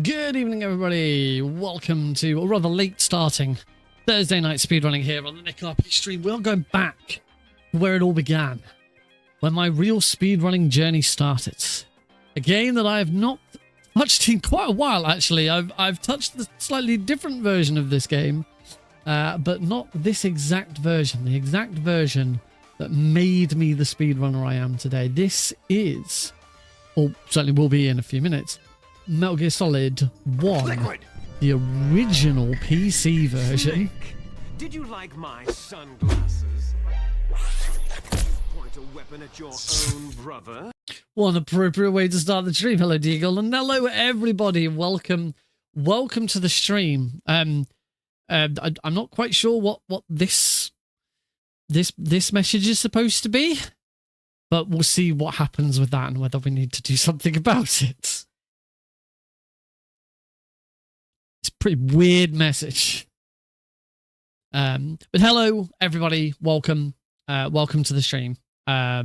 Good evening, everybody. Welcome to a rather late starting Thursday night speedrunning here on the Nick RP stream. We're going back to where it all began, where my real speedrunning journey started. A game that I have not touched in quite a while, actually. I've touched the slightly different version of this game, but not this exact version. The exact version that made me the speedrunner I am today. This is, or certainly will be in a few minutes, Metal Gear Solid 1, Liquid. The original PC version. Slick. Did you like my sunglasses? Point a weapon at your own brother. What an appropriate way to start the stream. Hello, Deagle, and hello, everybody. Welcome to the stream. I'm not quite sure what this message is supposed to be, but we'll see what happens with that and whether we need to do something about it. It's a pretty weird message. But hello, everybody. Welcome to the stream. Yeah,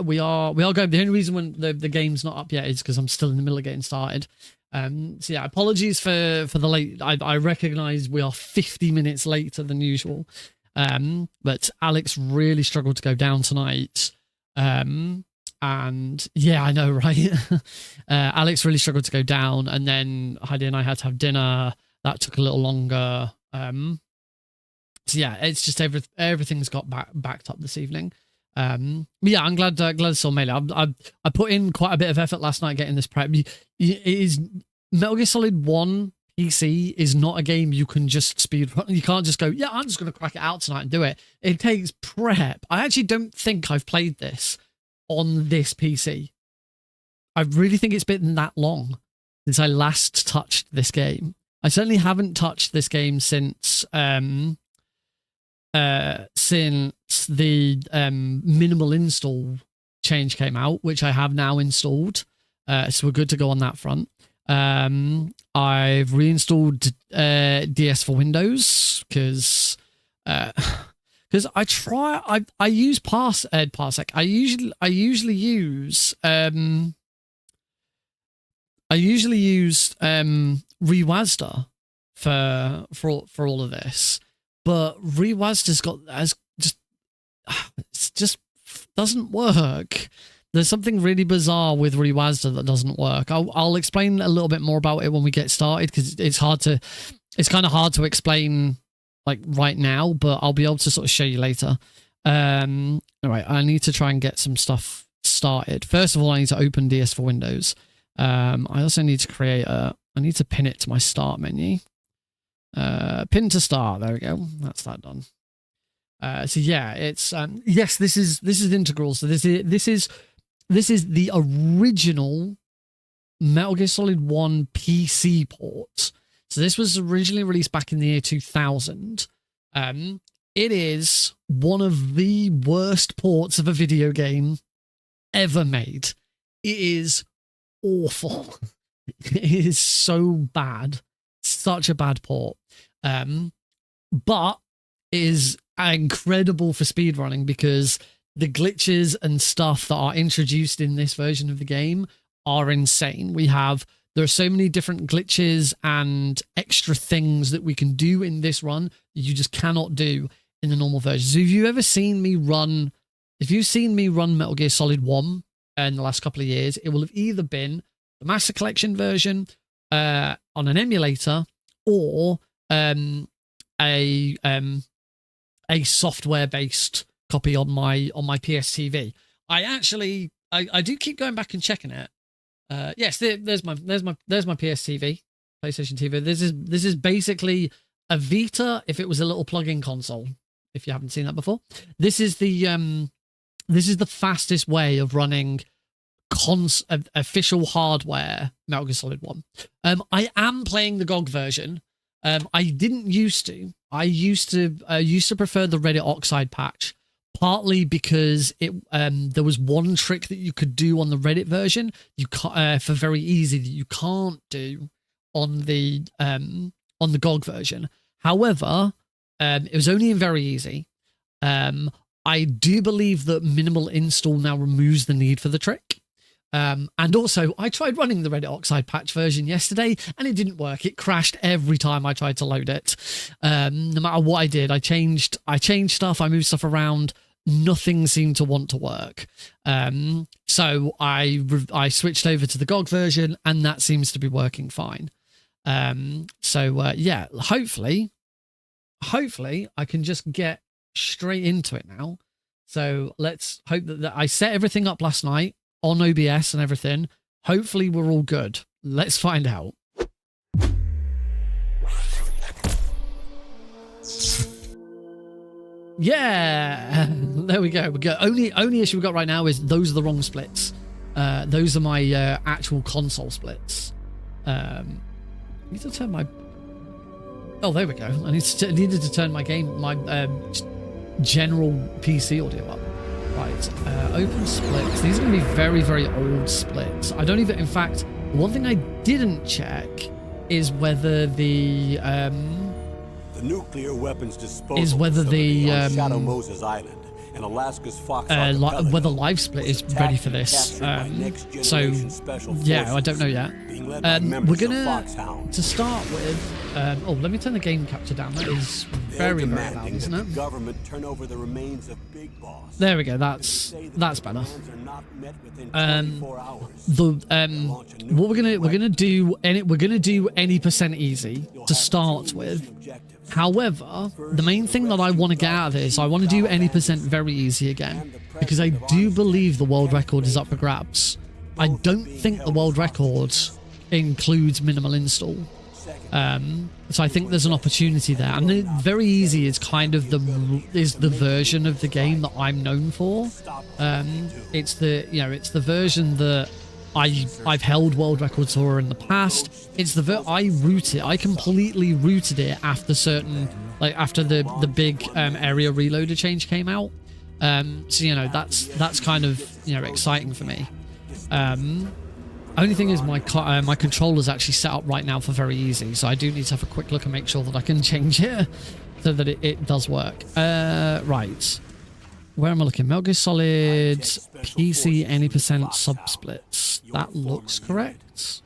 we are going. The only reason when the game's not up yet is because I'm still in the middle of getting started. So yeah, apologies for the late. I recognize we are 50 minutes later than usual. But Alex really struggled to go down tonight. And yeah, I know, right? Alex really struggled to go down, and then Heidi and I had to have dinner. That took a little longer. So yeah, it's just everything's got backed up this evening. But yeah, I'm glad I saw Melee. I put in quite a bit of effort last night getting this prep. It is Metal Gear Solid 1 PC is not a game you can just speedrun. You can't just go, yeah, I'm just going to crack it out tonight and do it. It takes prep. I actually don't think I've played this on this PC. I really think it's been that long since I last touched this game. I certainly haven't touched this game since the minimal install change came out, which I have now installed. So we're good to go on that front. I've reinstalled DS for Windows because I use Parsec. I usually use Rewazda for all of this, but Rewazda's just doesn't work. There's something really bizarre with Rewazda that doesn't work. I'll explain a little bit more about it when we get started, because it's kind of hard to explain like right now, but I'll be able to sort of show you later. All right, I need to try and get some stuff started. First of all, I need to open DS for Windows. I also need to I need to pin it to my start menu. Pin to start. There we go. That's that done. So yeah, it's yes, this is integral. So this is the original Metal Gear Solid 1 PC port. So this was originally released back in the year 2000. It is one of the worst ports of a video game ever made. It is awful. It is so bad. Such a bad port. But it is incredible for speedrunning because the glitches and stuff that are introduced in this version of the game are insane. There are so many different glitches and extra things that we can do in this run that you just cannot do in the normal version. So if you've seen me run Metal Gear Solid 1 in the last couple of years, it will have either been the Master Collection version on an emulator or a software-based copy on my PS TV. I do keep going back and checking it. Yes, there's my PS TV, PlayStation TV. This is basically a Vita if it was a little plug-in console. If you haven't seen that before, this is the fastest way of running official hardware Metal Gear Solid 1. I am playing the GOG version. I didn't used to. I used to prefer the Reddit Oxide patch, partly because there was one trick that you could do on the Reddit version for very easy that you can't do on the GOG version. However, it was only in very easy. I do believe that minimal install now removes the need for the trick. And also, I tried running the Reddit Oxide patch version yesterday, and it didn't work. It crashed every time I tried to load it. No matter what I did, I changed stuff, I moved stuff around. Nothing seemed to want to work. So I switched over to the GOG version, and that seems to be working fine. Yeah, hopefully I can just get straight into it now. So let's hope that I set everything up last night on OBS and everything. Hopefully we're all good. Let's find out. Yeah, there we go. Only issue we've got right now is those are the wrong splits. Those are my actual console splits. I need to turn my... Oh, there we go. I needed to turn my general PC audio up. Right, open splits. These are going to be very, very old splits. I don't even... In fact, one thing I didn't check is whether the nuclear weapons disposal is whether the on Shadow Moses Island and Alaska's Fox whether live split is ready for this. So yeah, I don't know yet. We're gonna to start with. Oh, let me turn the game capture down. That is very loud, isn't it? Government turn over the remains of Big Boss. There we go. That's better. What we're gonna do any percent easy to start with. However, the main thing that I want to get out of this, I want to do any percent very easy again, because I do believe the world record is up for grabs. I don't think the world record includes minimal install. So I think there's an opportunity there, and the very easy is kind of the version of the game that I'm known for. It's the version that I've held world records for in the past. It's I completely rooted it after after the big area reloader change came out. So that's kind of exciting for me. Only thing is my controller's actually set up right now for very easy, so I do need to have a quick look and make sure that I can change it so that it does work. Right. Where am I looking? Metal Gear Solid, PC, any percent sub-splits. That looks correct.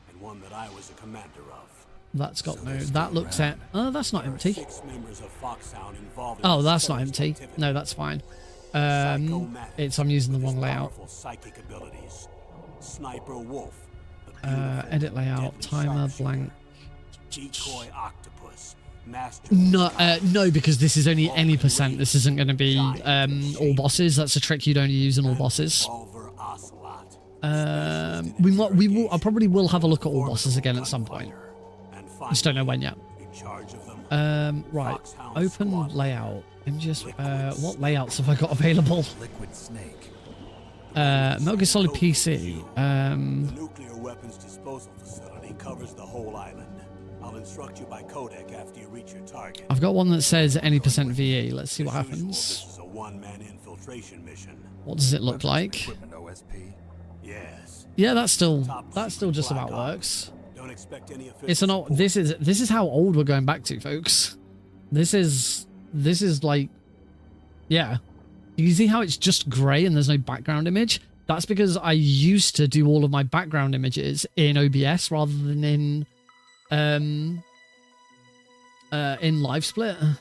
That's got no... That looks at... Oh, that's not empty. Oh, that's not empty. No, that's fine. I'm using the wrong layout. Edit layout, timer, blank. No, because this is only any percent. This isn't going to be all bosses. That's a trick you'd only use in all bosses. I probably will have a look at all bosses again at some point. Just don't know when yet. Right, open layout. And just what layouts have I got available? Metal Gear Solid PC. The nuclear weapons disposal facility covers the whole island. I'll instruct you by codec after you reach your target. I've got one that says any percent VE. Let's see what happens. This is a one-man infiltration mission. What does it look like? Yes. Yeah, that still just about works. Don't expect any It's an old. This is how old we're going back to, folks. This is like, yeah. You see how it's just grey and there's no background image? That's because I used to do all of my background images in OBS rather than in LiveSplit.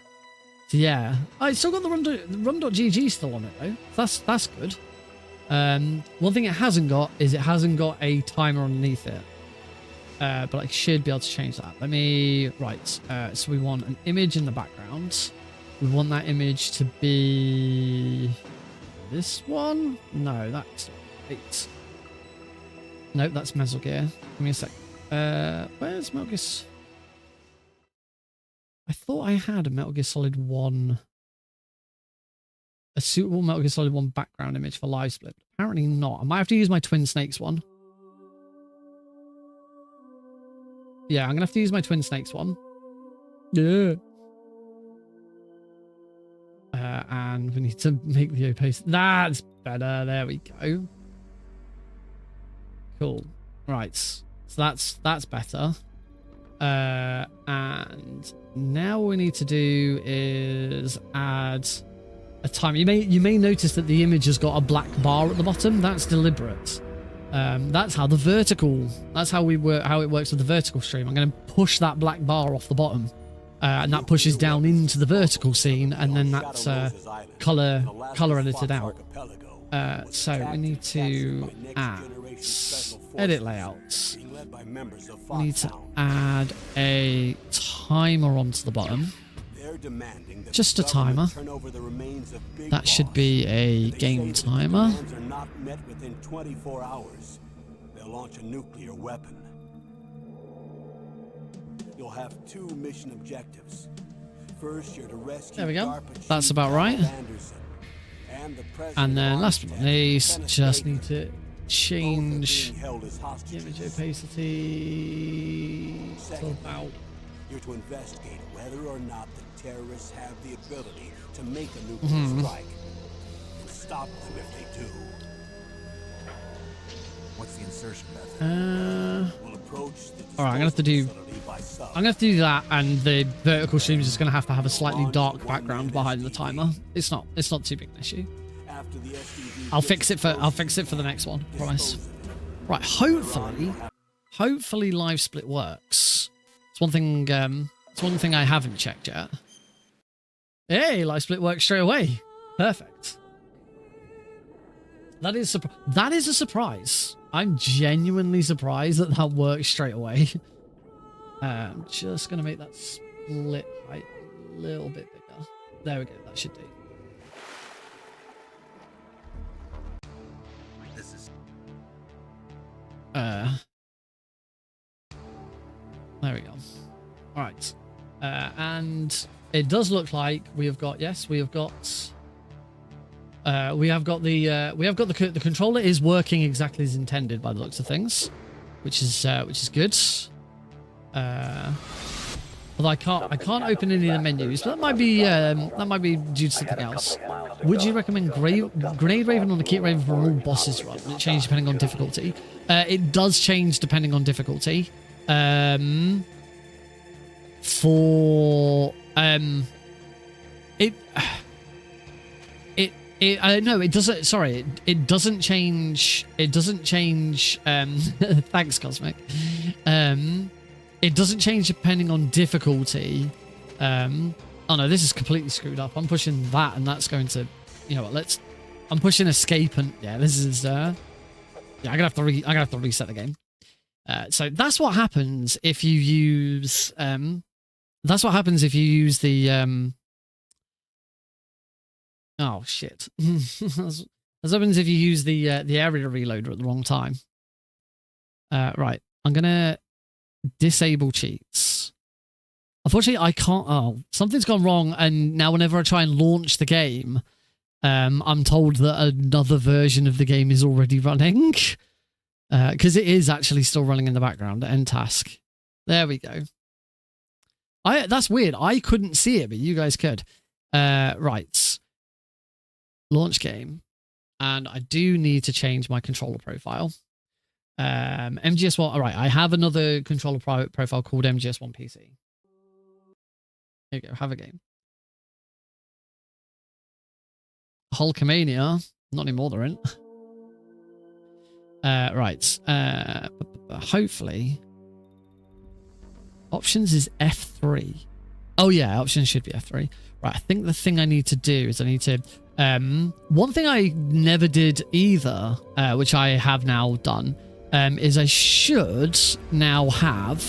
So yeah, I still got the run.gg still on it though. That's good. One thing it hasn't got is it hasn't got a timer underneath it. But I should be able to change that. So we want an image in the background. We want that image to be this one. No, that's right. Nope, that's Metal Gear. Give me a sec. Where's Metal Gear? I thought I had a Metal Gear Solid 1, a suitable Metal Gear Solid 1 background image for LiveSplit. Apparently not. I might have to use my Twin Snakes one. Yeah, I'm gonna have to use my Twin Snakes one. Yeah. And we need to make the opaque. That's better. There we go. Cool. Right. So that's better. And now what we need to do is add a timer. You may notice that the image has got a black bar at the bottom. That's deliberate. That's how the vertical. That's how we work. How it works with the vertical stream. I'm going to push that black bar off the bottom, and that pushes down into the vertical scene, and then that's color edited out. So we need to add edit layouts. We need to add a timer onto the bottom. Just a timer. That should be a game timer. They'll launch a nuclear weapon. You'll have 2 mission objectives. First, you're to rescue. There we go. That's about right. And then last but not least, just need to change the image opacity to about. You're to investigate whether or not the terrorists have the ability to make a nuclear strike and stop them if they do. What's the insertion method? We'll approach the all right, I'm gonna have to do that, and the vertical stream is just gonna have to have a slightly dark background behind the timer. It's not too big an issue. I'll fix it for the next one, promise. Right, hopefully live split works. It's one thing I haven't checked yet. Hey, live split works straight away. Perfect. That is a surprise. I'm genuinely surprised that works straight away. I'm just gonna make that split height a little bit bigger. There we go. That should do. There we go. All right, and it does look like we have got the controller is working exactly as intended by the looks of things, which is good. Although I can't open any of the menus, but that might be due to something else. Would you recommend Grenade Raven or Nikita Raven for all bosses run? Will it change depending on difficulty? It does change depending on difficulty. No, it doesn't. Sorry, it doesn't change. It doesn't change. Thanks, Cosmic. It doesn't change depending on difficulty. Oh no, this is completely screwed up. I'm pushing that, and that's going to. You know what? I'm pushing escape, and yeah, this is. Yeah, I'm gonna have to reset the game. So that's what happens if you use. That's what happens if you use the. Oh shit! That's what happens if you use the area reloader at the wrong time. Right, I'm gonna disable cheats. Unfortunately, I can't. Oh, something's gone wrong, and now whenever I try and launch the game, I'm told that another version of the game is already running. Because it is actually still running in the background. End task. There we go. That's weird. I couldn't see it, but you guys could. Right. Launch game. And I do need to change my controller profile. MGS1. All right. I have another controller profile called MGS1 PC. Here you go. Have a game. Hulkamania. Not anymore, they're in. Right. Hopefully. Options is F3. Oh yeah, options should be F3. Right, I think the thing I need to do is I need to... one thing I never did either, which I have now done, is I should now have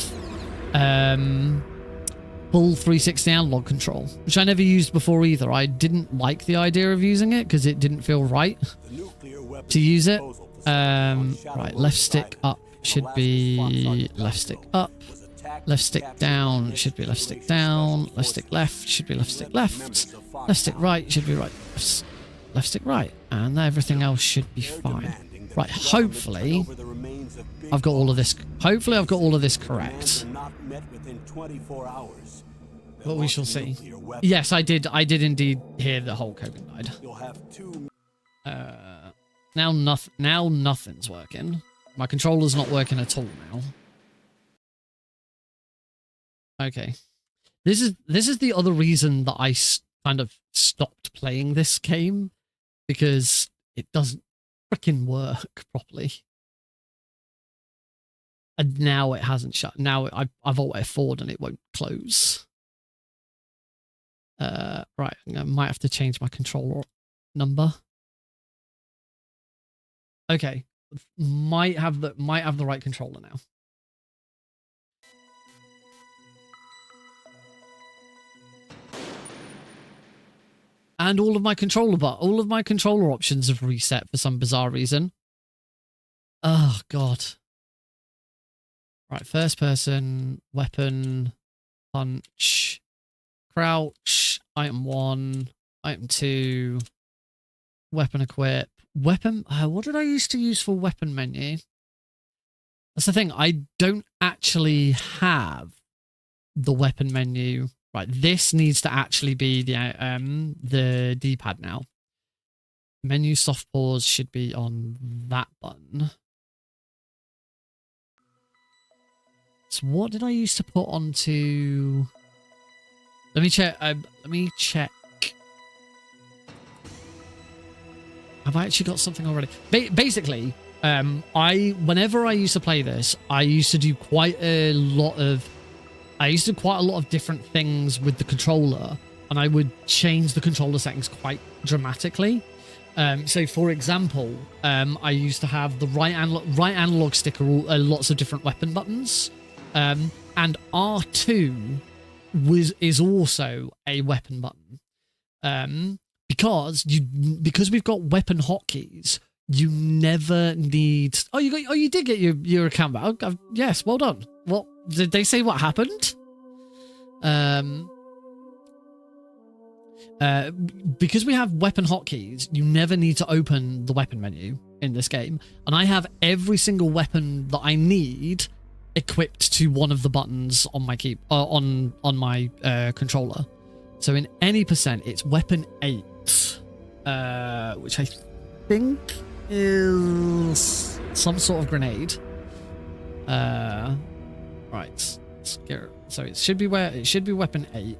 full 360 analog control, which I never used before either. I didn't like the idea of using it because it didn't feel right to use it. Right, left stick up should be left stick up. Left stick down should be left stick down. Left stick left should be left stick left. Left stick right should be right. Left stick right. And everything else should be fine. Right, hopefully I've got all of this. Hopefully I've got all of this correct. But we shall see. Yes, I did indeed hear the whole Hogan died. Now nothing's working. My controller's not working at all now. Okay. This is the other reason that I kind of stopped playing this game, because it doesn't freaking work properly. And now it hasn't shut. Now I've alt F4'd and it won't close. Right, I might have to change my controller number. Okay, might have the right controller now. And all of my controller options have reset for some bizarre reason. Oh god. Right, first person, weapon, punch, crouch, item 1, item 2, weapon equip, weapon. What did I used to use for weapon menu? That's the thing. I don't actually have the weapon menu. Right, this needs to actually be the D-pad now. Menu soft pause should be on that button. So what did I used to put onto? Let me check. Have I actually got something already? Basically, whenever I used to play this, I used to do quite a lot of different things with the controller, and I would change the controller settings quite dramatically. So, for example, I used to have the right analog stick lots of different weapon buttons, and R2 is also a weapon button. Because we've got weapon hotkeys, you never need. Oh, you did get your account back. Yes, well done. What did they say? What happened? Because we have weapon hotkeys, you never need to open the weapon menu in this game, and I have every single weapon that I need equipped to one of the buttons on my on my controller. So in any percent, it's weapon 8, which I think is some sort of grenade. Right. So it should be weapon 8.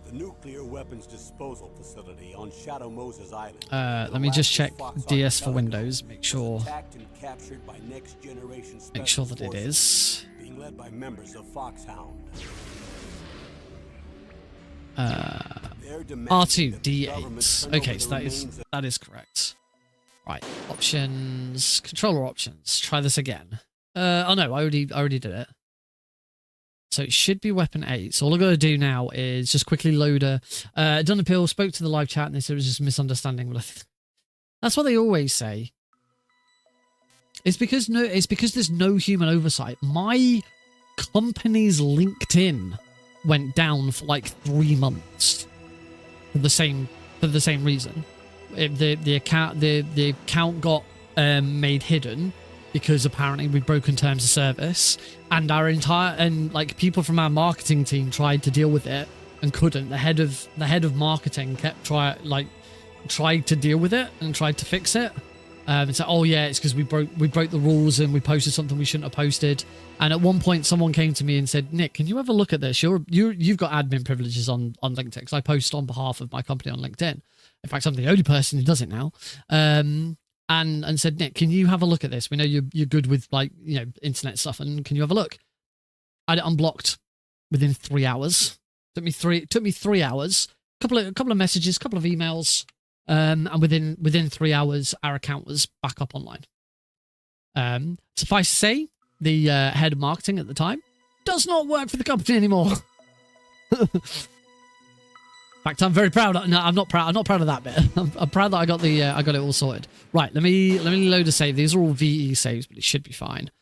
The nuclear weapons disposal facility on Shadow Moses Island. Let me just check DS for Windows. Make sure that it is. Being led by members of Foxhound. R2 D8. Okay, so that is correct. Right, options, controller options. Try this again. Oh no, I already did it. So it should be weapon 8. So all I've got to do now is just quickly load a. Done appeal, spoke to the live chat, and they said it was just a misunderstanding. That's what they always say. It's because there's no human oversight. My company's LinkedIn went down for like 3 months for the same reason. The account got made hidden because apparently we'd broken terms of service, and people from our marketing team tried to deal with it and couldn't. The head of marketing kept tried to deal with it and tried to fix it. And said, oh yeah, it's because we broke the rules and we posted something we shouldn't have posted. And at one point, someone came to me and said, Nick, can you have a look at this? You've got admin privileges on LinkedIn, because I post on behalf of my company on LinkedIn. In fact, I'm the only person who does it now. And said, Nick, can you have a look at this? We know you're good with internet stuff, and can you have a look? I had it unblocked within 3 hours. Took me 3 hours. Couple of messages, couple of emails. And within 3 hours, our account was back up online. Suffice to say, the head of marketing at the time does not work for the company anymore. In fact, I'm very proud. No, I'm not proud. I'm not proud of that bit. I'm proud that I got it all sorted. Right, let me load a save. These are all VE saves, but it should be fine.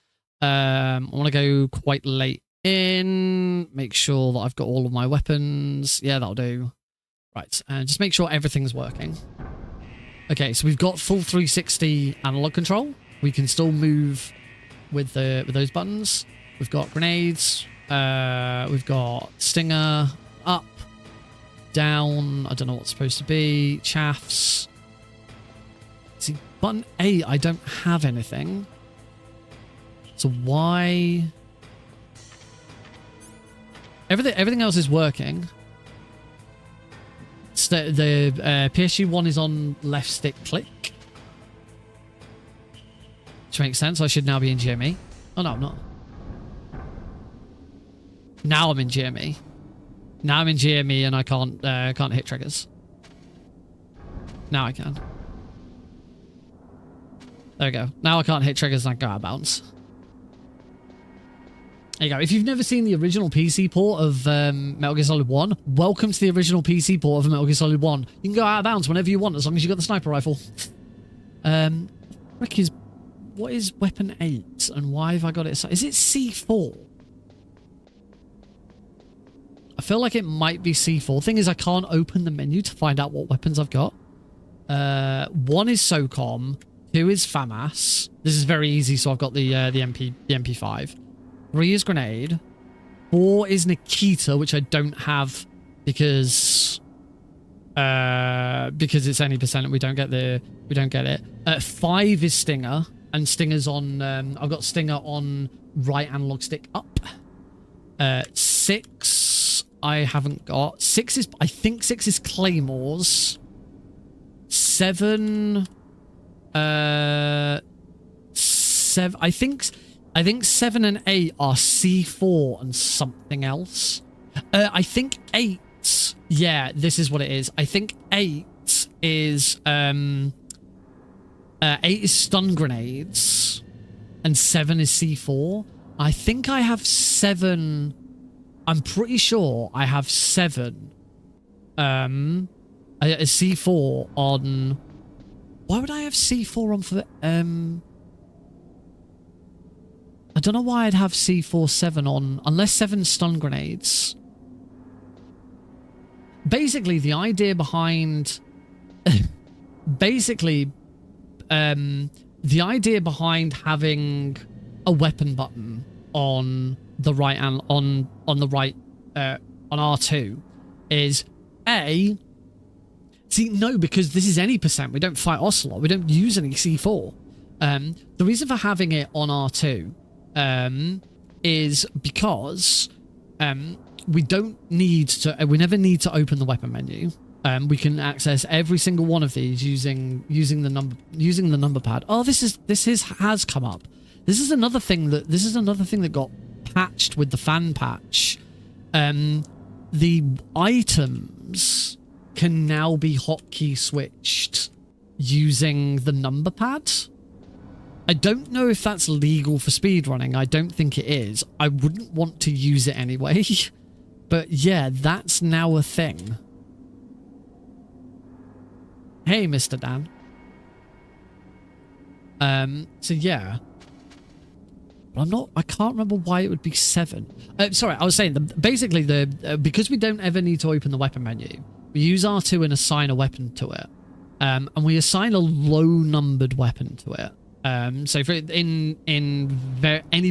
I want to go quite late in. Make sure that I've got all of my weapons. Yeah, that'll do. Right, and just make sure everything's working. Okay, so we've got full 360 analog control. We can still move with those buttons. We've got grenades. We've got stinger, up, down. I don't know what's supposed to be. Chaffs. See, button 8, I don't have anything. So why? Everything else is working. The PSG one is on left stick click, which makes sense. I should now be in GME. Oh, no, I'm not. Now I'm in GME. Now I'm in GME and I can't hit triggers. Now I can. There we go. Now I can't hit triggers and I go out of bounds. There you go. If you've never seen the original PC port of Metal Gear Solid 1, welcome to the original PC port of Metal Gear Solid 1. You can go out of bounds whenever you want as long as you got the sniper rifle. What is weapon 8 and why have I got it? Is it C4? I feel like it might be C4. Thing is, I can't open the menu to find out what weapons I've got. 1 is SOCOM. 2 is FAMAS. This is very easy, so I've got the MP5. 3 is grenade. 4 is Nikita, which I don't have because it's any percent and we don't get it. 5 is Stinger, and Stinger's on. I've got Stinger on right analog stick up. 6 I haven't got. 6 is, I think 6 is Claymores. 7 I think 7 and 8 are C4 and something else. I think 8, yeah, this is what it is. I think 8 is 8 is stun grenades and 7 is C4. I think I have 7. I'm pretty sure I have 7 a C4 on. Why would I have C4 on for the I don't know why I'd have C4 7 on unless 7 stun grenades. Basically the idea behind the idea behind having a weapon button on the right and on R2 is because this is any percent. We don't fight Ocelot. We don't use any C4. The reason for having it on R2 is because we never need to open the weapon menu. We can access every single one of these using the number pad. Oh, this has come up. This is another thing that got patched with the fan patch. The items can now be hotkey switched using the number pad. I don't know if that's legal for speedrunning. I don't think it is. I wouldn't want to use it anyway. But yeah, that's now a thing. Hey, Mr. Dan. So yeah. I can't remember why it would be 7. Sorry, I was saying, basically, because we don't ever need to open the weapon menu, we use R2 and assign a weapon to it. And we assign a low-numbered weapon to it. So for any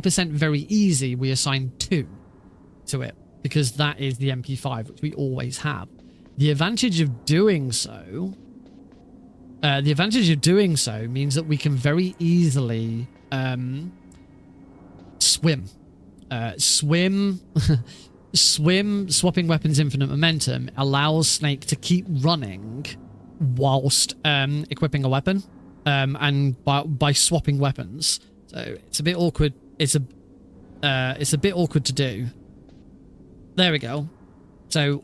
percent very easy, we assign 2 to it, because that is the MP5, which we always have. The advantage of doing so means that we can very easily swim. Swapping weapons infinite momentum allows Snake to keep running whilst equipping a weapon, and by swapping weapons. So it's a bit awkward. It's a bit awkward to do. There we go. So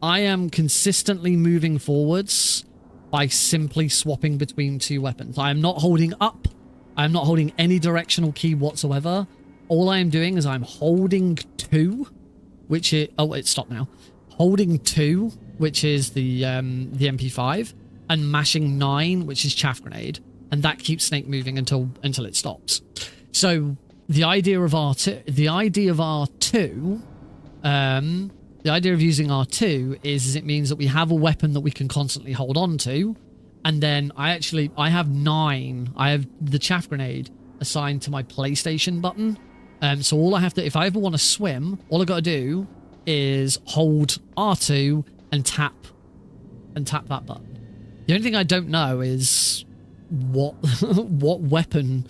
I am consistently moving forwards by simply swapping between 2 weapons. I am not holding up. I am not holding any directional key whatsoever. All I am doing is I'm holding 2, which is... Oh, it stopped now. Holding 2, which is the MP5, and mashing 9, which is chaff grenade. And that keeps Snake moving until it stops. So the idea of R2... The idea of using R2 is it means that we have a weapon that we can constantly hold on to. And then I have 9. I have the chaff grenade assigned to my PlayStation button. So all I have to, if I ever want to swim, all I got to do is hold R2 and tap that button. The only thing I don't know is what weapon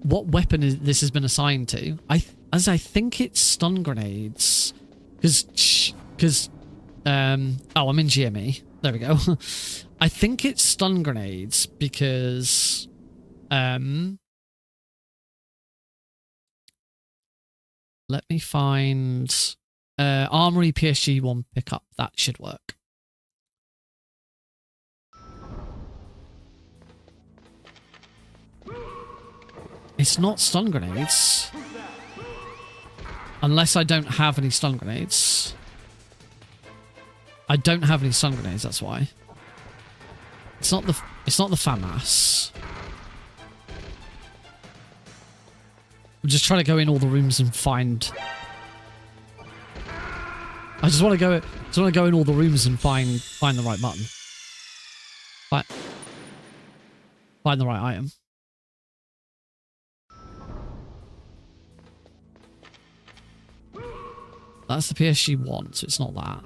this has been assigned to. I think it's stun grenades. Because oh, I'm in GME. There we go. I think it's stun grenades because let me find Armory PSG1 pickup. That should work. It's not stun grenades. Unless I don't have any stun grenades. I don't have any stun grenades, that's why. It's not the FAMAS. I'm just trying to go in all the rooms and find. I just want to go in all the rooms and find the right button. Find the right item. That's the PSG1, so it's not that.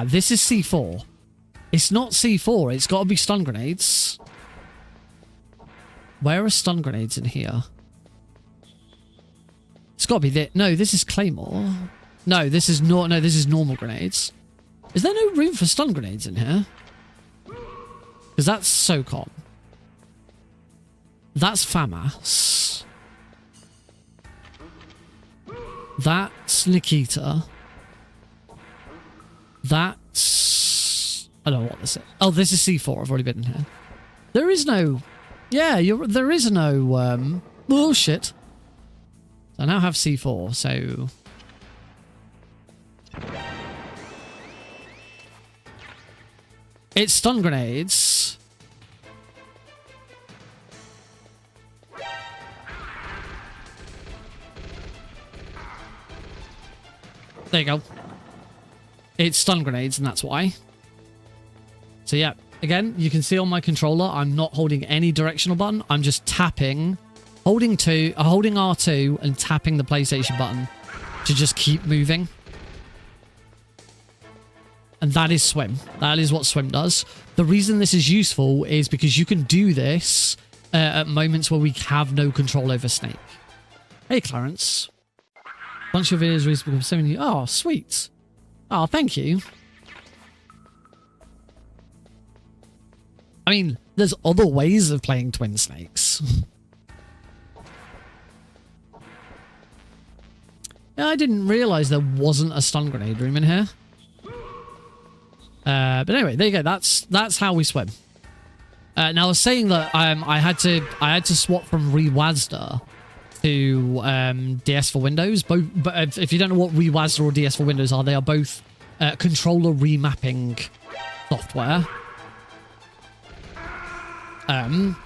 This is C4. It's not C4. It's got to be stun grenades. Where are stun grenades in here? It's got to be this. No, this is Claymore. No, this is not. No, this is normal grenades. Is there no room for stun grenades in here? Because that's SOCOM. That's FAMAS. That's Nikita. That's... I don't know what this is. Oh, this is C4. I've already been in here. There is no... Yeah, there is no... bullshit. So I now have C4, so... It's stun grenades. There you go. It's stun grenades, and that's why. So yeah, again, you can see on my controller, I'm not holding any directional button. I'm just tapping, holding R2 and tapping the PlayStation button to just keep moving. And that is swim. That is what swim does. The reason this is useful is because you can do this at moments where we have no control over Snake. Hey, Clarence. Bunch of videos recently become 70. Oh, sweet. Oh, thank you. I mean, there's other ways of playing Twin Snakes. Yeah, I didn't realize there wasn't a stun grenade room in here. But anyway, there you go. That's how we swim. Now I was saying that I had to swap from ReWASD to DS for Windows. Both, but if you don't know what ReWASD or DS for Windows are, they are both controller remapping software.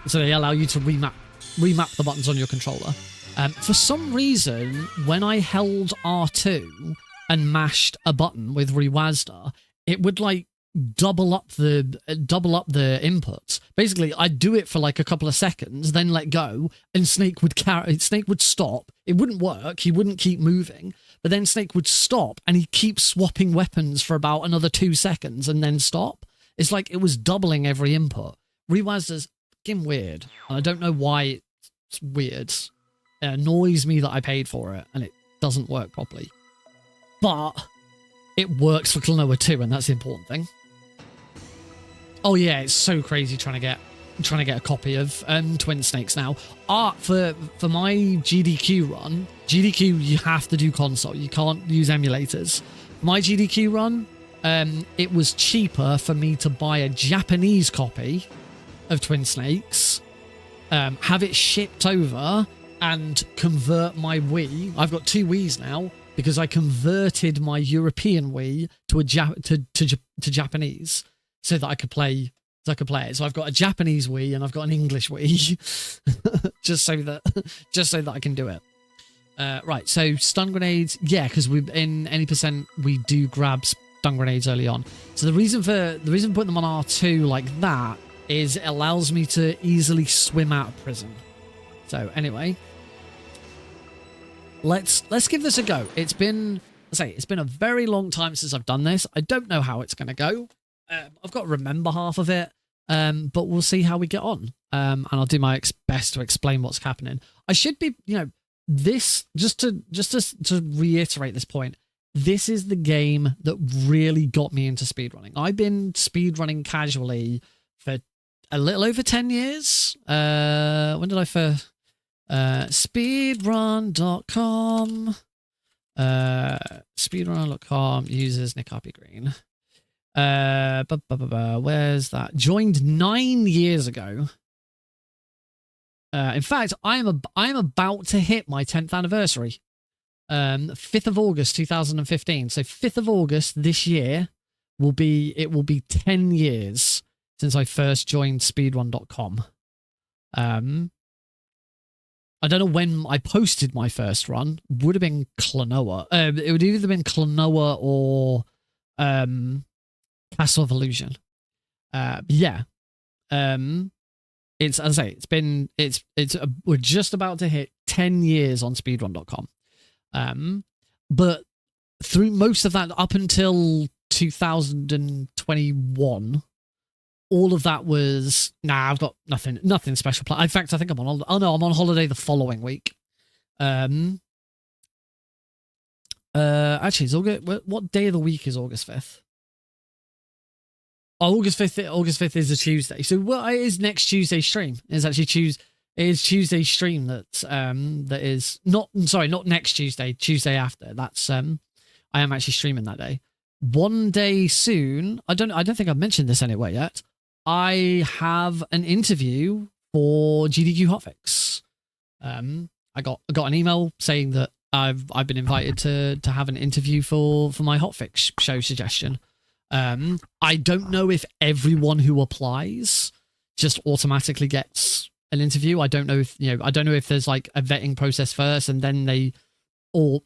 So they allow you to remap the buttons on your controller. For some reason, when I held R2 and mashed a button with ReWASD, it would like double up the inputs. Basically, I'd do it for like a couple of seconds, then let go, and Snake would stop. It wouldn't work. He wouldn't keep moving, but then Snake would stop, and he'd keep swapping weapons for about another 2 seconds, and then stop. It's like it was doubling every input. ReWASD's fucking weird. And I don't know why it's weird. It annoys me that I paid for it, and it doesn't work properly. But it works for Klonoa 2, and that's the important thing. Oh yeah, it's so crazy trying to get a copy of Twin Snakes now. For my GDQ run, GDQ you have to do console. You can't use emulators. My GDQ run, it was cheaper for me to buy a Japanese copy of Twin Snakes, have it shipped over, and convert my Wii. I've got 2 Wiis now, because I converted my European Wii to Japanese so that I could play it. So I've got a Japanese Wii and I've got an English Wii, just so that I can do it. Right, so stun grenades, yeah, because we in any percent we do grab stun grenades early on. So the reason for putting them on R2 like that is it allows me to easily swim out of prison. So anyway. Let's give this a go. It's been a very long time since I've done this. I don't know how it's going to go. I've got to remember half of it, but we'll see how we get on. And I'll do my best to explain what's happening. I should be, this just to reiterate this point. This is the game that really got me into speedrunning. I've been speedrunning casually for a little over 10 years. When did I first? Speedrun.com. Speedrun.com uses Nick Harpy Green. Where's that? Joined 9 years ago. In fact, I am about to hit my 10th anniversary. 5th of August 2015. So 5th of August this year will be 10 years since I first joined speedrun.com. I don't know when I posted my first run. Would have been Klonoa. It would either have been Klonoa or Castle of Illusion. Yeah. It's, as I say, we're just about to hit 10 years on speedrun.com. But through most of that, up until 2021, all of that was, I've got nothing special planned. In fact, I think I'm on, I'm on holiday the following week. Actually, it's August, what day of the week is August 5th? Oh, August 5th is a Tuesday. So what is next Tuesday's stream? It's actually Tuesday's stream that is not next Tuesday, Tuesday after. That's I am actually streaming that day. One day soon, I don't think I've mentioned this anywhere yet. I have an interview for GDQ Hotfix. I got an email saying that I've been invited to have an interview for my Hotfix show suggestion. I don't know if everyone who applies just automatically gets an interview. I don't know if there's like a vetting process first and then they only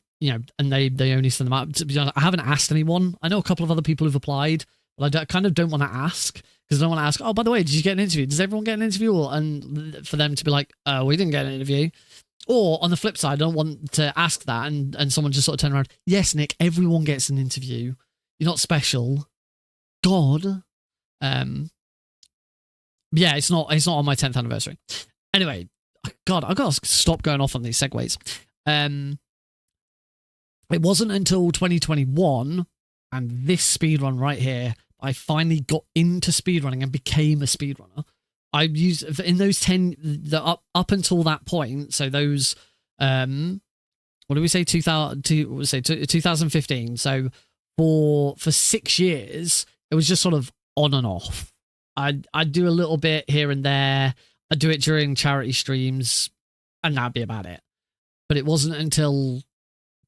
send them out. To be honest, I haven't asked anyone. I know a couple of other people who've applied, but I kind of don't want to ask because I don't want to ask, oh, by the way, did you get an interview? Does everyone get an interview? And for them to be like, we didn't get an interview. Or on the flip side, I don't want to ask that and someone just sort of turn around, yes, Nick, everyone gets an interview. You're not special. God. Yeah, it's not on my 10th anniversary. Anyway, God, I've got to stop going off on these segues. It wasn't until 2021 and this speedrun right here, I finally got into speedrunning and became a speedrunner. I used in those 10 up until that point. So those, what do we say? 2015. So for 6 years, it was just sort of on and off. I'd do a little bit here and there. I'd do it during charity streams, and that'd be about it. But it wasn't until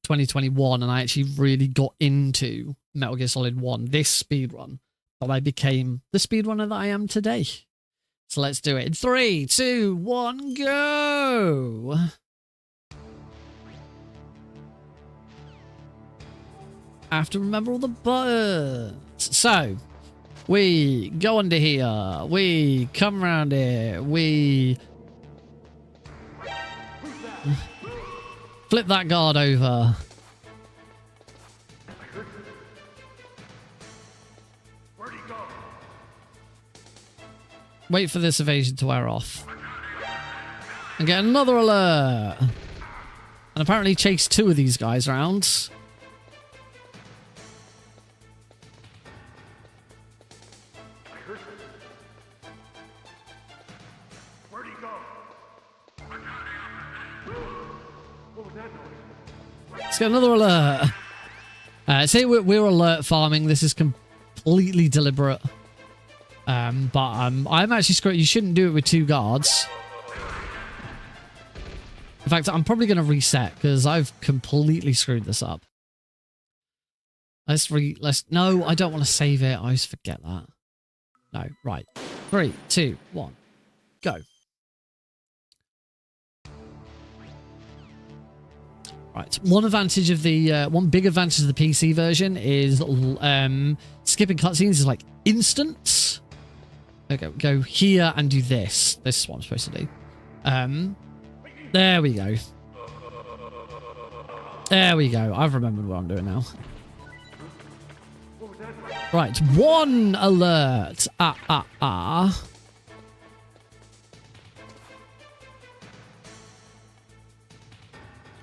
2021, and I actually really got into Metal Gear Solid 1, this speedrun, that I became the speedrunner that I am today. So let's do it. 3, 2, 1, go! I have to remember all the buttons. So, we go under here. We come around here. We flip that guard over. Wait for this evasion to wear off. And get another alert. And apparently chase 2 of these guys around. Let's get another alert. Say we're alert farming. This is completely deliberate. But I'm actually screwed. You shouldn't do it with 2 guards. In fact, I'm probably going to reset because I've completely screwed this up. No, I don't want to save it. I always forget that. No, right. 3, 2, 1, go. Right. One advantage of the one big advantage of the PC version is skipping cutscenes is like instant. Okay, go here and do this. This is what I'm supposed to do. There we go. There we go. I've remembered what I'm doing now. Right, 1 alert.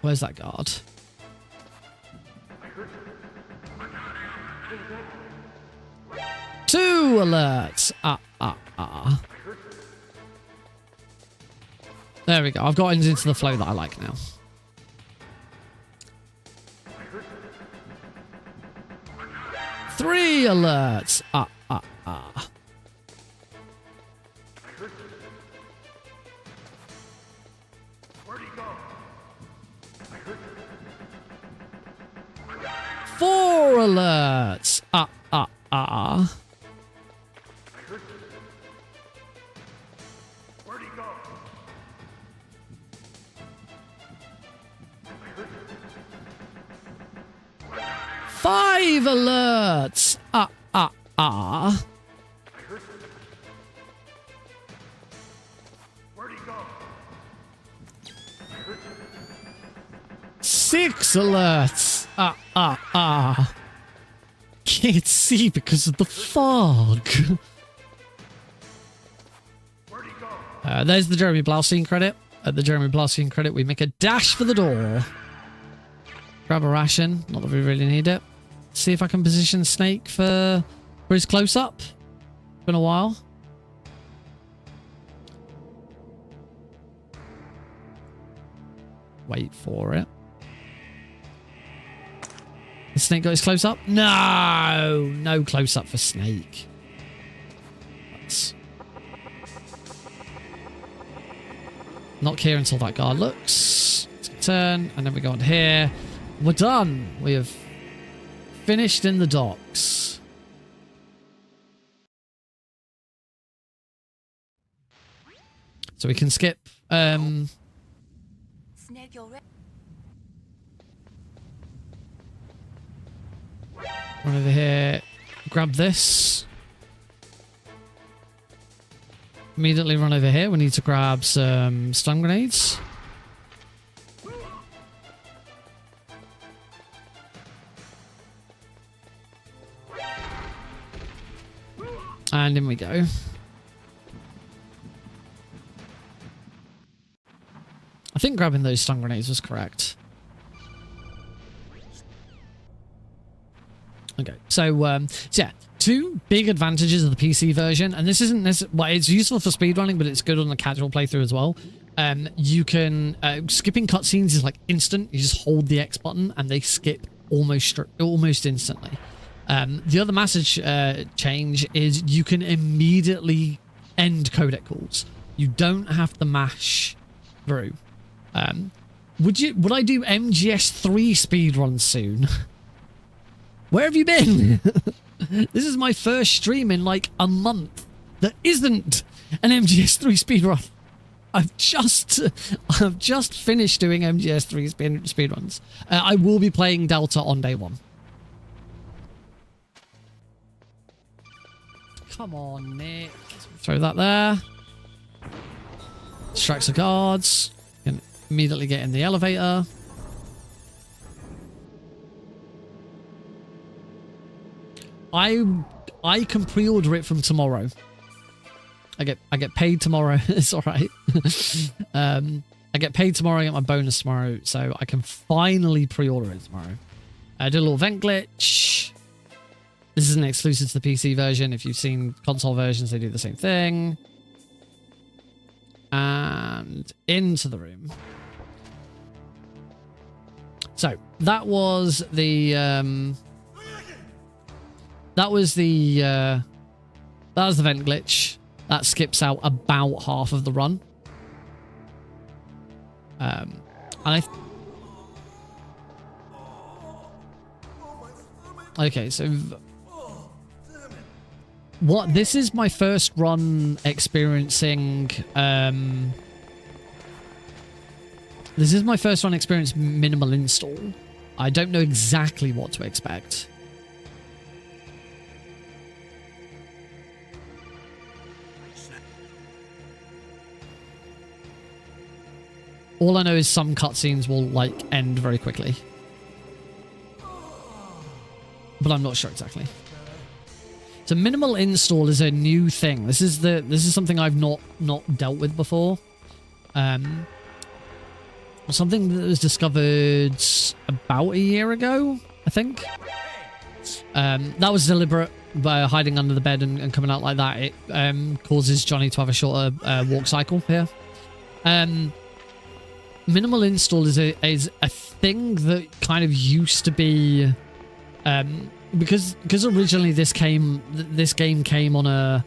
Where's that guard? Two alerts. There we go. I've got into the flow that I like now. Three alerts. Four alerts. Five alerts. Six alerts. Can't see because of the fog. There's the Jeremy Blausine credit. At the Jeremy Blausine credit, we make a dash for the door. Grab a ration. Not that we really need it. See if I can position Snake for his close-up. It's been a while. Wait for it. Has Snake got his close-up? No! No close-up for Snake. That's... Not here until that guard looks. Let's turn, and then we go on here. We're done. We have finished in the docks. So we can skip. Snake, you're ready. Run over here. Grab this. Immediately run over here. We need to grab some stun grenades. And in we go. I think grabbing those stun grenades was correct. Okay, so yeah, two big advantages of the PC version, and this isn't necessarily, well, it's useful for speedrunning, but it's good on the casual playthrough as well. You can skipping cutscenes is like instant. You just hold the X button and they skip almost instantly. The other massive change is you can immediately end codec calls. You don't have to mash through. Would I do MGS3 speedruns soon? Where have you been? This is my first stream in like a month that isn't an MGS3 speedrun. I've just finished doing MGS3 speedruns. I will be playing Delta on day one. Come on, Nick. Throw that there. Distracts the guards. Can immediately get in the elevator. I can pre-order it from tomorrow. I get paid tomorrow. It's all right. I get paid tomorrow. I get my bonus tomorrow, so I can finally pre-order it tomorrow. I did a little vent glitch. This isn't exclusive to the PC version. If you've seen console versions, they do the same thing. And into the room. So that was the vent glitch. That skips out about half of the run. Okay, so this is my first run experiencing minimal install. I don't know exactly what to expect. All I know is some cutscenes will like end very quickly. But I'm not sure exactly. So minimal install is a new thing. This is something I've not dealt with before. Something that was discovered about a year ago, I think. That was deliberate by hiding under the bed and coming out like that. It causes Johnny to have a shorter walk cycle here. minimal install is a thing that kind of used to be, because originally this game came on a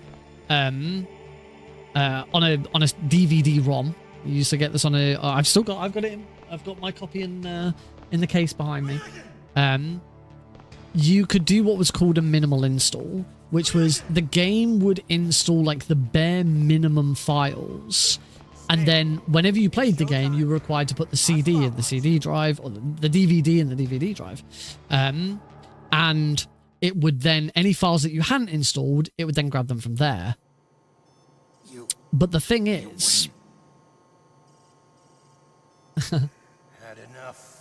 DVD-ROM. You used to get this on a. I've got it. I've got my copy in the case behind me. You could do what was called a minimal install, which was the game would install like the bare minimum files, and then whenever you played the game, you were required to put the CD in the CD drive or the DVD in the DVD drive, and it would then, any files that you hadn't installed, it would then grab them from there. But the thing is, Had enough.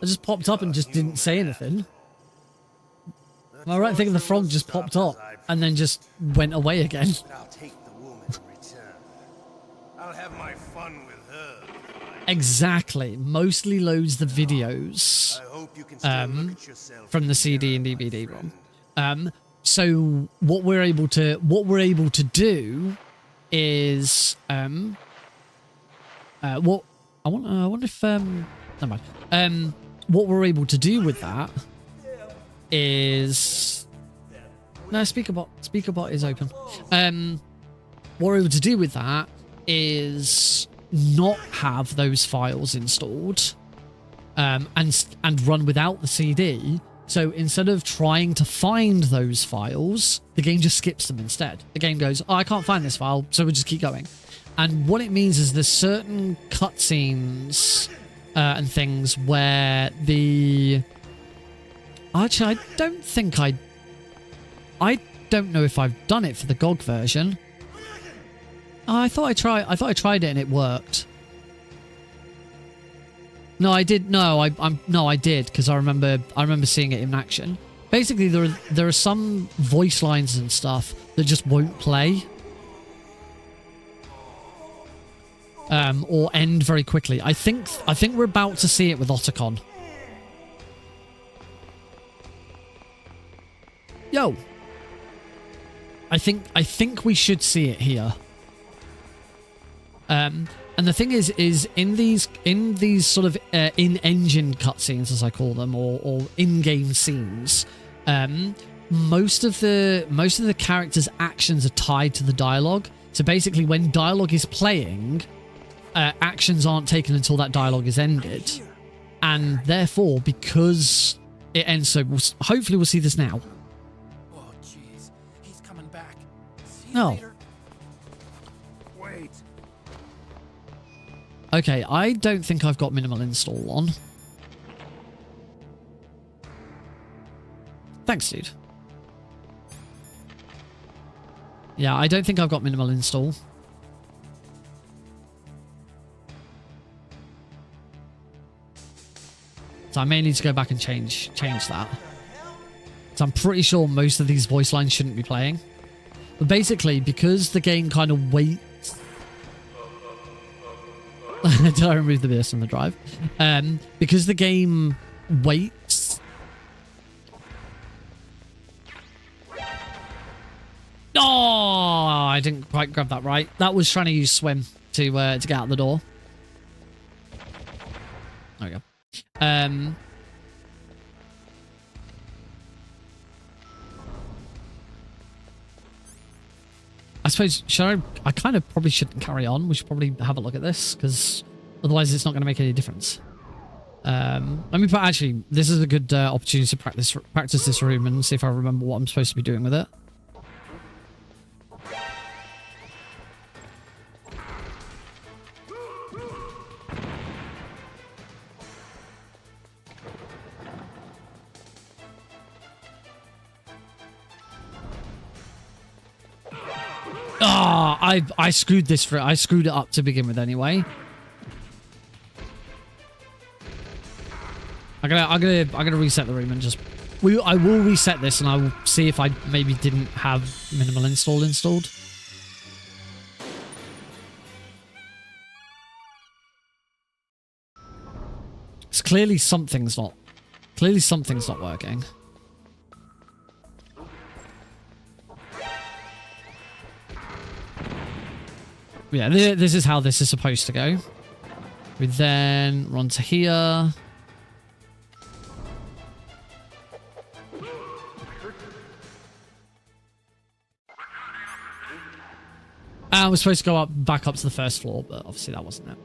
I just popped up and just didn't say anything. Am I right thinking the frog just popped up and then just went away again? I'll take the woman in return. I'll have my fun with her. Exactly. Mostly loads the videos I hope you can still look at yourself from the CD and DVD ROM. So what we're able to do is what I wonder if never mind. What we're able to do with that is no, speakerbot is open. What we're able to do with that is not have those files installed and run without the CD. So instead of trying to find those files, the game just skips them instead. The game goes, oh, I can't find this file, so we'll just keep going. And what it means is there's certain cutscenes and things where the... Actually, I don't know if I've done it for the GOG version. I thought I tried it and it worked. No, I did. No, I did, because I remember seeing it in action. Basically, there are some voice lines and stuff that just won't play, or end very quickly. I think we're about to see it with Otacon. Yo, I think we should see it here. And the thing is in these sort of in-engine cutscenes, as I call them, or in-game scenes, most of the characters' actions are tied to the dialogue. So basically, when dialogue is playing, actions aren't taken until that dialogue is ended, and therefore, because it ends so, hopefully we'll see this now. Oh, jeez. He's coming back. See you No. later. Wait. Okay, I don't think I've got minimal install on. Thanks, dude. Yeah, I don't think I've got minimal install. So I may need to go back and change that. So I'm pretty sure most of these voice lines shouldn't be playing. But basically, because the game kind of waits... Did I remove the BS from the drive? Because the game waits... Oh, I didn't quite grab that right. That was trying to use swim to get out the door. There we go. I suppose, I kind of probably shouldn't carry on. We should probably have a look at this, because otherwise it's not going to make any difference. Let me put, actually, this is a good opportunity to practice this room and see if I remember what I'm supposed to be doing with it. I screwed this I screwed it up to begin with anyway. I'm gonna reset the room and just I will reset this and I will see if I maybe didn't have minimal install installed. It's clearly something's not working. Yeah, this is how this is supposed to go. We then run to here. And we're supposed to go back up to the first floor, but obviously that wasn't it.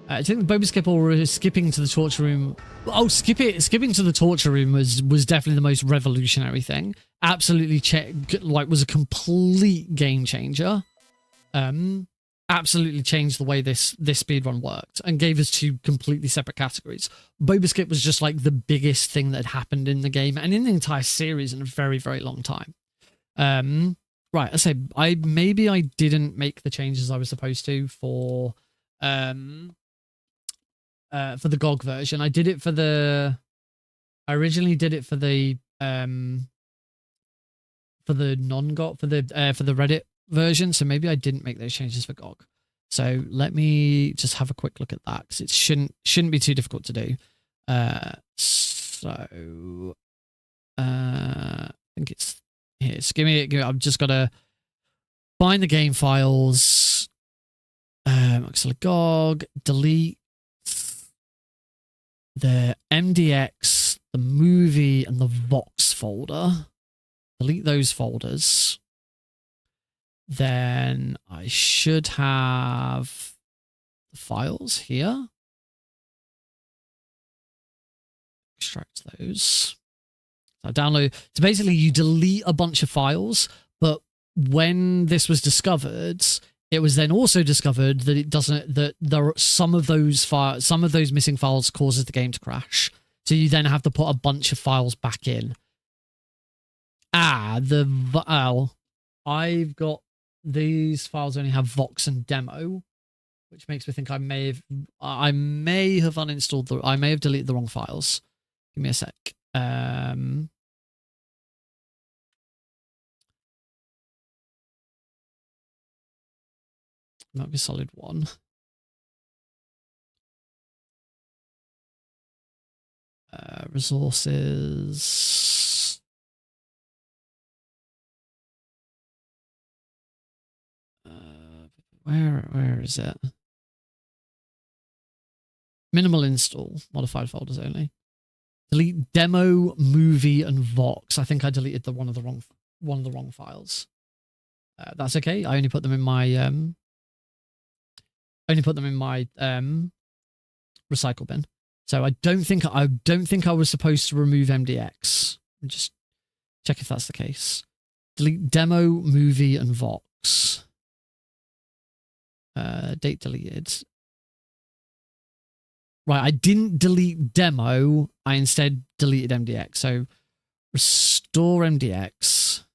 I think Boba Skip or skipping to the torture room. Oh, skipping to the torture room was definitely the most revolutionary thing. Absolutely, was a complete game changer. Absolutely changed the way this speedrun worked and gave us two completely separate categories. Boba Skip was just like the biggest thing that happened in the game and in the entire series in a very, very long time. Right, I say maybe I didn't make the changes I was supposed to for the GOG version. I originally did it for the non-GOG for the Reddit version, so maybe I didn't make those changes for GOG. So let me just have a quick look at that because it shouldn't be too difficult to do. I think it's here. So give me. I've just got to find the game files. Select GOG, delete the MDX, the movie, and the Vox folder. Delete those folders. Then I should have the files here. Extract those. So download. So basically you delete a bunch of files, but when this was discovered, it was then also discovered that it doesn't, that there are some of those missing files causes the game to crash. So you then have to put a bunch of files back in. I've got these files only have Vox and demo, which makes me think I may have uninstalled I may have deleted the wrong files. Give me a sec. Might be solid one. Resources. Where is it? Minimal install, modified folders only. Delete demo, movie, and Vox. I think I deleted one of the wrong files. That's okay. I only put them in my recycle bin. So I don't think I was supposed to remove MDX. Just check if that's the case. Delete demo, movie, and Vox. Date deleted. Right, I didn't delete demo. I instead deleted MDX. So restore MDX.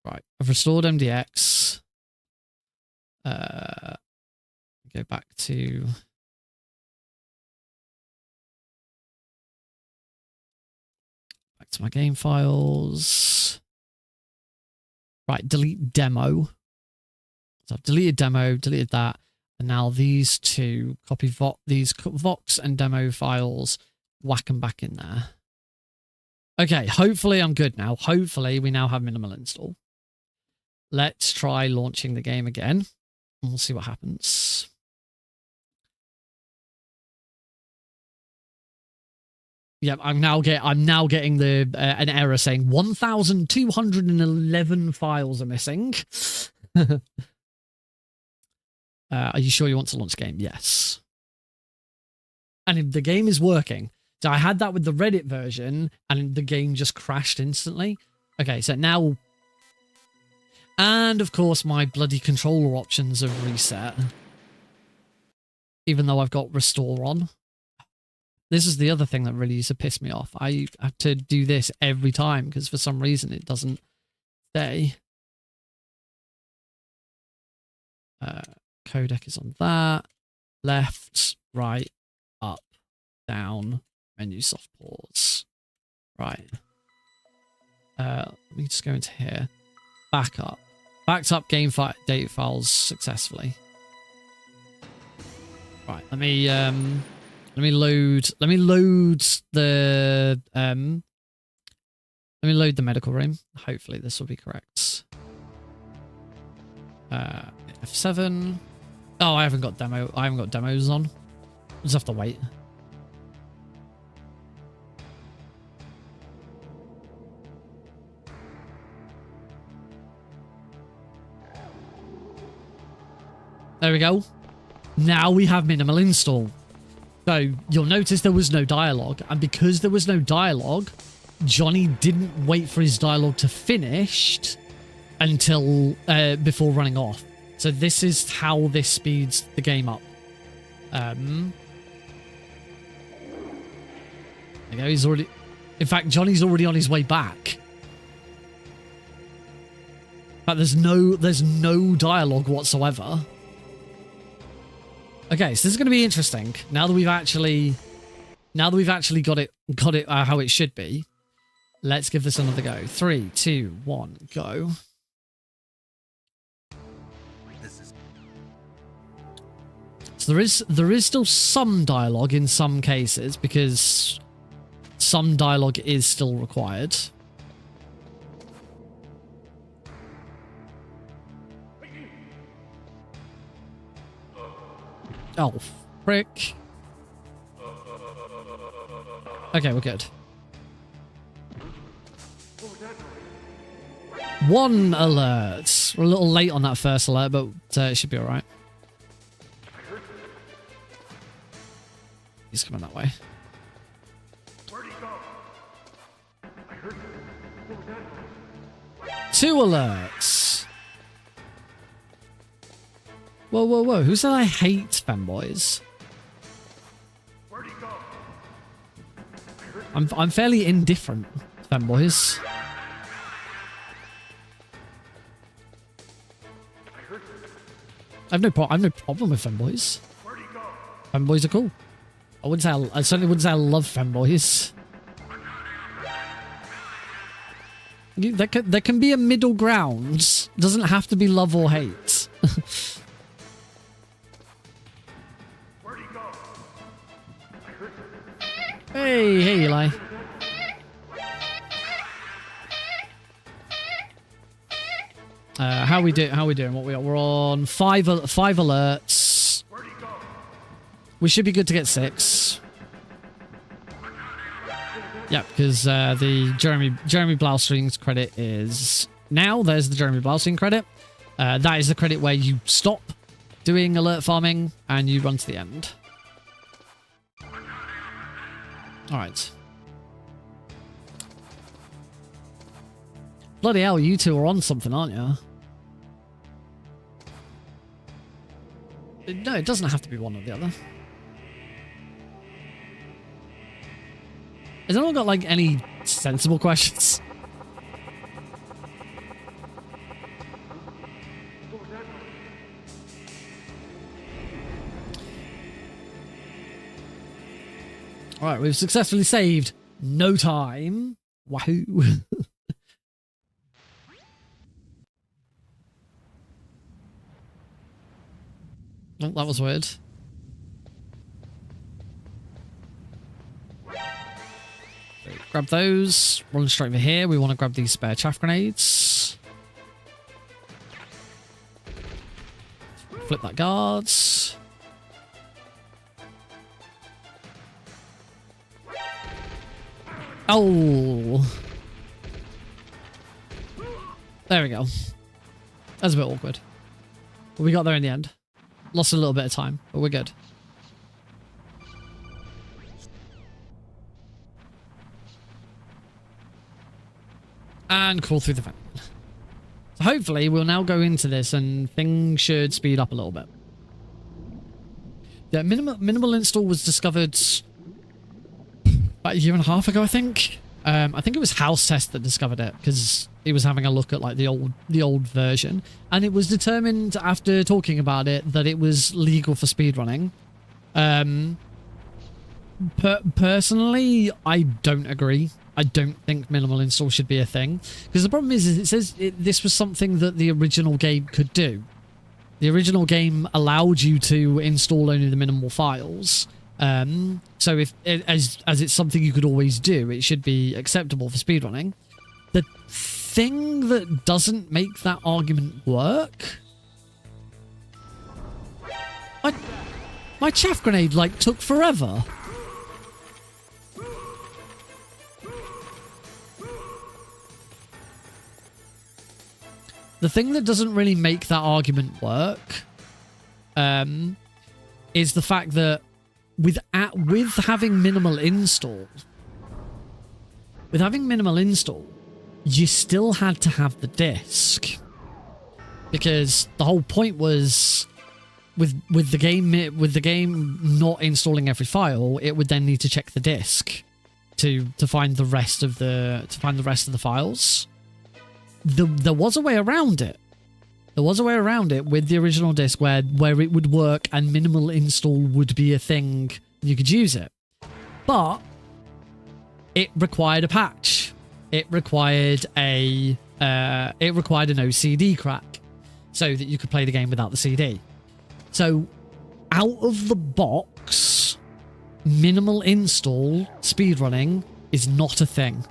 Right, I've restored MDX. Go back to my game files. Right, delete demo. So I've deleted demo, deleted that, and now these two copy these Vox and demo files, whack them back in there. Okay, hopefully I'm good now. Hopefully we now have minimal install. Let's try launching the game again, and we'll see what happens. Yeah, I'm now getting the an error saying 1,211 files are missing. Are you sure you want to launch the game? Yes. And if the game is working. So I had that with the Reddit version, and the game just crashed instantly. Okay, so now... And, of course, my bloody controller options have reset. Even though I've got restore on. This is the other thing that really used to piss me off. I have to do this every time because for some reason it doesn't stay. Codec is on that. Left, right, up, down, menu soft pause. Right. Let me just go into here. Back up. Backed up game data files successfully. Right, let me load the Let me load the medical room. Hopefully this will be correct. F7. Oh, I haven't got demos on. Just have to wait. There we go. Now we have minimal install. So you'll notice there was no dialogue. And because there was no dialogue, Johnny didn't wait for his dialogue to finish until before running off. So this is how this speeds the game up. There you go. He's already... In fact, Johnny's already on his way back. But there's no dialogue whatsoever. Okay, so this is going to be interesting. Now that we've actually got it how it should be. Let's give this another go. 3, 2, 1, go. So there is still some dialogue in some cases because some dialogue is still required. Oh, frick. Okay, we're good. 1 alert. We're a little late on that first alert, but it should be alright. He's coming that way. 2 alerts. Whoa, whoa, whoa. Who said I hate femboys? I'm fairly indifferent to femboys. I have no problem with femboys. Femboys are cool. I certainly wouldn't say I love femboys. There can be a middle ground. It doesn't have to be love or hate. Hey, Eli. How we doing? What we got? We're on 5 alerts. We should be good to get 6. Yeah, because the Jeremy Blaustein's credit is now. There's the Jeremy Blaustein credit. That is the credit where you stop doing alert farming and you run to the end. All right. Bloody hell, you two are on something, aren't you? No, it doesn't have to be one or the other. Has anyone got, like, any sensible questions? Alright, we've successfully saved no time. Wahoo. Oh, that was weird. Grab those. Run straight over here. We want to grab these spare chaff grenades. Flip that guards. Oh. There we go. That's a bit awkward. But we got there in the end. Lost a little bit of time, but we're good. And crawl through the vent. So hopefully we'll now go into this and things should speed up a little bit. Yeah, minimal install was discovered about 1.5 years ago, I think. I think it was House Test that discovered it because he was having a look at like the old version, and it was determined after talking about it that it was legal for speedrunning. Personally, I don't agree. I don't think minimal install should be a thing because the problem is it says this was something that the original game could do. The original game allowed you to install only the minimal files. So if as it's something you could always do, it should be acceptable for speedrunning. The thing that doesn't make that argument work... My chaff grenade, like, took forever. The thing that doesn't really make that argument work is the fact that with having minimal install, you still had to have the disk, because the whole point was with the game not installing every file, it would then need to check the disk to find the rest of the files. There was a way around it. There was a way around it with the original disc where it would work and minimal install would be a thing. You could use it. But it required a patch. It required an OCD crack so that you could play the game without the CD. So out of the box, minimal install speedrunning is not a thing.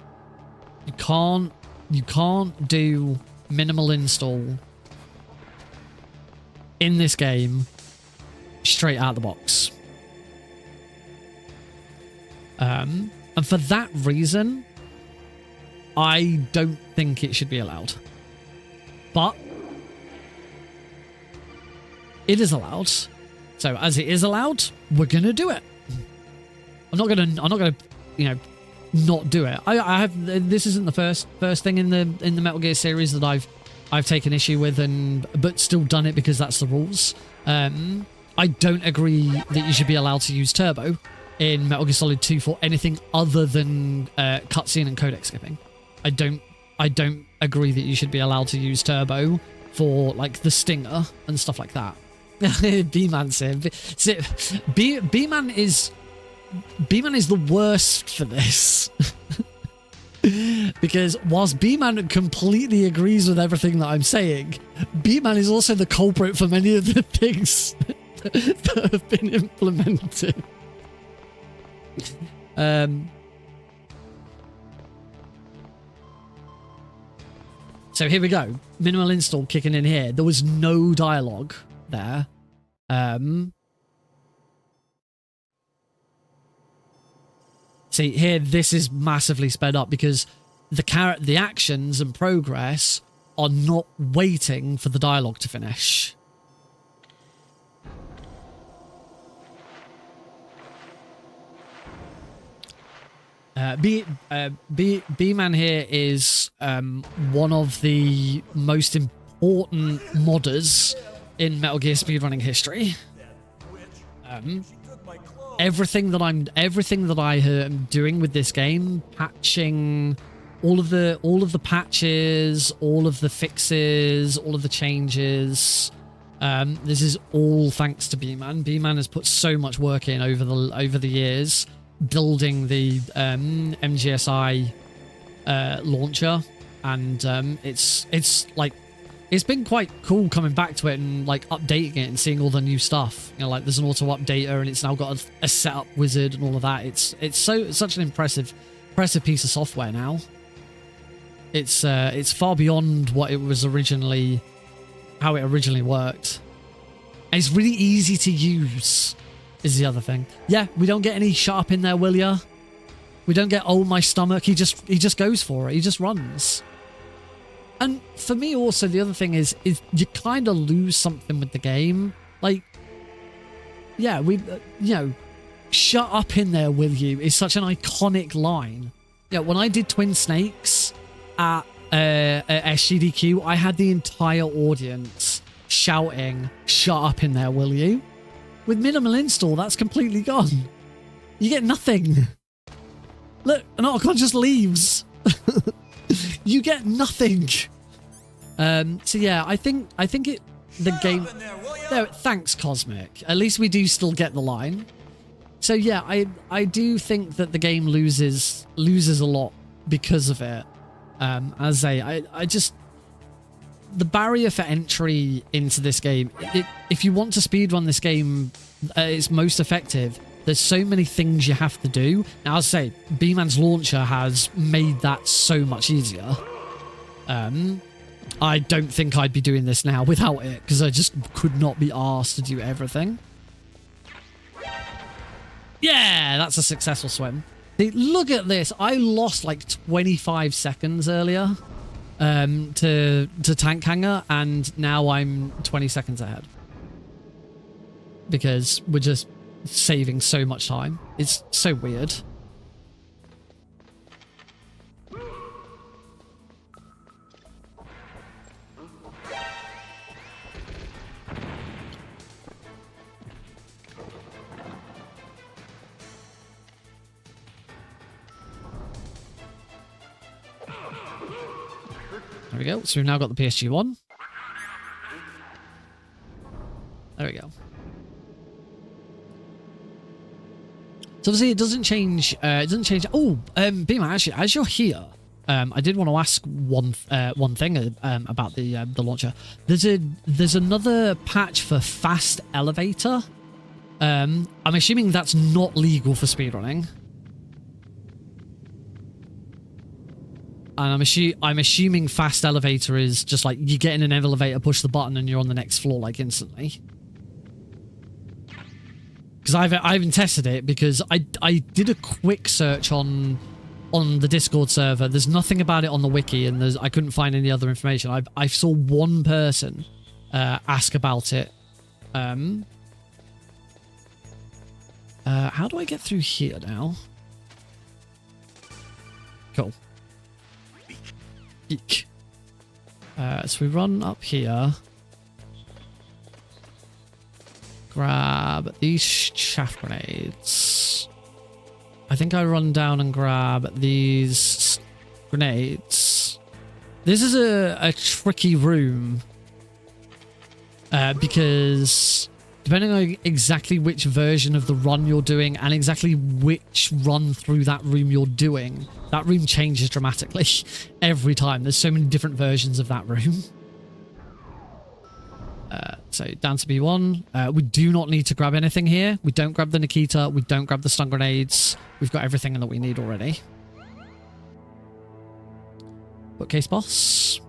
You can't do minimal install in this game straight out of the box. And for that reason, I don't think it should be allowed. But it is allowed. So as it is allowed, we're gonna do it. I'm not gonna, you know, not do it. I have. This isn't the first thing in the Metal Gear series that I've taken issue with, but still done it because that's the rules. I don't agree that you should be allowed to use turbo in Metal Gear Solid 2 for anything other than cutscene and codec skipping. I don't agree that you should be allowed to use turbo for like the stinger and stuff like that. B-Man said, B-Man is the worst for this. Because whilst B-Man completely agrees with everything that I'm saying, B-Man is also the culprit for many of the things that have been implemented. So here we go. Minimal install kicking in here. There was no dialogue there. See here, this is massively sped up because the actions and progress are not waiting for the dialogue to finish. B-Man here is one of the most important modders in Metal Gear speedrunning history. Everything that I am doing with this game, patching all of the patches, all of the fixes, all of the changes. This is all thanks to B-Man. B-Man has put so much work in over the years, building the MGSI launcher, and it's been quite cool coming back to it and like updating it and seeing all the new stuff. You know, like there's an auto updater and it's now got a setup wizard and all of that. It's such an impressive piece of software now. It's far beyond what it was originally, how it originally worked. And it's really easy to use is the other thing. Yeah, we don't get any shut up in there, will ya? We don't get, oh, my stomach. He just goes for it. He just runs. And for me also, the other thing is you kind of lose something with the game. Like, yeah, shut up in there, will you? Is such an iconic line. Yeah, when I did Twin Snakes at SGDQ, I had the entire audience shouting, shut up in there, will you? With minimal install, that's completely gone. You get nothing. Look, an Otacon just leaves. You get nothing. So yeah, I think the game. There, thanks, Cosmic. At least we do still get the line. So yeah, I do think that the game loses a lot because of it. As I just, the barrier for entry into this game. If you want to speedrun this game, it's most effective. There's so many things you have to do. Now, I'll say, B-Man's launcher has made that so much easier. I don't think I'd be doing this now without it, because I just could not be asked to do everything. Yeah, that's a successful swim. See, look at this. I lost like 25 seconds earlier to tank hanger, and now I'm 20 seconds ahead. Because we're just saving so much time. It's so weird. There we go. So we've now got the PSG one. There we go. So obviously it doesn't change. It doesn't change. Oh, Beamer, actually, as you're here, I did want to ask one thing about the launcher. There's another patch for fast elevator. I'm assuming that's not legal for speedrunning. And I'm assuming fast elevator is just like you get in an elevator, push the button, and you're on the next floor like instantly. Because I haven't tested it, because I did a quick search on the Discord server. There's nothing about it on the wiki, and I couldn't find any other information. I saw one person ask about it. How do I get through here now? Cool. Eek. So we run up here. Grab these chaff grenades. I think I run down and grab these grenades. This is a tricky room. Because depending on exactly which version of the run you're doing and exactly which run through that room you're doing, that room changes dramatically every time. There's so many different versions of that room. So down to B1. We do not need to grab anything here. We don't grab the Nikita. We don't grab the stun grenades. We've got everything that we need already. Bookcase boss.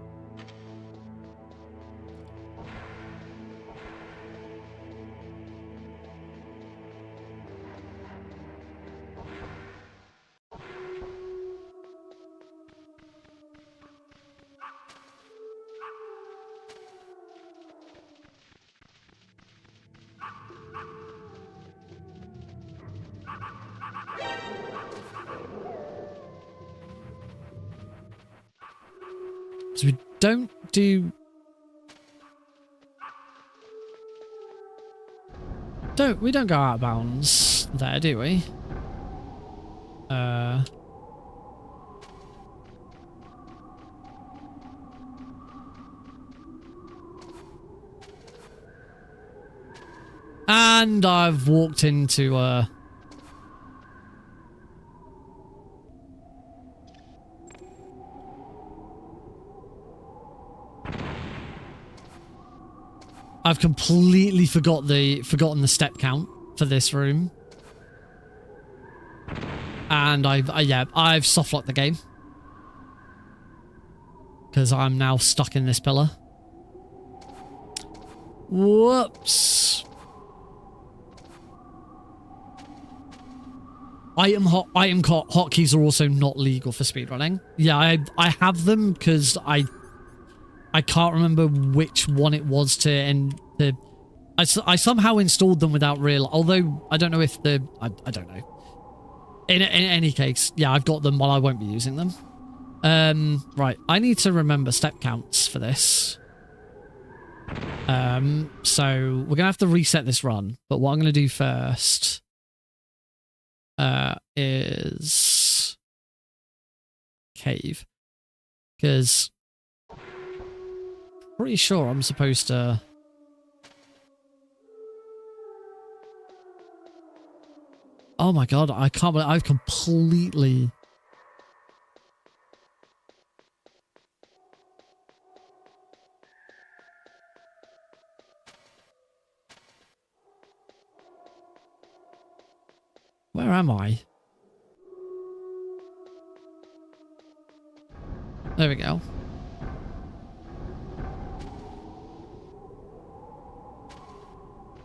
So we don't do... We don't go out of bounds there, do we? And I've walked into I've completely forgotten the step count for this room. And I've softlocked the game. Because I'm now stuck in this pillar. Whoops. Item hotkeys are also not legal for speedrunning. Yeah, I have them because I can't remember which one it was to end the... I somehow installed them without real... Although, I don't know if the... I don't know. In any case, yeah, I've got them while I won't be using them. Right, I need to remember step counts for this. So, we're going to have to reset this run. But what I'm going to do first... is... cave. Because... pretty sure I'm supposed to... Oh my god, I can't believe I've completely... Where am I? There we go.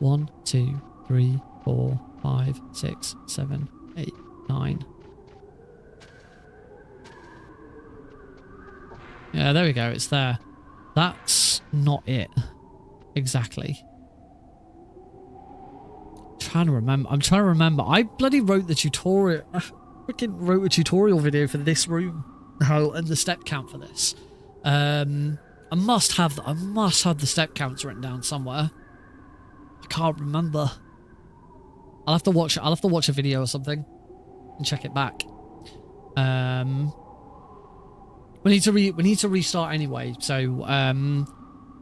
1, 2, 3, 4, 5, 6, 7, 8, 9. Yeah, there we go. It's there. That's not it. Exactly. I'm trying to remember. I bloody wrote the tutorial. I freaking wrote a tutorial video for this room. And the step count for this. I must have the step counts written down somewhere. I can't remember. I'll have to watch a video or something and check it back. We need to restart anyway. So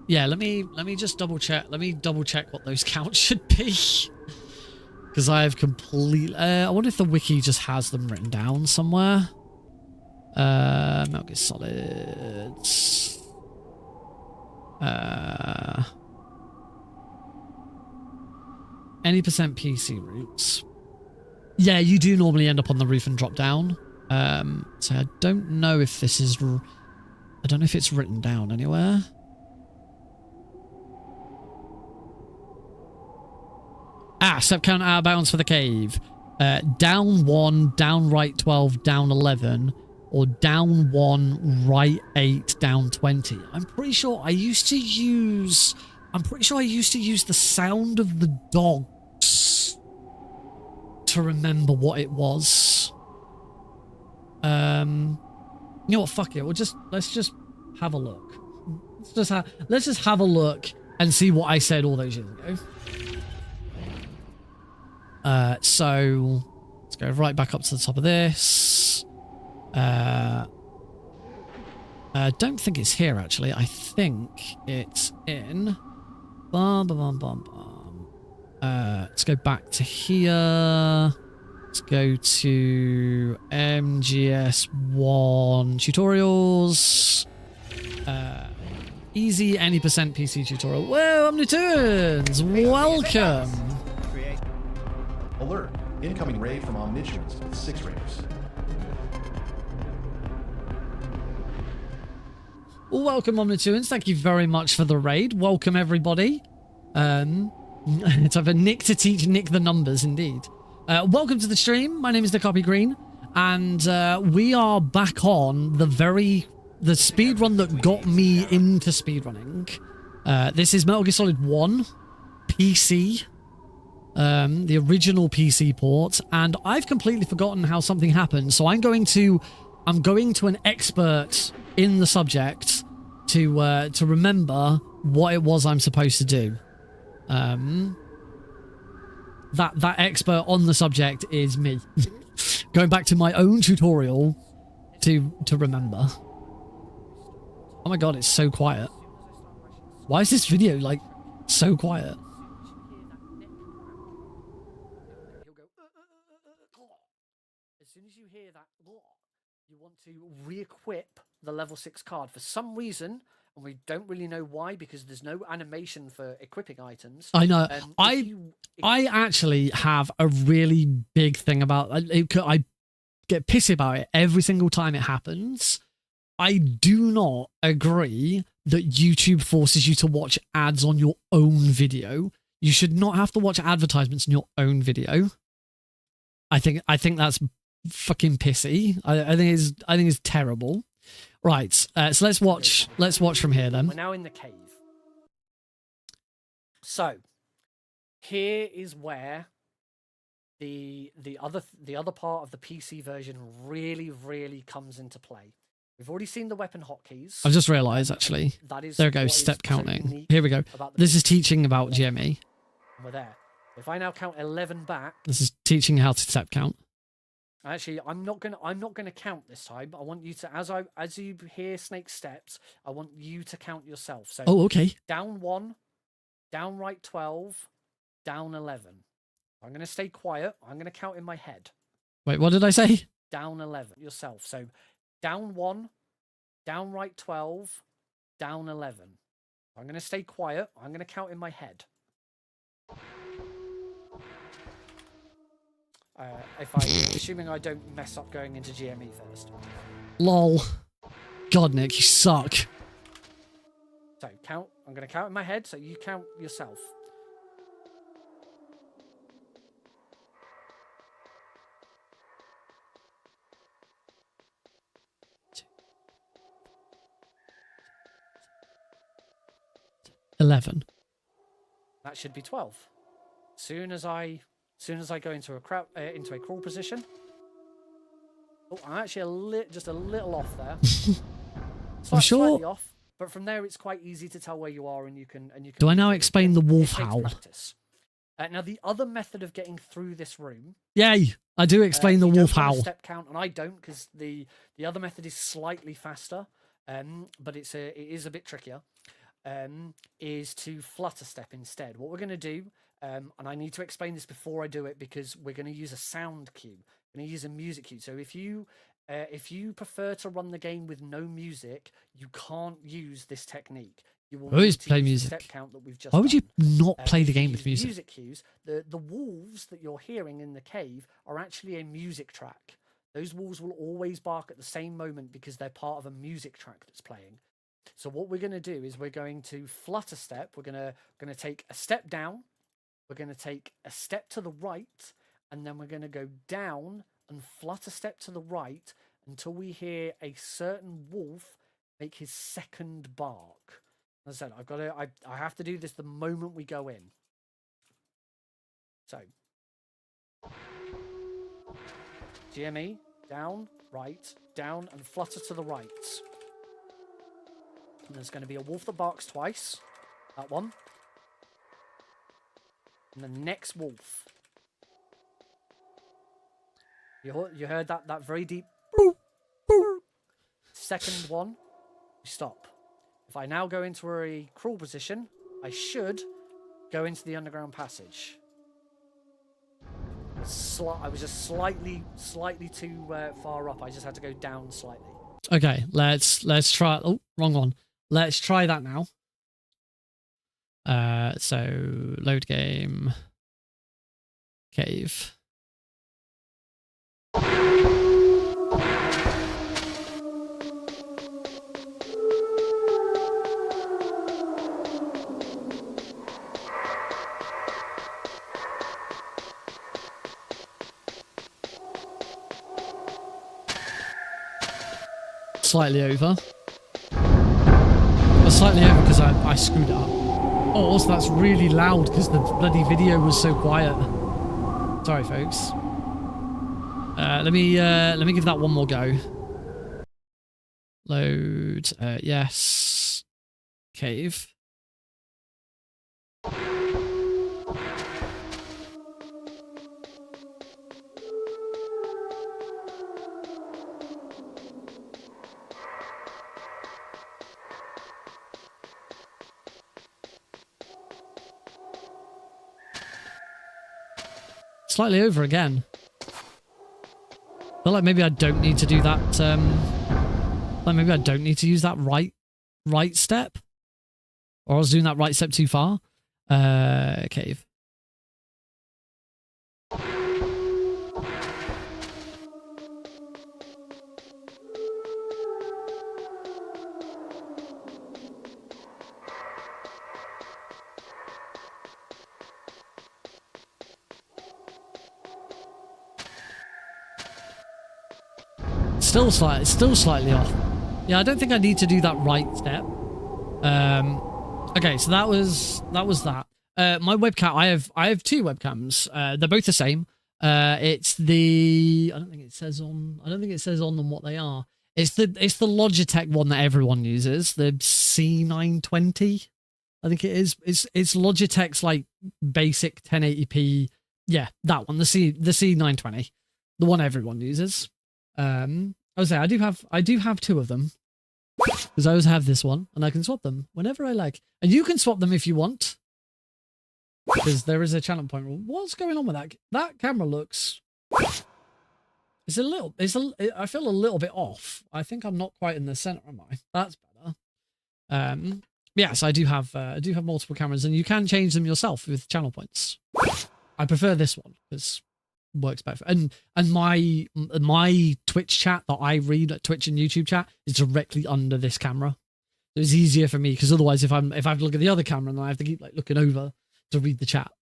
yeah, let me just double check. Let me double check what those counts should be. Because I have completely... I wonder if the wiki just has them written down somewhere. Metal Gear Solids. Any percent PC routes. Yeah, you do normally end up on the roof and drop down. So I don't know if this is... I don't know if it's written down anywhere. Ah, step count out of bounds for the cave. Down 1, down right 12, down 11, or down 1, right 8, down 20. I'm pretty sure I used to use the sound of the dogs to remember what it was. You know what? Fuck it. Let's just have a look. Let's just have a look and see what I said all those years ago. So let's go right back up to the top of this. Don't think it's here actually. I think it's in. Let's go back to here. Let's go to MGS1 tutorials. Easy any percent PC tutorial. Whoa, Omnitunes! Welcome! Alert! Incoming raid from Omnitunes with 6 raiders. Welcome, Omnitunes. Thank you very much for the raid. Welcome, everybody. It's either Nick to teach Nick the numbers, indeed. Welcome to the stream. My name is Nick Green, and we are back on the speedrun that got me into speedrunning. This is Metal Gear Solid 1 PC. The original PC port, and I've completely forgotten how something happened, so I'm going to an expert in the subject to remember what it was I'm supposed to do. That expert on the subject is me. Going back to my own tutorial to remember. Oh my god, it's so quiet. Why is this video like so quiet? As soon as you hear that, you want to re-equip the level 6 card for some reason, and we don't really know why because there's no animation for equipping items. I know. I actually have a really big thing about it. I get pissy about it every single time it happens. I do not agree that YouTube forces you to watch ads on your own video. You should not have to watch advertisements in your own video. I think that's fucking pissy. I think it's terrible. Right. So let's watch from here then. We're now in the cave. So here is where the other part of the PC version really comes into play. We've already seen the weapon hotkeys. I've just realised actually. There goes step counting. Here we go. This is teaching about GME. We're there. If I now count 11 back. This is teaching how to step count. Actually, I'm not gonna count this time. I want you to, as you hear Snake's steps, I want you to count yourself. So okay. Down 1, down right 12, down 11. I'm gonna stay quiet. I'm gonna count in my head. Wait, what did I say? Down 11 yourself. So down 1, down right 12, down 11. I'm gonna stay quiet. I'm gonna count in my head. Assuming I don't mess up going into GME first. Lol. God, Nick, you suck. So count. I'm going to count in my head, so you count yourself. 11. That should be 12. Soon as I go into a crawl position. Oh, I'm actually just a little off there. I'm sure. Slightly off, but from there it's quite easy to tell where you are, and you can. Do I now explain the wolf it takes howl? practice. Now the other method of getting through this room. Yay! I do explain the wolf howl. Step count, and I don't, because the other method is slightly faster, but it is a bit trickier. Is to flutter step instead. What we're going to do, and I need to explain this before I do it because we're going to use a sound cue. We're going to use a music cue. So if you prefer to run the game with no music, you can't use this technique. You will always play use music. the step count that we've just Why would you done. not play the If you game with use music? Music cues. The wolves that you're hearing in the cave are actually a music track. Those wolves will always bark at the same moment because they're part of a music track that's playing. So what we're going to do is we're going to flutter step. We're going to take a step down. We're going to take a step to the right, and then we're going to go down and flutter step to the right until we hear a certain wolf make his second bark. As I said, I have to do this the moment we go in. So GME, down, right, down, and flutter to the right. And there's going to be a wolf that barks twice. That one. And the next wolf. You heard that very deep. Second one. We stop. If I now go into a crawl position, I should go into the underground passage. I was just slightly too far up. I just had to go down slightly. Okay, let's try. Oh, wrong one. Let's try that now. So load game. Cave. Slightly over. Slightly over because I screwed it up. Oh, also that's really loud because the bloody video was so quiet. Sorry, folks. Let me give that one more go. Load. Yes. Cave. Slightly over again. I feel like maybe I don't need to do that. Like maybe I don't need to use that right step, or I was doing that right step too far. Cave. Still slightly off. Yeah, I don't think I need to do that right step. Okay, so that was that. My webcam, I have two webcams. They're both the same. It's the I don't think it says on them what they are. It's the Logitech one that everyone uses, the C920. I think it is. It's Logitech's like basic 1080p. Yeah, that one, the C920, the one everyone uses. I would say I do have two of them because I always have this one and I can swap them whenever I like, and you can swap them if you want because there is a channel point rule. What's going on with that? That camera looks. I feel a little bit off. I think I'm not quite in the center, am I? That's better. Yes, I do have multiple cameras, and you can change them yourself with channel points. I prefer this one because works better. And my Twitch chat that I read at Twitch and YouTube chat is directly under this camera. So it's easier for me because otherwise, if I have to look at the other camera, then I have to keep like looking over to read the chat.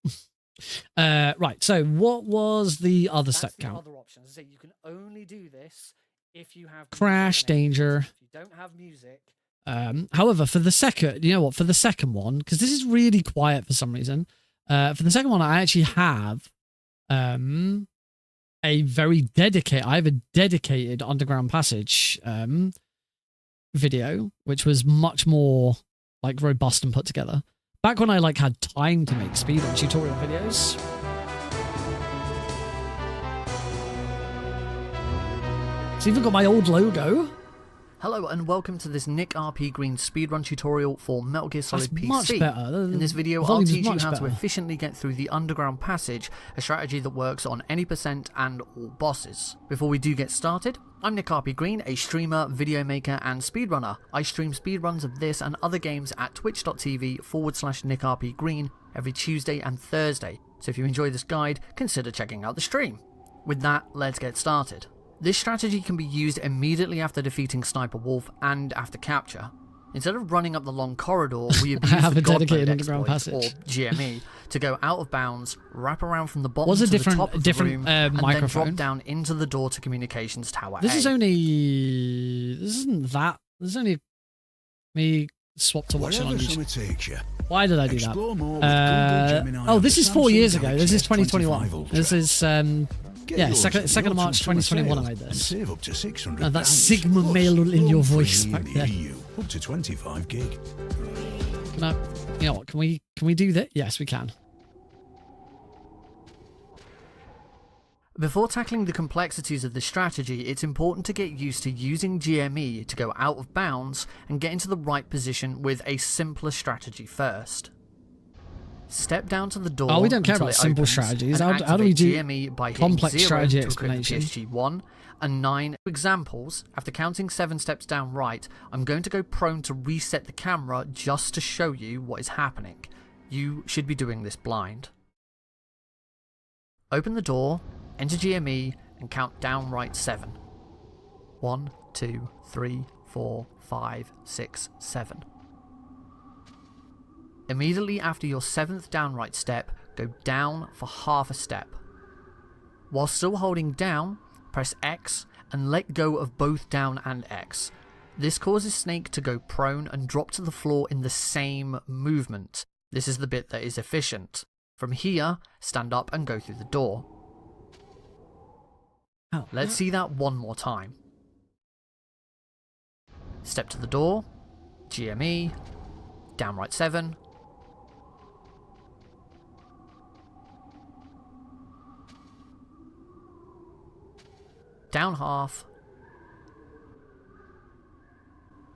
Right. So what was the other step count? Other options. So you can only do this if you have Crash danger. If you don't have music, However, for the second, you know what? For the second one, because this is really quiet for some reason. For the second one, I actually have a dedicated underground passage video, which was much more like robust and put together. Back when I like had time to make speedrun tutorial videos. It's even got my old logo. Hello and welcome to this Nick RP Green speedrun tutorial for Metal Gear Solid That's PC. much better. In this video, I'll Volume's teach you much how to better. efficiently get through the underground passage, a strategy that works on any percent and all bosses. Before we do get started, I'm Nick RP Green, a streamer, video maker, and speedrunner. I stream speedruns of this and other games at twitch.tv/NickRPGreen every Tuesday and Thursday. So if you enjoy this guide, consider checking out the stream. With that, let's get started. This strategy can be used immediately after defeating Sniper Wolf and after capture. Instead of running up the long corridor, we abuse have the a God dedicated Mode underground exploit, or passage. GME, to go out of bounds, wrap around from the bottom Was a to the different- top of different, the room, and then microphone. drop down into the door to communications tower This A. is only. This isn't that. This is only me swap to watching on Wherever YouTube. summer takes you. Why did I do Explore more that? with Google Gemini Oh, on this the is 4 Samsung years ago. This Galaxy is 2021. S25 Ultra. This is Get yeah, yours second at second of the March Ultimate 2021. I sale made and this. save up to £600. That Sigma Plus, mail in your roam voice freely back in there. the EU, up to 25 gig. No, you know what? Can we do that? Yes, we can. Before tackling the complexities of this strategy, it's important to get used to using GME to go out of bounds and get into the right position with a simpler strategy first. Step down to the door. Oh, we don't care until about it simple opens, strategies. and How do we do GME by hitting complex 0 strategy to equip the explanation? PSG1 and 9 examples. After counting 7 steps down right, I'm going to go prone to reset the camera just to show you what is happening. You should be doing this blind. Open the door, enter GME, and count down right 7. 1, 2, 3, 4, 5, 6, 7. Immediately after your 7th downright step, go down for half a step. While still holding down, press X and let go of both down and X. This causes Snake to go prone and drop to the floor in the same movement. This is the bit that is efficient. From here, stand up and go through the door. Oh, Let's see that one more time. Step to the door, GME, downright 7, down half,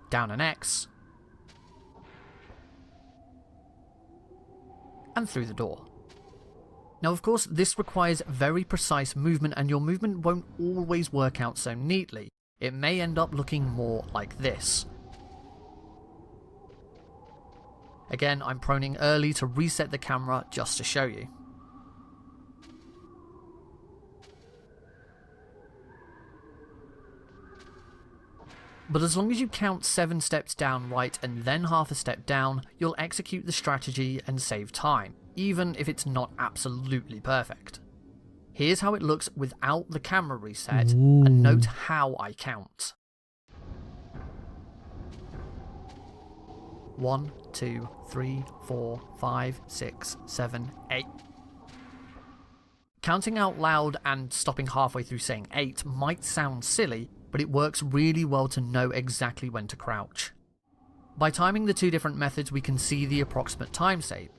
down an X, and through the door. Now of course this requires very precise movement and your movement won't always work out so neatly. It may end up looking more like this. Again, I'm proning early to reset the camera just to show you. But as long as you count 7 steps down right and then half a step down, you'll execute the strategy and save time, even if it's not absolutely perfect. Here's how it looks without the camera reset, and note how I count. 1, 2, 3, 4, 5, 6, 7, 8. Counting out loud and stopping halfway through saying 8 might sound silly, but it works really well to know exactly when to crouch. By timing the two different methods, we can see the approximate time save.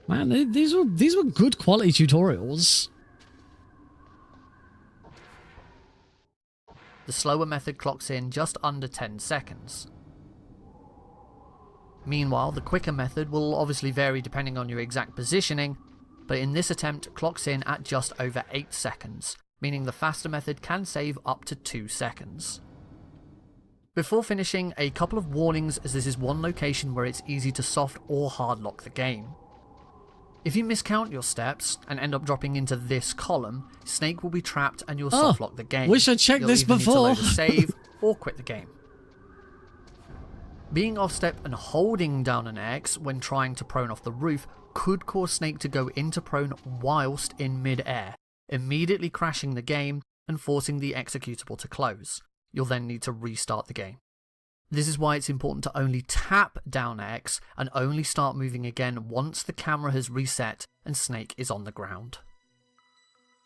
Man, these were good quality tutorials. The slower method clocks in just under 10 seconds. Meanwhile, the quicker method will obviously vary depending on your exact positioning, but in this attempt clocks in at just over 8 seconds, meaning the faster method can save up to 2 seconds. Before finishing, a couple of warnings, as this is one location where it's easy to soft or hard lock the game. If you miscount your steps and end up dropping into this column, Snake will be trapped and you'll soft lock the game. Wish I checked You'll this either before. Need to load a save or quit the game. Being off step and holding down an X when trying to prone off the roof could cause Snake to go into prone whilst in mid-air, immediately crashing the game and forcing the executable to close. You'll then need to restart the game. This is why it's important to only tap down X and only start moving again once the camera has reset and Snake is on the ground.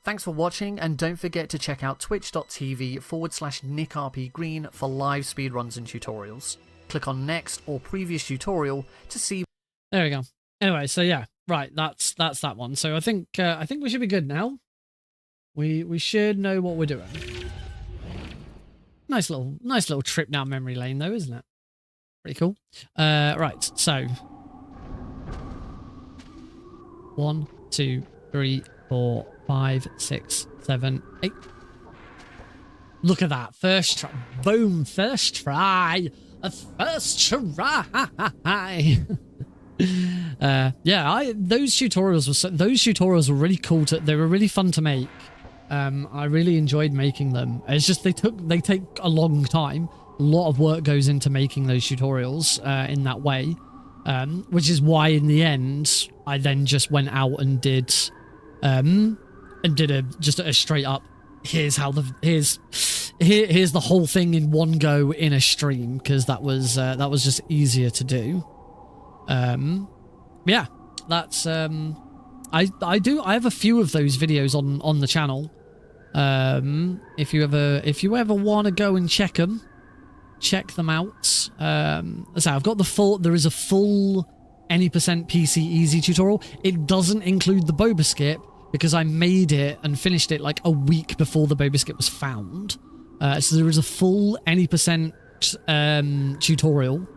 Thanks for watching, and don't forget to check out twitch.tv/NickRPGreen for live speedruns and tutorials. Click on next or previous tutorial to see. There we go. Anyway, so yeah, right, that's that one. So I think we should be good now. We should know what we're doing. Nice little trip down memory lane though, isn't it? Pretty cool. Right, so 1, 2, 3, 4, 5, 6, 7, 8. Look at that. First try. Boom. First try. A first try. Yeah, those tutorials were really cool. They were really fun to make. I really enjoyed making them. It's just they take a long time. A lot of work goes into making those tutorials in that way, which is why in the end I then just went out and did just a straight up here's the whole thing in one go in a stream, because that was just easier to do. Yeah, that's I have a few of those videos on the channel. If you ever want to go and check them out. So I've got there is a full any percent PC easy tutorial. It doesn't include the boba skip because I made it and finished it like a week before the boba skip was found. So there is a full any percent tutorial.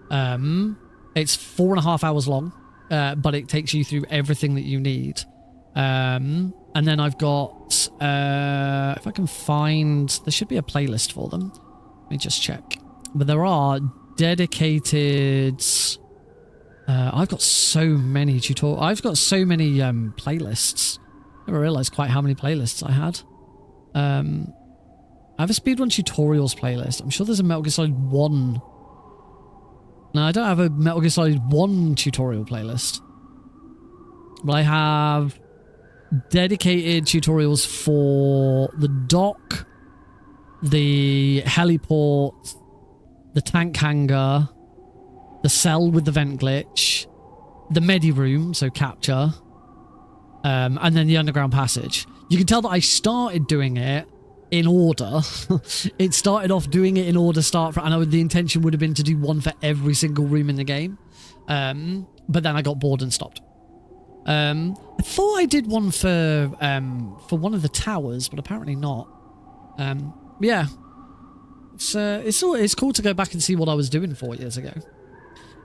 It's 4.5 hours long, but it takes you through everything that you need. And then I've got, if I can find, there should be a playlist for them. Let me just check. But there are dedicated, I've got so many playlists. I never realized quite how many playlists I had. I have a speedrun tutorials playlist. I'm sure there's a Metal Gear Solid 1. No, I don't have a Metal Gear Solid 1 tutorial playlist. But I have dedicated tutorials for the dock, the heliport, the tank hangar, the cell with the vent glitch, the medi room, so capture, and then the underground passage. You can tell that I started doing it in order. It started off doing it in order and the intention would have been to do one for every single room in the game. But then I got bored and stopped. I thought I did one for one of the towers, but apparently not. Yeah. It's cool to go back and see what I was doing 4 years ago.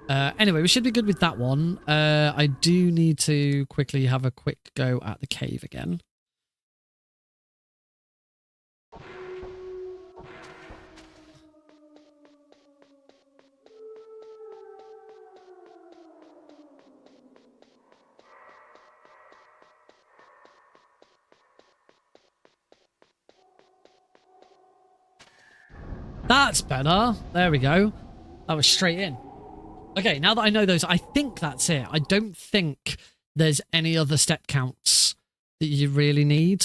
Anyway, we should be good with that one. I do need to quickly have a quick go at the cave again. That's better. There we go. That was straight in. Okay, now that I know those, I think that's it. I don't think there's any other step counts that you really need.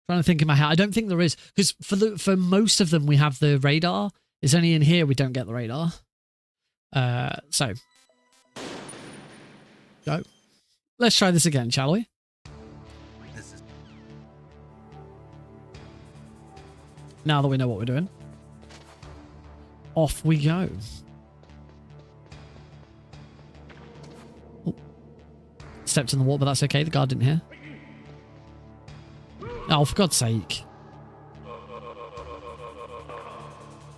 Trying to think in my head. I don't think there is, because for most of them we have the radar. It's only in here we don't get the radar. So go. Let's try this again, shall we? Now that we know what we're doing, off we go. Oh. Stepped in the water, but that's okay. The guard didn't hear. Oh, for God's sake.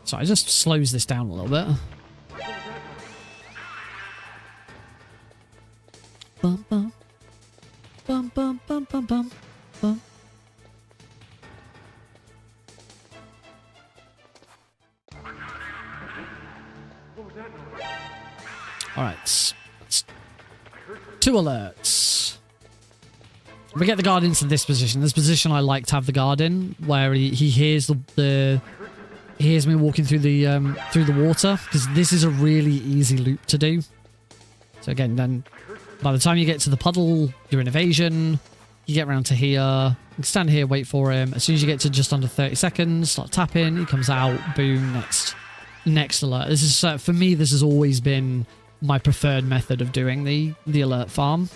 So it just slows this down a little bit. Bum, bum. Bum, bum, bum, bum, bum, bum. Alright, 2 alerts. We get the guard into this position. This position I like to have the guard in, where he hears he hears me walking through the water, because this is a really easy loop to do. So again, then by the time you get to the puddle, you're in evasion. You get around to here. You can stand here, wait for him. As soon as you get to just under 30 seconds, start tapping. He comes out. Boom. Next alert. This is for me. This has always been my preferred method of doing the alert farm.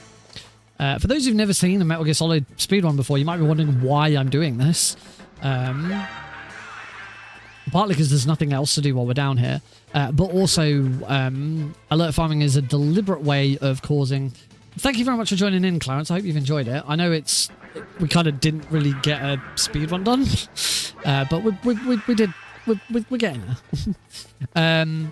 For those who've never seen a Metal Gear Solid speedrun before, you might be wondering why I'm doing this. Partly because there's nothing else to do while we're down here, but also alert farming is a deliberate way of causing... Thank you very much for joining in, Clarence. I hope you've enjoyed it. I know we kind of didn't really get a speedrun done, but we did. We're getting there.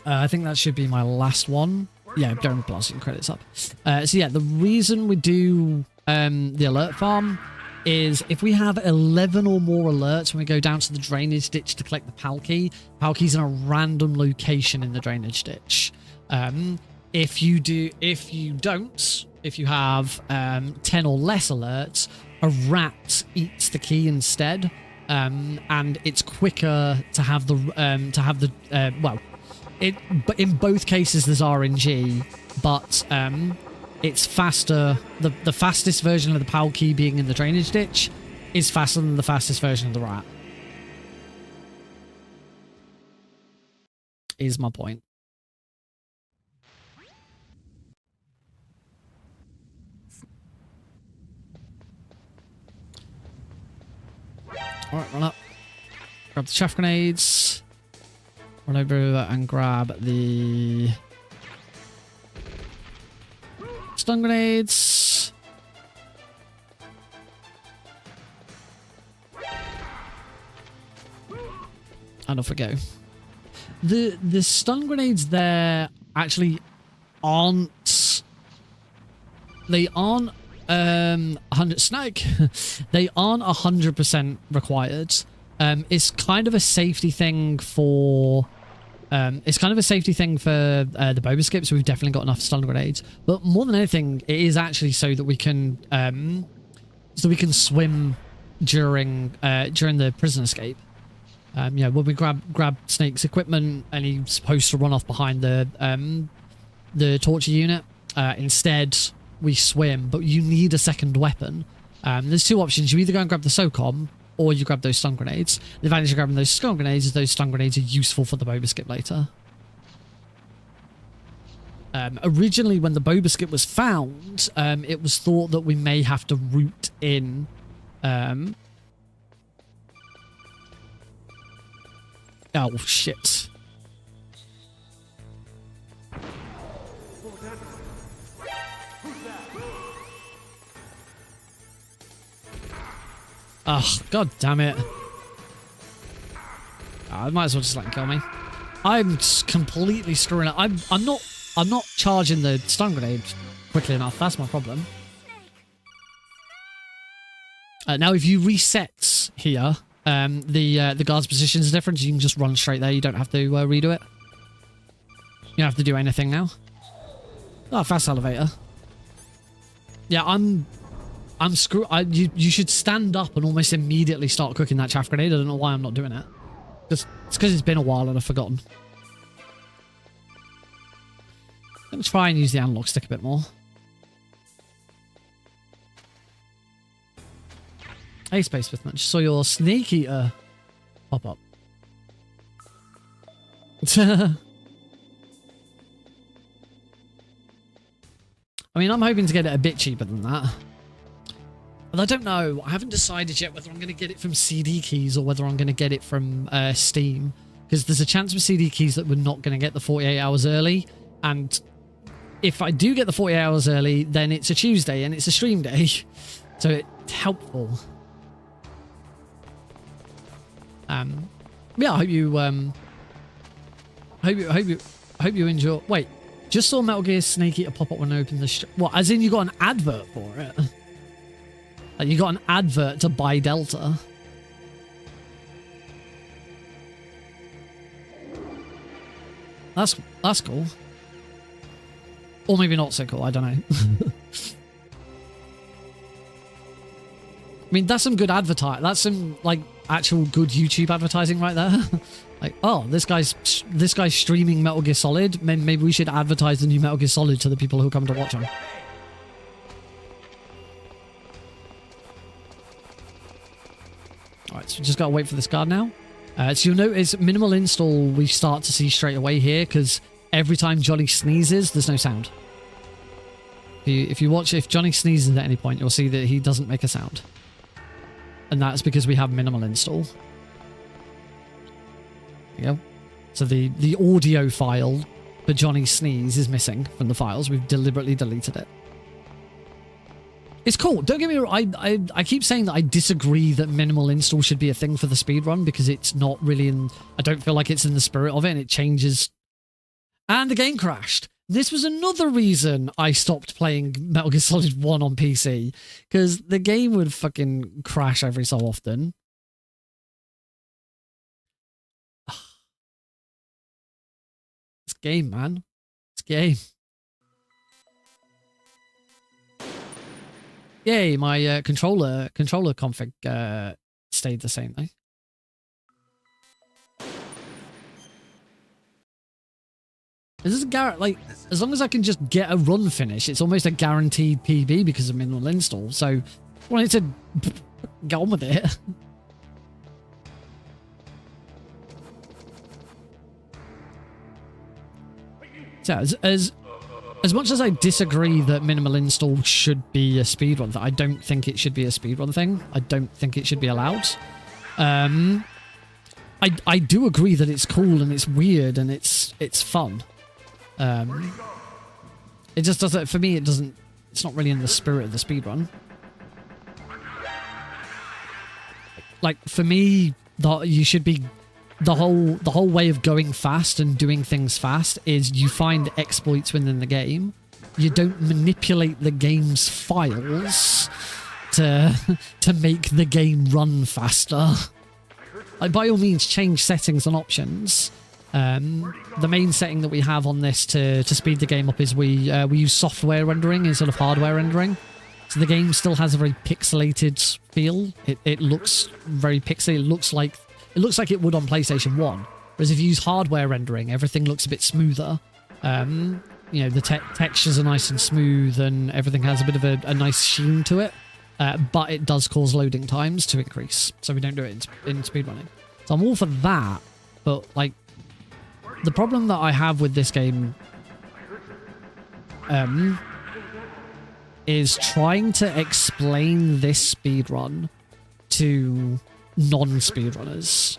I think that should be my last one. Yeah, don't blasting credits up. So yeah, the reason we do the alert farm is if we have 11 or more alerts when we go down to the drainage ditch to collect the PAL key. PAL key's in a random location in the drainage ditch. If you have 10 or less alerts, a rat eats the key instead, and it's quicker to have but in both cases there's RNG, but it's faster. The fastest version of the PAL key being in the drainage ditch is faster than the fastest version of the rat. Is my point. Alright, run up. Grab the chaff grenades. Run over and grab the stun grenades. And off we go. The stun grenades there actually aren't... They aren't 100 snake. They aren't 100% required. It's kind of a safety thing for the boba skip, so we've definitely got enough stun grenades. But more than anything, it is actually so that we can swim during the prison escape. When we grab Snake's equipment and he's supposed to run off behind the torture unit, instead we swim, but you need a second weapon. There's two options. You either go and grab the SOCOM, or you grab those stun grenades. The advantage of grabbing those stun grenades is those stun grenades are useful for the boba skip later. Originally, when the boba skip was found, it was thought that we may have to route in... Oh, shit. Oh, god damn it. I might as well just let him kill me. I'm completely screwing up. I'm not charging the stun grenade quickly enough. That's my problem. Now, if you reset here, the guard's position is different. You can just run straight there. You don't have to redo it. You don't have to do anything now. Oh, fast elevator. Yeah, I'm screwed. You should stand up and almost immediately start cooking that chaff grenade. I don't know why I'm not doing it. It's because it's been a while and I've forgotten. Let me try and use the analog stick a bit more. Hey, Space Smithman, just saw your Snake Eater pop up. I mean, I'm hoping to get it a bit cheaper than that. But I don't know. I haven't decided yet whether I'm going to get it from CD keys or whether I'm going to get it from Steam. Because there's a chance with CD keys that we're not going to get the 48 hours early. And if I do get the 48 hours early, then it's a Tuesday and it's a stream day. So it's helpful. Yeah, I hope you enjoy. Wait, just saw Metal Gear Snake Eater pop up when I opened the what? As in you got an advert for it? Like you got an advert to buy Delta? That's cool. Or maybe not so cool. I don't know. I mean, that's some good advertising. That's some like actual good YouTube advertising right there. Like, oh, this guy's streaming Metal Gear Solid. Maybe we should advertise the new Metal Gear Solid to the people who come to watch him. So we just got to wait for this guard now. So you'll notice minimal install we start to see straight away here, because every time Johnny sneezes, there's no sound. If Johnny sneezes at any point, you'll see that he doesn't make a sound. And that's because we have minimal install. There you go. So the audio file for Johnny's sneeze is missing from the files. We've deliberately deleted it. It's cool. Don't get me wrong. I keep saying that I disagree that minimal install should be a thing for the speedrun, because it's not really in... I don't feel like it's in the spirit of it, and it changes. And the game crashed. This was another reason I stopped playing Metal Gear Solid 1 on PC, because the game would fucking crash every so often. It's game, man. It's game. Yay, my controller config stayed the same though. This is like, as long as I can just get a run finish, it's almost a guaranteed PB because of minimal install. So I wanted to get on with it. So as much as I disagree that minimal install should be a speedrun, I don't think it should be a speedrun thing. I don't think it should be allowed. I do agree that it's cool and it's weird and it's fun. It just doesn't, for me, it's not really in the spirit of the speedrun. Like, for me, you should be, the whole way of going fast and doing things fast is you find exploits within the game. You don't manipulate the game's files to make the game run faster. Like, by all means, change settings and options. The main setting that we have on this to speed the game up is we use software rendering instead of hardware rendering. So the game still has a very pixelated feel. It looks very pixelated. It looks like it would on PlayStation 1. Whereas if you use hardware rendering, everything looks a bit smoother. You know, the textures are nice and smooth and everything has a bit of a nice sheen to it. But it does cause loading times to increase. So we don't do it in speedrunning. So I'm all for that. But, like, the problem that I have with this game is trying to explain this speedrun to non-speedrunners.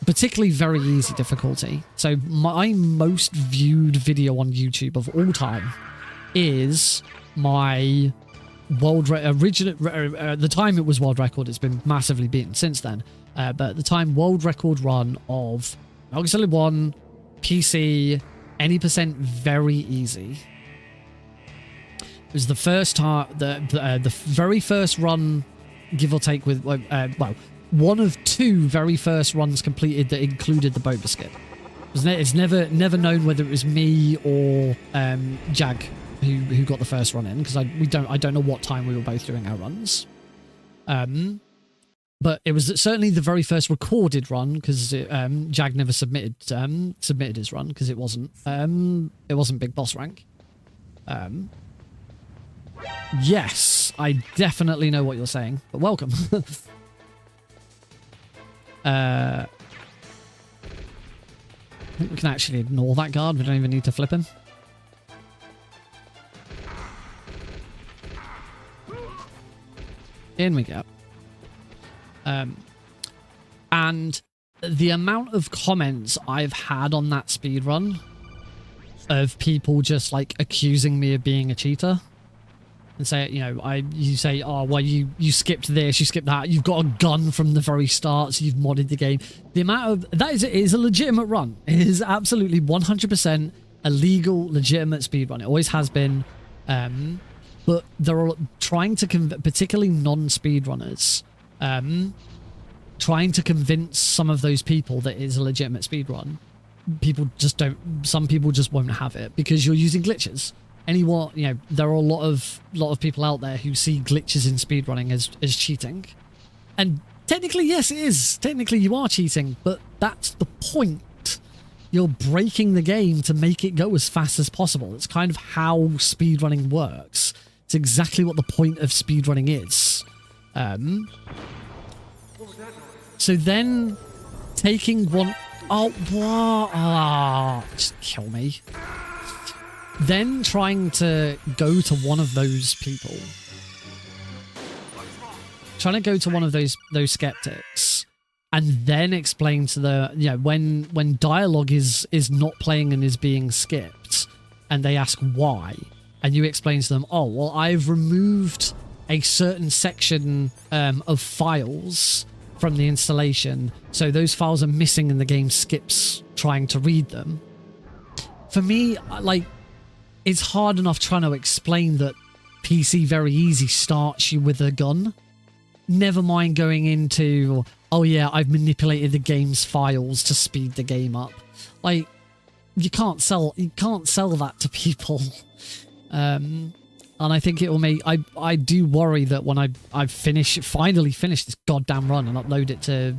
Particularly very easy difficulty. So my most viewed video on YouTube of all time is my the time it was world record. It's been massively beaten since then. But at the time, world record run of Metal Gear Solid 1, PC, any percent, very easy. It was the first time, the very first run, give or take, with well, one of two very first runs completed that included the boat skip. It's never known whether it was me or Jag who got the first run in, because I don't know what time we were both doing our runs. But it was certainly the very first recorded run, because Jag never submitted his run because it wasn't Big Boss rank. Yes, I definitely know what you're saying, but welcome. I think we can actually ignore that guard. We don't even need to flip him. In we go. And the amount of comments I've had on that speedrun of people just like accusing me of being a cheater and say, you know, you say, oh, well, you skipped this, you skipped that, you've got a gun from the very start, so you've modded the game. The amount of that is a legitimate run. It is absolutely 100% a legal, legitimate speedrun. It always has been. But they're all trying to particularly non-speedrunners, trying to convince some of those people that it is a legitimate speedrun. Some people just won't have it because you're using glitches. There are a lot of people out there who see glitches in speedrunning as cheating. And technically, yes, it is. Technically, you are cheating, but that's the point. You're breaking the game to make it go as fast as possible. It's kind of how speedrunning works. It's exactly what the point of speedrunning is. So then taking one... Oh, what? Ah, just kill me. Then trying to go to one of those people. Trying to go to one of those skeptics. And then explain to the... You know, when dialogue is not playing and is being skipped, and they ask why, and you explain to them, oh, well, I've removed a certain section of files from the installation, so those files are missing and the game skips trying to read them. For me, like, it's hard enough trying to explain that PC Very Easy starts you with a gun. Never mind going into, oh yeah, I've manipulated the game's files to speed the game up. Like, you can't sell that to people. And I think it will make... I do worry that when I finally finish this goddamn run and upload it to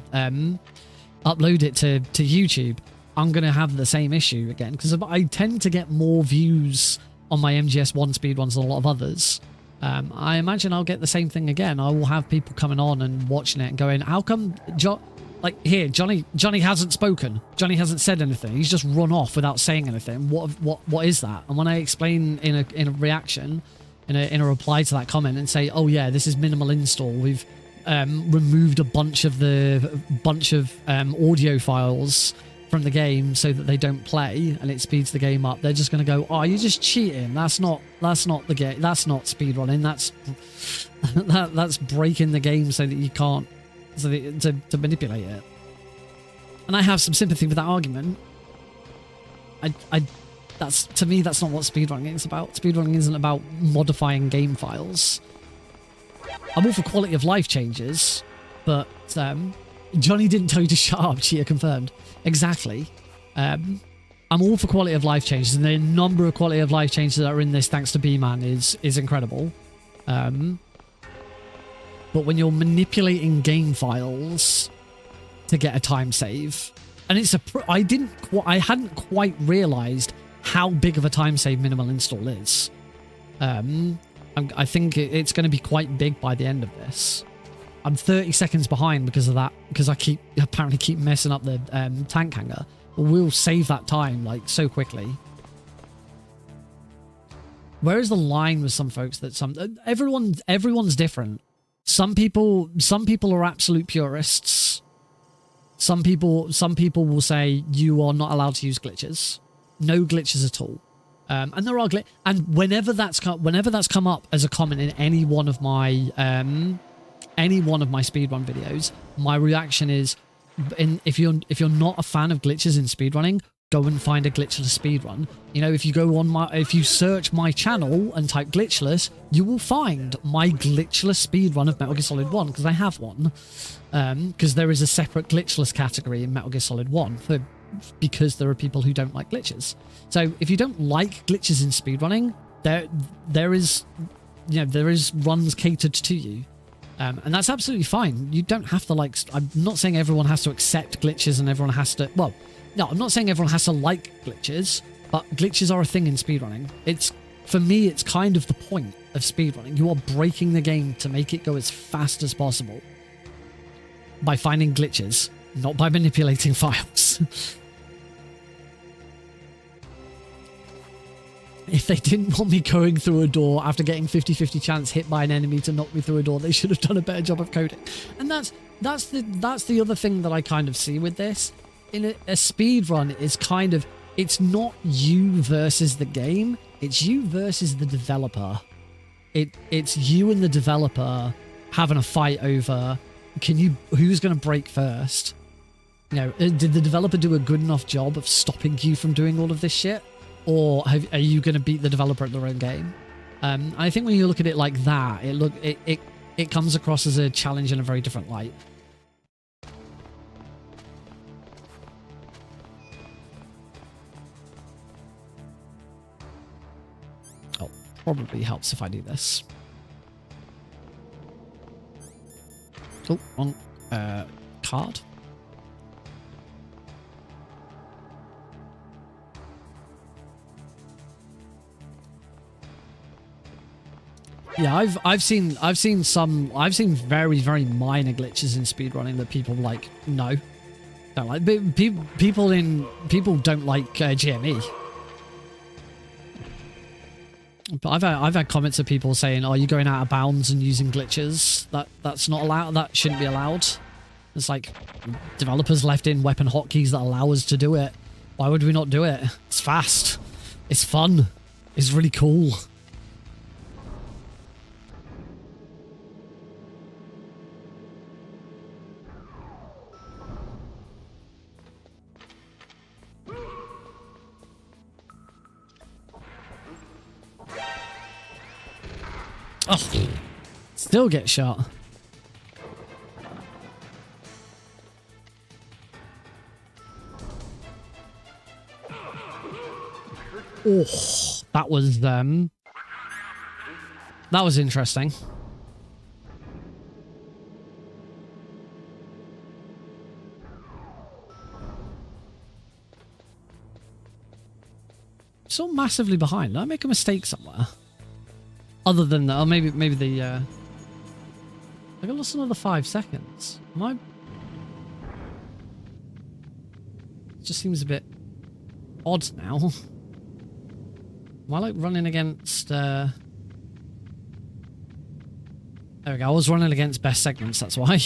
YouTube, I'm going to have the same issue again. Because I tend to get more views on my MGS1 speedruns than a lot of others. I imagine I'll get the same thing again. I will have people coming on and watching it and going, how come... Johnny hasn't spoken. Johnny hasn't said anything. He's just run off without saying anything. What is that? And when I explain in a reaction... In a reply to that comment and say, oh yeah, this is minimal install. We've removed a bunch of audio files from the game so that they don't play and it speeds the game up. They're just going to go, oh, you're just cheating. That's not the game. That's not speedrunning. That's breaking the game so that you can't, to manipulate it. And I have some sympathy with that argument. To me, that's not what speedrunning is about. Speedrunning isn't about modifying game files. I'm all for quality of life changes, but Johnny didn't tell you to shut up, cheater confirmed. Exactly. I'm all for quality of life changes, and the number of quality of life changes that are in this, thanks to B-Man, is incredible. But when you're manipulating game files to get a time save, and it's I hadn't quite realized how big of a time save minimal install is. I think it's going to be quite big by the end of this. I'm 30 seconds behind because of that, because I apparently keep messing up the tank hanger. But we'll save that time like so quickly. Where is the line with some folks that everyone's different. Some people are absolute purists. Some people will say you are not allowed to use glitches. No glitches at all. And there are and whenever that's come up as a comment in any one of my speedrun videos, my reaction is, if you're not a fan of glitches in speedrunning, go and find a glitchless speedrun. You know, if you search my channel and type glitchless, you will find my glitchless speedrun of Metal Gear Solid 1, because I have one. Because there is a separate glitchless category in Metal Gear Solid 1 because there are people who don't like glitches. So if you don't like glitches in speedrunning, there is runs catered to you. And that's absolutely fine. You don't have to like... I'm not saying everyone has to accept glitches and everyone has to... Well, no, I'm not saying everyone has to like glitches, but glitches are a thing in speedrunning. For me, it's kind of the point of speedrunning. You are breaking the game to make it go as fast as possible by finding glitches, not by manipulating files. If they didn't want me going through a door after getting 50-50 chance hit by an enemy to knock me through a door, they should have done a better job of coding. And that's the other thing that I kind of see with this. In a speed run is kind of, it's not you versus the game, it's you versus the developer. It's you and the developer having a fight over who's going to break first. You know, did the developer do a good enough job of stopping you from doing all of this shit? Or are you going to beat the developer at their own game? I think when you look at it like that, it comes across as a challenge in a very different light. Oh, probably helps if I do this. Oh, wrong card. Yeah, I've seen very very minor glitches in speedrunning that people like no don't like. People don't like GME. But I've had comments of people saying, "Are you going out of bounds and using glitches? That's not allowed. That shouldn't be allowed." It's like developers left in weapon hotkeys that allow us to do it. Why would we not do it? It's fast. It's fun. It's really cool. Oh, still get shot. Oh, that was interesting. So massively behind. Did I make a mistake somewhere? Other than that, or maybe the I got lost another 5 seconds. Am I? It just seems a bit odd now. Am I like running against? There we go. I was running against best segments. That's why.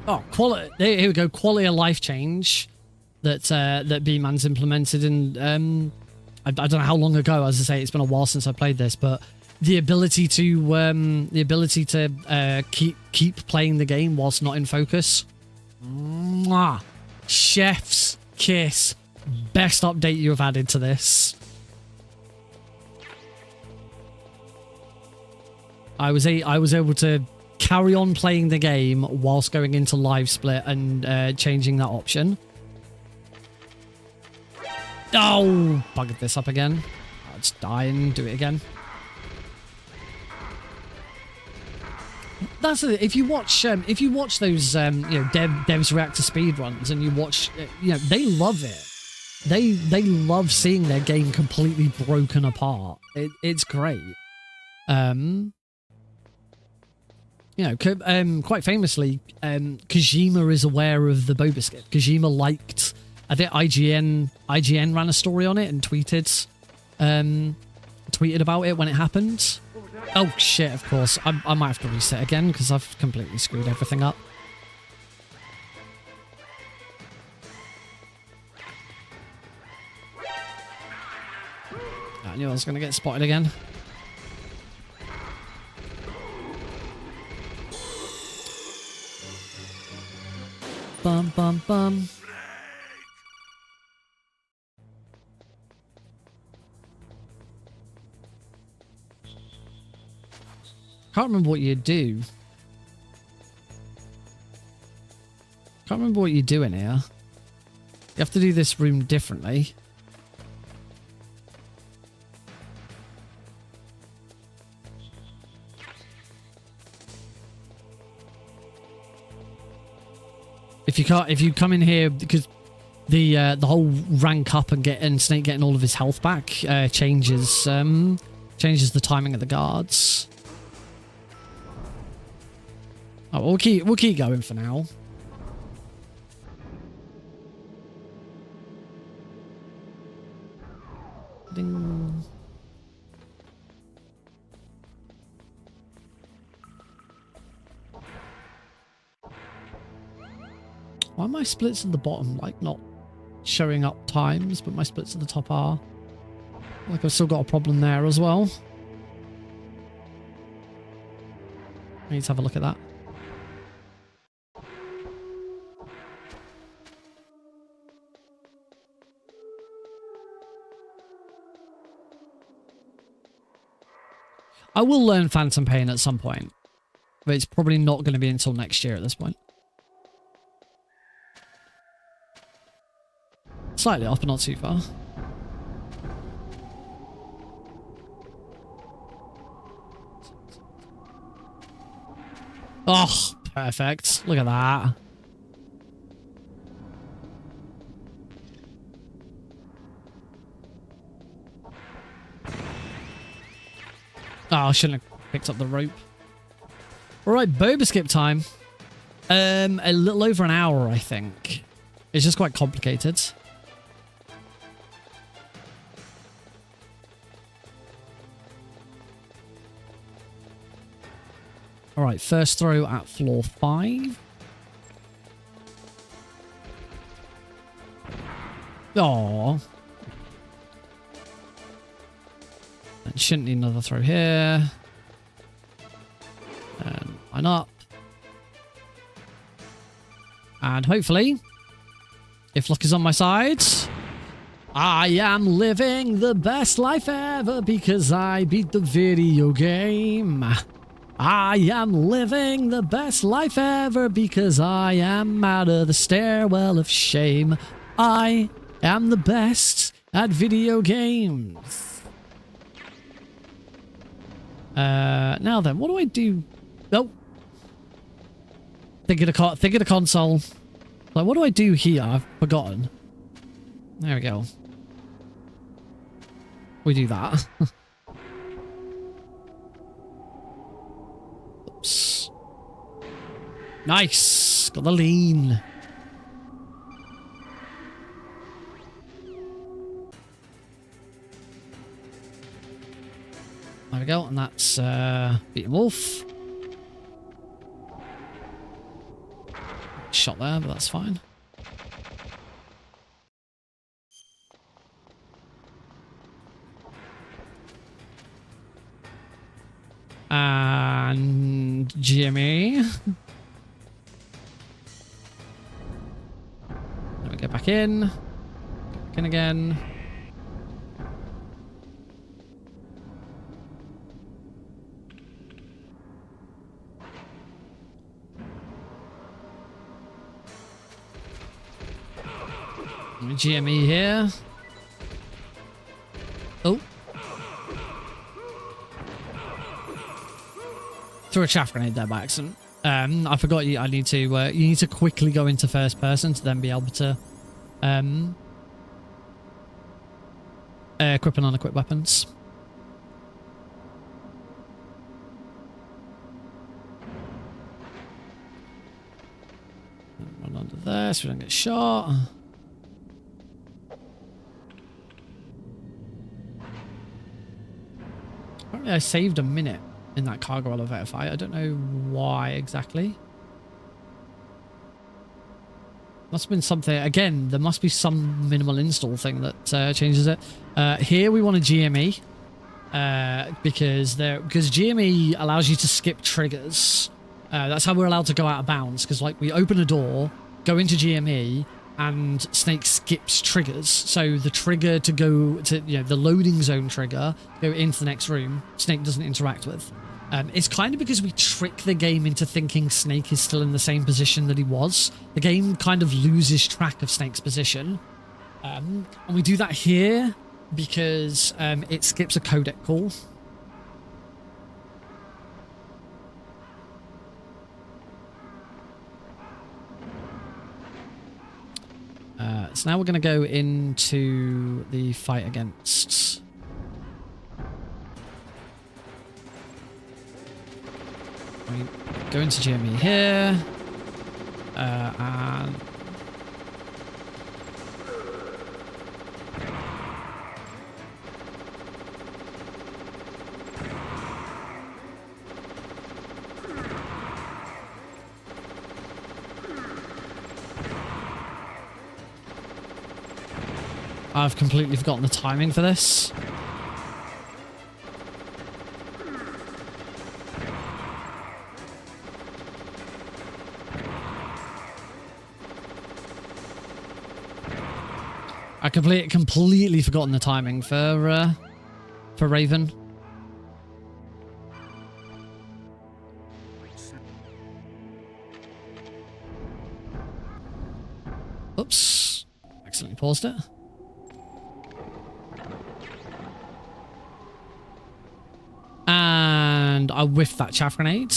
Oh, quality. Here we go. Quality of life change that that B-Man's implemented, and I don't know how long ago. As I say, it's been a while since I played this, but the ability to keep playing the game whilst not in focus. Mwah. Chef's kiss. Best update you have added to this. I was able to carry on playing the game whilst going into live split and changing that option. Oh, buggered this up again. I'll just die and do it again. That's it. If you watch those devs react to speedruns, and you watch, they love it. They love seeing their game completely broken apart. It's great. Quite famously, Kojima is aware of the boba skip. Kojima liked, I think IGN ran a story on it and tweeted about it when it happened. Oh shit, of course. I might have to reset again because I've completely screwed everything up. I knew I was going to get spotted again. Bum bum bum. Can't remember what you do. Can't remember what you do in here. You have to do this room differently. If you come in here, because the whole rank up and Snake getting all of his health back changes the timing of the guards. Oh, we'll keep going for now. Ding. Why are my splits at the bottom like not showing up times, but my splits at the top are? Like I've still got a problem there as well. I need to have a look at that. I will learn Phantom Pain at some point, but it's probably not going to be until next year at this point. Slightly off, but not too far. Oh, perfect. Look at that. Oh, I shouldn't have picked up the rope. All right, boba skip time. A little over an hour, I think. It's just quite complicated. All right, first throw at floor 5. Aww. And shouldn't need another throw here. And line up. And hopefully, if luck is on my side, I am living the best life ever because I beat the video game. I am living the best life ever because I am out of the stairwell of shame. I am the best at video games. Now then, what do I do? Oh. Think of the console. Like, what do I do here? I've forgotten. There we go. We do that. Oops. Nice. Got the lean. There we go, and that's beating wolf. Shot there, but that's fine. And Jimmy. Let me get back in. Back in again. GME here. Oh. Threw a chaff grenade there by accident. I forgot you. I need to. You need to quickly go into first person to then be able to equip and unequip weapons. Run under there so we don't get shot. Apparently I saved a minute in that cargo elevator fight. I don't know why exactly. Must have been something. Again, there must be some minimal install thing that changes it. Here we want a GME because GME allows you to skip triggers. That's how we're allowed to go out of bounds, because like we open a door, go into GME, and Snake skips triggers. So the trigger to go to, the loading zone trigger, go into the next room, Snake doesn't interact with. It's kind of because we trick the game into thinking Snake is still in the same position that he was. The game kind of loses track of Snake's position. And we do that here because it skips a codec call. So now we're going to go into the fight against... We go into GME here. And... I've completely forgotten the timing for this. I completely forgotten the timing for Raven. Oops. Accidentally paused it. And I whiffed that chaff grenade.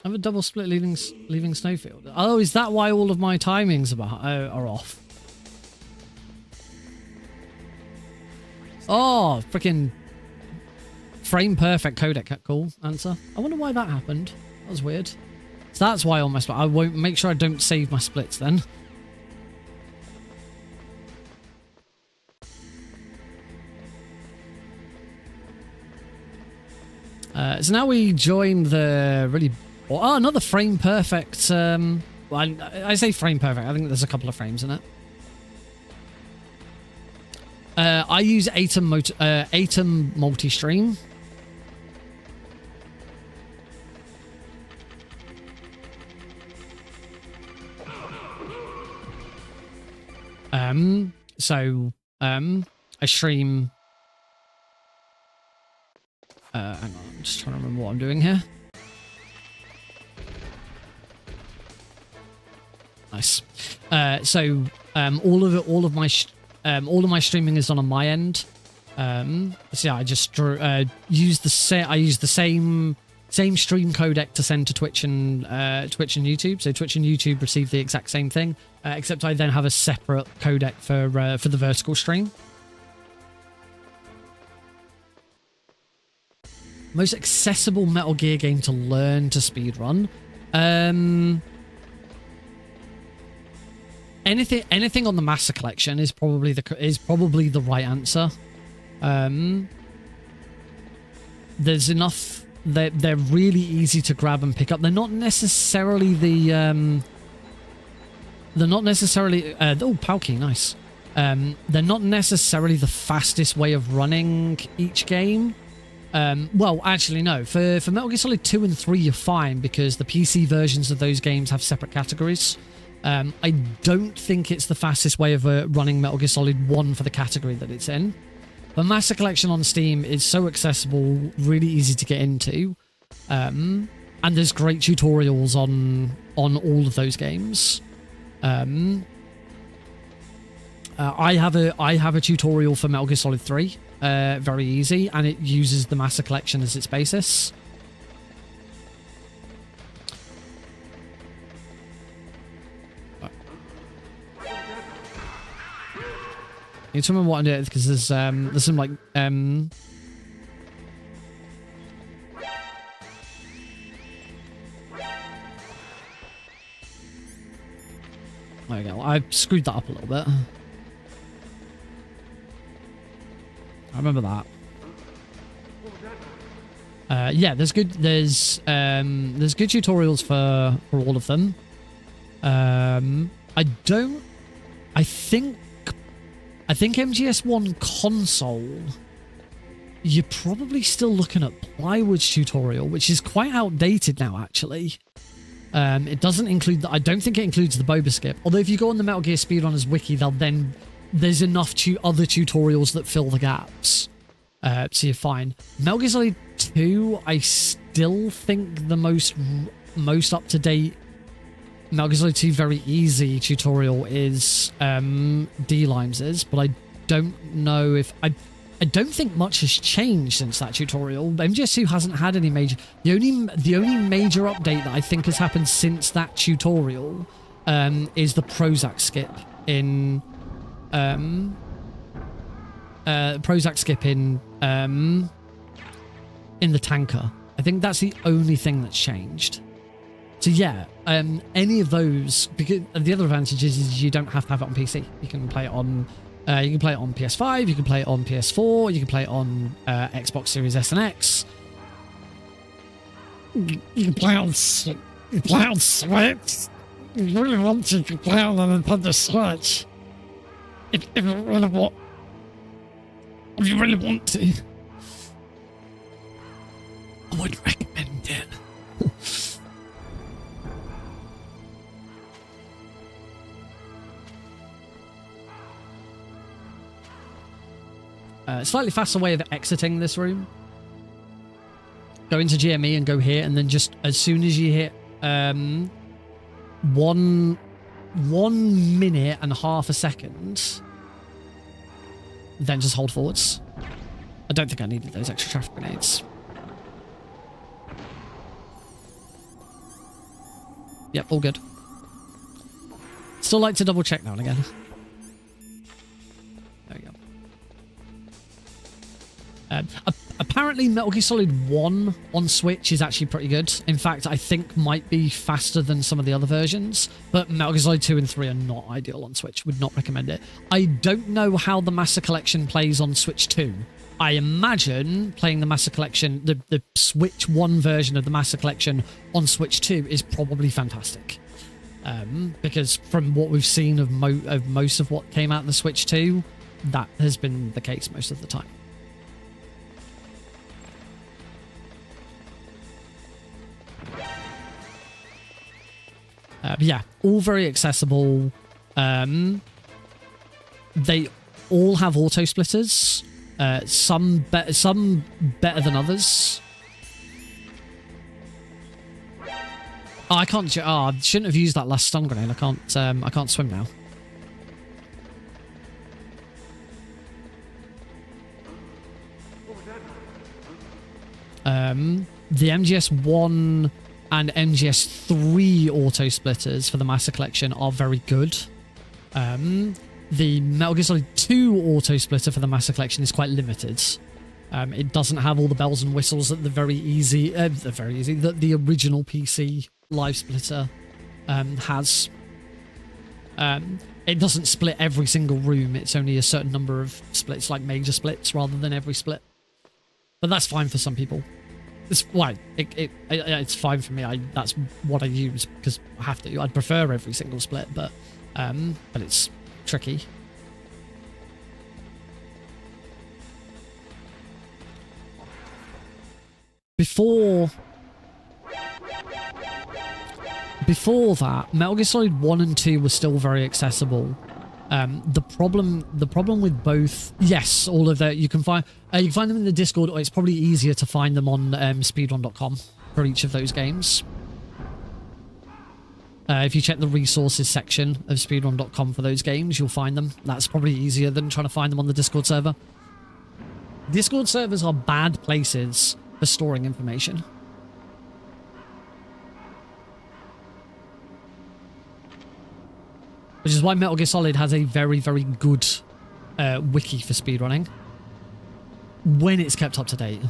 I have a double split leaving Snowfield. Oh, is that why all of my timings are off? Oh, freaking frame perfect codec. Cool answer. I wonder why that happened. That was weird. So that's why all my split. I won't make sure I don't save my splits then. So now we join the really... Oh, another frame perfect. Well, I say frame perfect. I think there's a couple of frames in it. I use Atom multi-stream. I stream... hang on, I'm just trying to remember what I'm doing here. Nice. All of my streaming is done on my end. So yeah, I just use the same stream codec to send to Twitch and YouTube. So Twitch and YouTube receive the exact same thing, except I then have a separate codec for the vertical stream. Most accessible Metal Gear game to learn to speedrun. Anything on the Master Collection is probably the right answer. There's enough. They're really easy to grab and pick up. They're not necessarily the. They're not necessarily. Oh, Palki, nice. They're not necessarily the fastest way of running each game. Well, actually, no. For Metal Gear Solid 2 and 3, you're fine because the PC versions of those games have separate categories. I don't think it's the fastest way of running Metal Gear Solid 1 for the category that it's in. The Master Collection on Steam is so accessible, really easy to get into, and there's great tutorials on all of those games. I have a tutorial for Metal Gear Solid 3, very easy, and it uses the Master Collection as its basis. You need to remember what I'm doing because there's some like there we go. I screwed that up a little bit. I remember that. Yeah, there's good tutorials for all of them. I think MGS1 console, you're probably still looking at Plywood's tutorial, which is quite outdated now, actually. It doesn't include I don't think it includes the Boba skip. Although if you go on the Metal Gear Speedrunners wiki, there's enough other tutorials that fill the gaps. So you're fine. Metal Gear Solid 2, I still think the most up-to-date Metal Gear Solid 2 very easy tutorial is D-Limes's, but I don't know if... I don't think much has changed since that tutorial. MGS2 hasn't had any major... The only major update that I think has happened since that tutorial is the Prozac skip in... Prozac skip in the tanker. I think that's the only thing that's changed. So yeah, any of those, because the other advantage is you don't have to have it on PC. You can play it on PS5, you can play it on PS4, you can play it on Xbox Series S and X. You can play on Switch. You really want to play on an Nintendo Switch. If you really want to. I would recommend it. Slightly faster way of exiting this room. Go into GME and go here, and then just as soon as you hit 1 minute and half a second, then just hold forwards. I don't think I needed those extra traffic grenades. Yep, all good. Still like to double check now and again. There we go. Apparently Metal Gear Solid 1 on Switch is actually pretty good. In fact, I think might be faster than some of the other versions, but Metal Gear Solid 2 and 3 are not ideal on Switch. Would not recommend it. I don't know how the Master Collection plays on Switch 2. I imagine playing the Master Collection, the Switch 1 version of the Master Collection on Switch 2 is probably fantastic. Because from what we've seen of most of what came out in the Switch 2, that has been the case most of the time. Yeah, all very accessible. They all have auto splitters. Some better than others. Oh, I can't. Oh, I shouldn't have used that last stun grenade. I can't swim now. The MGS1 and MGS3 auto splitters for the Master Collection are very good. The Metal Gear Solid 2 auto splitter for the Master Collection is quite limited. It doesn't have all the bells and whistles that the original PC live splitter has. It doesn't split every single room. It's only a certain number of splits, like major splits, rather than every split. But that's fine for some people. It's why it's fine for me. That's what I use because I have to. I'd prefer every single split, but it's tricky. Before that, Metal Gear Solid 1 and 2 were still very accessible. The problem with both, yes, all of that you can find them in the Discord, or it's probably easier to find them on speedrun.com for each of those games. If you check the resources section of speedrun.com for those games, you'll find them. That's probably easier than trying to find them on the Discord server. Discord servers are bad places for storing information. Which is why Metal Gear Solid has a very, very good wiki for speedrunning. When it's kept up to date.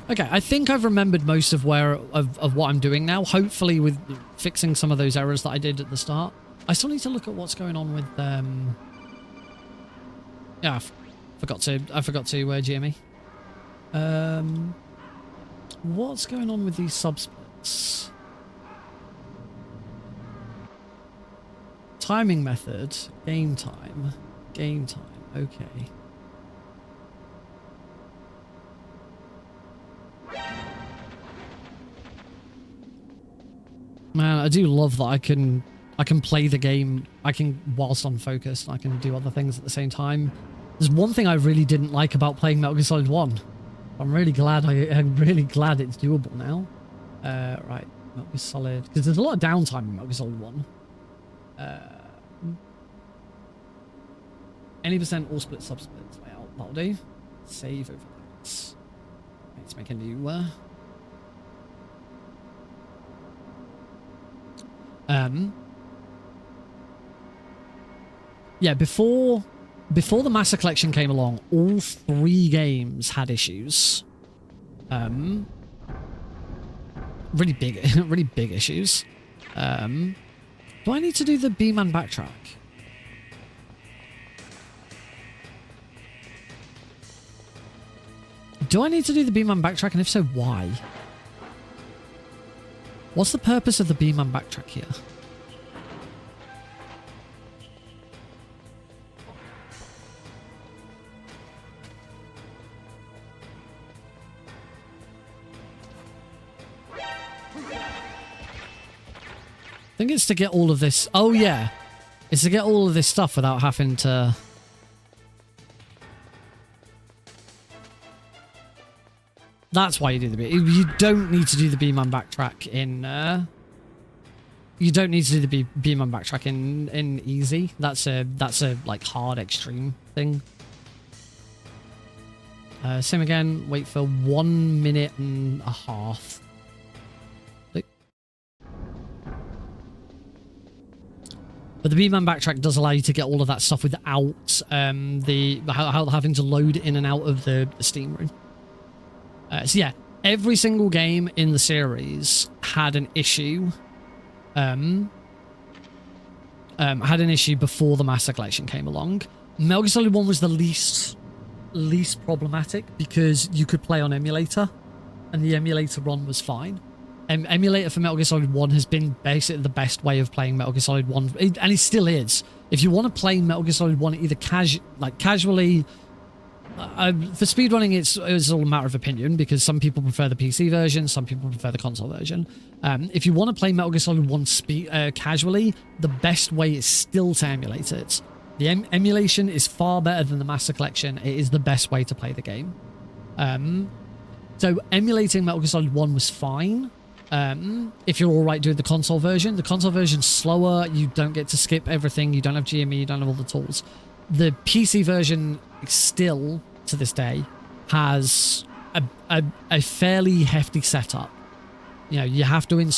Okay, I think I've remembered most of what I'm doing now. Hopefully with fixing some of those errors that I did at the start. I still need to look at what's going on with yeah, I forgot to GME. What's going on with these subsplits? Timing method, game time, okay. Man, I do love that I can play the game, whilst I'm focused, I can do other things at the same time. There's one thing I really didn't like about playing Metal Gear Solid 1. I'm really glad it's doable now. Right, Metal Gear Solid, because there's a lot of downtime in Metal Gear Solid 1. Any percent all split subsplits. That'll do. Save over that. Let's make a new yeah, before the Master Collection came along, all 3 games had issues. Really big issues. Do I need to do the B-Man backtrack? Do I need to do the B-Man backtrack, and if so, why? What's the purpose of the B-Man backtrack here? I think it's to get all of this. Oh, yeah. It's to get all of this stuff without having to... That's why you do the B. You don't need to do the B-Man backtrack in... You don't need to do the B-Man backtrack in easy. That's a like hard extreme thing. Same again. Wait for 1 minute and a half. But the B-Man backtrack does allow you to get all of that stuff without having to load in and out of the steam room. So yeah, every single game in the series had an issue. Had an issue before the Master Collection came along. Metal Gear Solid 1 was the least problematic because you could play on emulator, and the emulator run was fine. Emulator for Metal Gear Solid 1 has been basically the best way of playing Metal Gear Solid 1, and it still is. If you want to play Metal Gear Solid 1 either casually, for speedrunning, it's all a matter of opinion because some people prefer the PC version, some people prefer the console version. If you want to play Metal Gear Solid 1 casually, the best way is still to emulate it. The emulation is far better than the Master Collection. It is the best way to play the game. So emulating Metal Gear Solid 1 was fine. If you're alright doing the console version's slower, you don't get to skip everything, you don't have GME, you don't have all the tools. The PC version still, to this day, has a fairly hefty setup. You know, you have to have the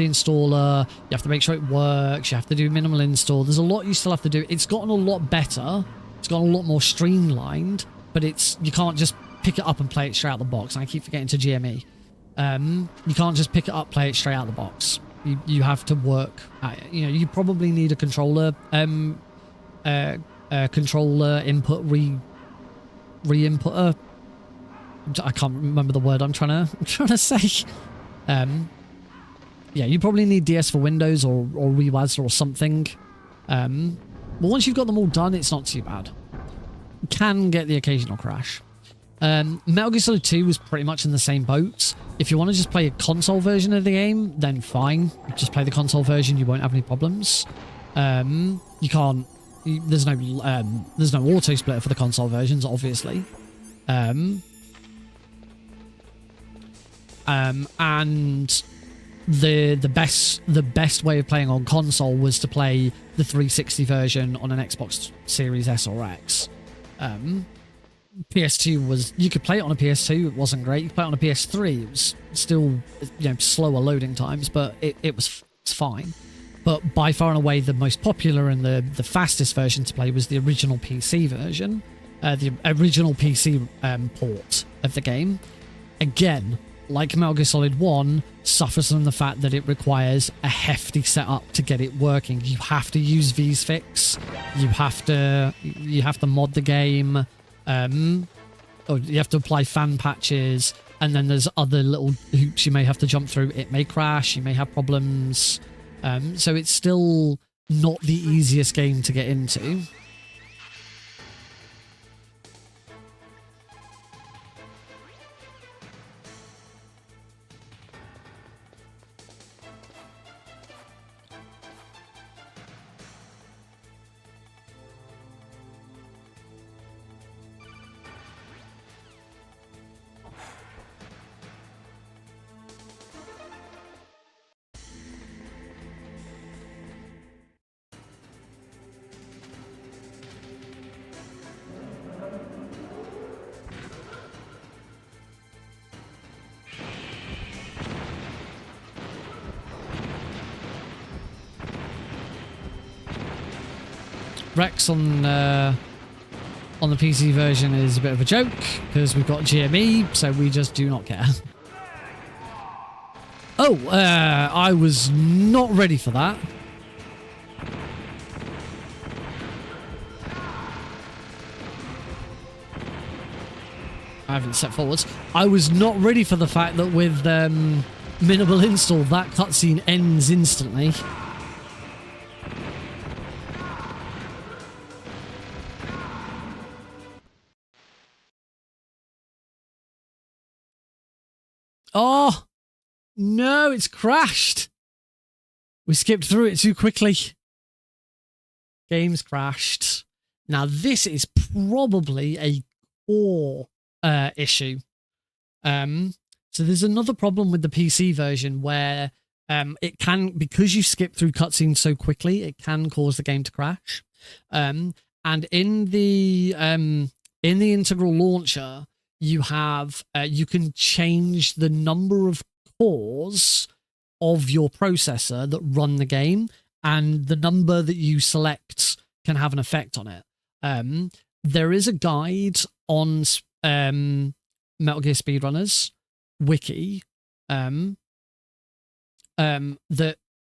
installer, you have to make sure it works, you have to do minimal install. There's a lot you still have to do. It's gotten a lot better, it's gotten a lot more streamlined, but you can't just pick it up and play it straight out the box. And I keep forgetting to GME. You can't just pick it up, play it straight out of the box. You have to work at it. You know, you probably need a controller controller input re-inputter. I can't remember the word I'm trying to say. Yeah, you probably need DS for Windows or Rewaz or something. But once you've got them all done, it's not too bad. You can get the occasional crash. Metal Gear Solid 2 was pretty much in the same boat. If you want to just play a console version of the game, then fine. Just play the console version, you won't have any problems. You can't... There's no auto splitter for the console versions, obviously. And the best way of playing on console was to play the 360 version on an Xbox Series S or X. PS2 was, you could play it on a PS2, it wasn't great. You could play it on a PS3, it was still, you know, slower loading times, but it was fine. But by far and away the most popular and the fastest version to play was the original PC version, the original PC port of the game. Again, like Metal Gear Solid 1, suffers from the fact that it requires a hefty setup to get it working. You have to use VSFix, you have to mod the game, or you have to apply fan patches, and then there's other little hoops you may have to jump through. It may crash, you may have problems, so it's still not the easiest game to get into. Rex on the PC version is a bit of a joke because we've got GME, so we just do not care. Oh, I was not ready for that. I haven't set forwards. I was not ready for the fact that with minimal install, that cutscene ends instantly. Oh, no, it's crashed. We skipped through it too quickly. Game's crashed. Now, this is probably a core issue. So there's another problem with the PC version where it can, because you skip through cutscenes so quickly, it can cause the game to crash. And in the in the integral launcher, you have you can change the number of cores of your processor that run the game, and the number that you select can have an effect on it. There is a guide on Metal Gear Speedrunners wiki that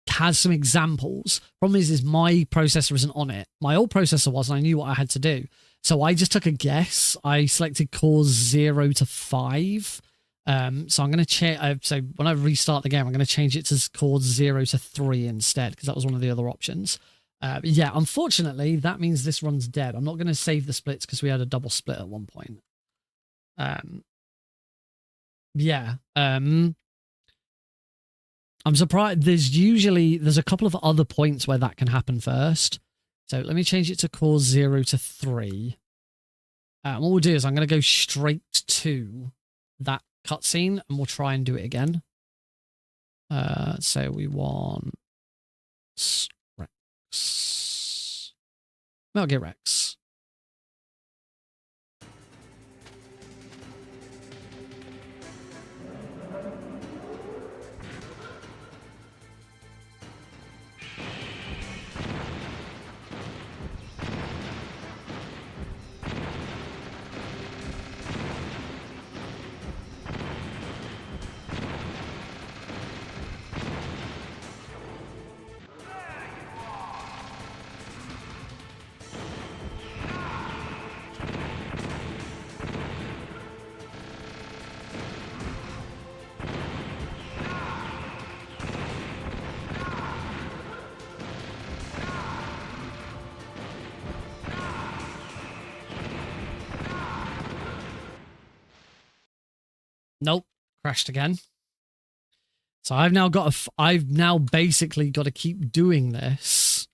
has some examples. Problem is my processor isn't on it. My old processor was, and I knew what I had to do. So I just took a guess. I selected cores 0 to 5. So I'm going to change. So when I restart the game, I'm going to change it to cores 0 to 3 instead, because that was one of the other options. Yeah, unfortunately, that means this run's dead. I'm not going to save the splits because we had a double split at one point. Yeah. I'm surprised. There's a couple of other points where that can happen first. So let me change it to cores 0 to 3. What we'll do is I'm going to go straight to that cutscene and we'll try and do it again. So we want Rex. Metal Gear Rex. Nope, crashed again. So I've now basically got to keep doing this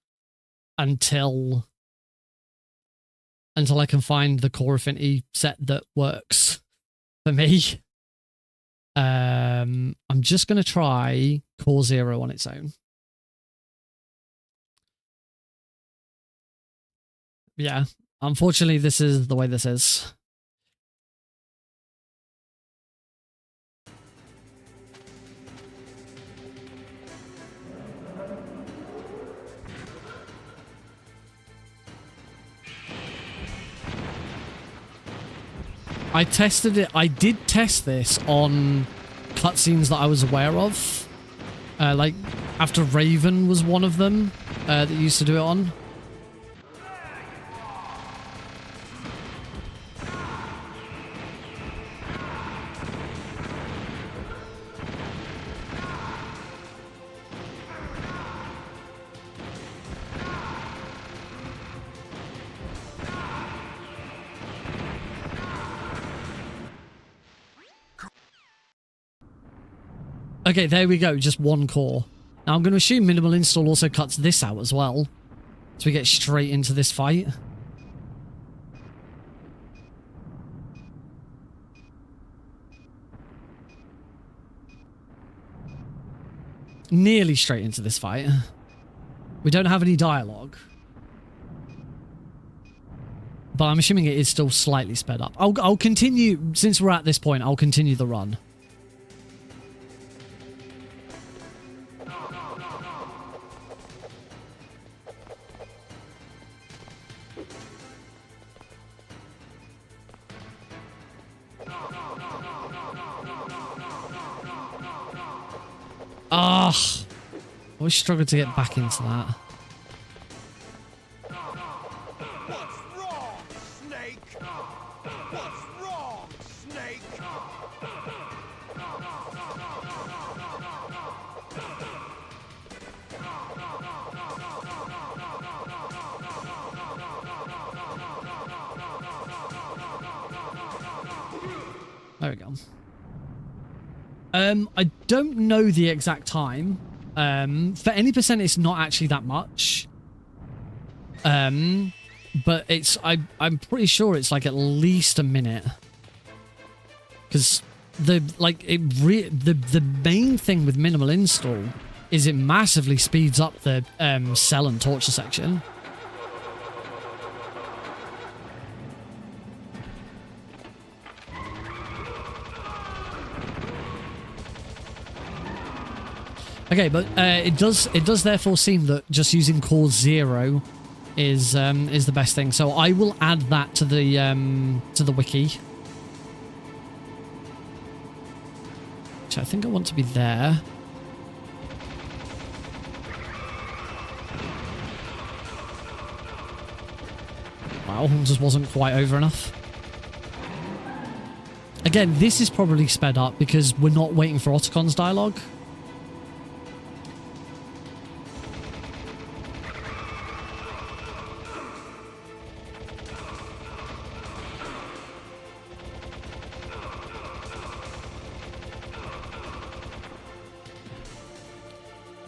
until I can find the core affinity set that works for me. I'm just going to try core 0 on its own. Yeah, unfortunately, this is the way this is. I tested it. I did test this on cutscenes that I was aware of. Like, after Raven was one of them that used to do it on. Okay, there we go. Just one core. Now, I'm going to assume minimal install also cuts this out as well. So we get straight into this fight. Nearly straight into this fight. We don't have any dialogue. But I'm assuming it is still slightly sped up. I'll continue, since we're at this point, I'll continue the run. Ah, I always struggle to get back into that. What's wrong, Snake? What's wrong, Snake? There we go. I don't know the exact time. For any percent, it's not actually that much. But it's I'm pretty sure it's like at least a minute. Because the main thing with minimal install is it massively speeds up the cell and torture section. Okay, but it does therefore seem that just using cause 0 is the best thing. So I will add that to the wiki. Which I think I want to be there. Wow, just wasn't quite over enough. Again, this is probably sped up because we're not waiting for Ottocon's dialogue.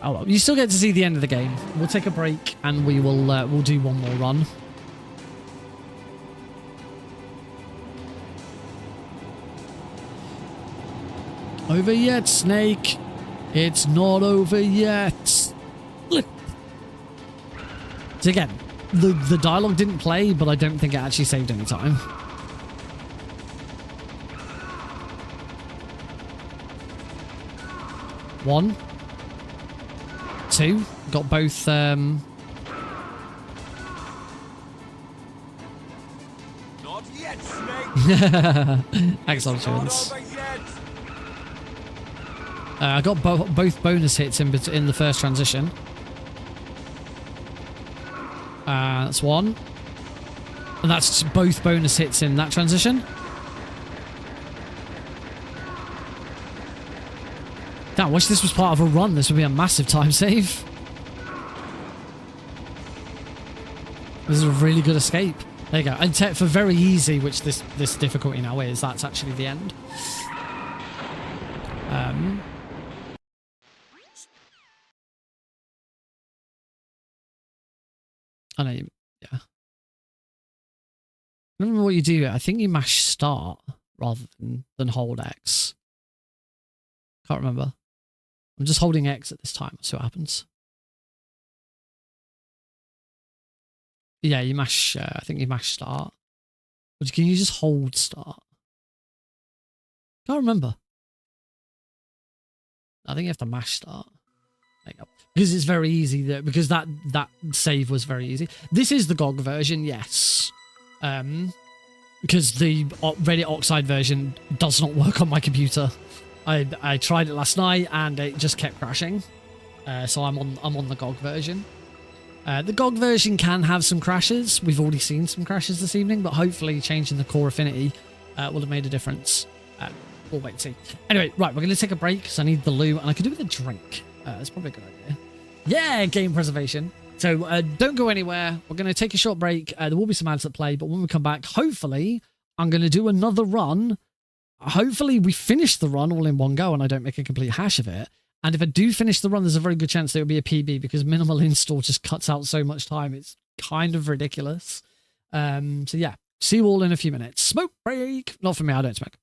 Oh well, you still get to see the end of the game. We'll take a break and we will we'll do one more run. Over yet, Snake. It's not over yet. So again, the dialogue didn't play, but I don't think it actually saved any time. One. Two. Got both, Not yet, Snake. excellent Not chance. over yet. I got both bonus hits in the first transition. That's one. And that's both bonus hits in that transition. Damn, I wish this was part of a run. This would be a massive time save. This is a really good escape. There you go. And for very easy, which this difficulty now is, that's actually the end. I know, yeah. I don't remember what you do. I think you mash start rather than hold X. Can't remember. I'm just holding X at this time. See what happens. Yeah, you mash. I think you mash start. But can you just hold start? Can't remember. I think you have to mash start. There you go. Because it's very easy. Because that save was very easy. This is the GOG version, yes. Because the Reddit Oxide version does not work on my computer. I tried it last night and it just kept crashing. So I'm on the GOG version. The GOG version can have some crashes. We've already seen some crashes this evening, but hopefully changing the core affinity will have made a difference. We'll wait and see. Anyway, right, we're going to take a break because I need the loo and I could do with a drink. That's probably a good idea. Yeah, game preservation. So don't go anywhere. We're going to take a short break. There will be some ads at play, but when we come back, hopefully I'm going to do another run. Hopefully we finish the run all in one go and I don't make a complete hash of it. And if I do finish the run, there's a very good chance there will be a PB because minimal install just cuts out so much time. It's kind of ridiculous. So yeah, see you all in a few minutes. Smoke break. Not for me, I don't smoke.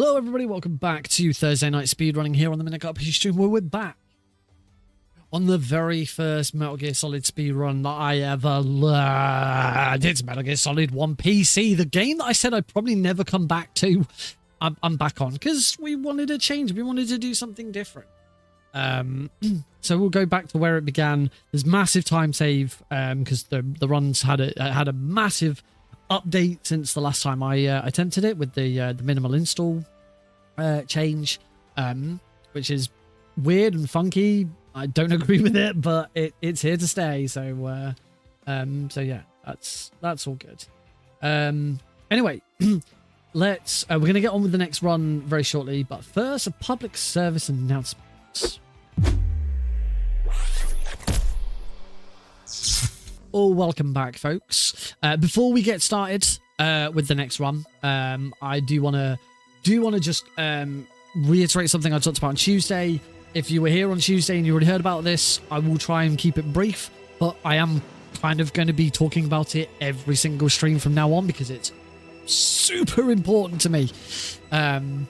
Hello everybody, welcome back to Thursday Night Speedrunning here on the Minute Up stream, where we're back on the very first Metal Gear Solid speedrun that I ever learned. It's Metal Gear Solid 1 PC, the game that I said I'd probably never come back to. I'm back on because we wanted a change. We wanted to do something different. So we'll go back to where it began. There's massive time save because the runs had a massive update since the last time I attempted it with the minimal install change, which is weird and funky. I don't agree with it, but it's here to stay. So yeah, that's all good. Anyway, let's we're gonna get on with the next run very shortly, but first a public service announcement. Oh, welcome back, folks. Before we get started with the next run, I do want to just reiterate something I talked about on Tuesday. If you were here on Tuesday and you already heard about this, I will try and keep it brief, but I am kind of going to be talking about it every single stream from now on because it's super important to me. And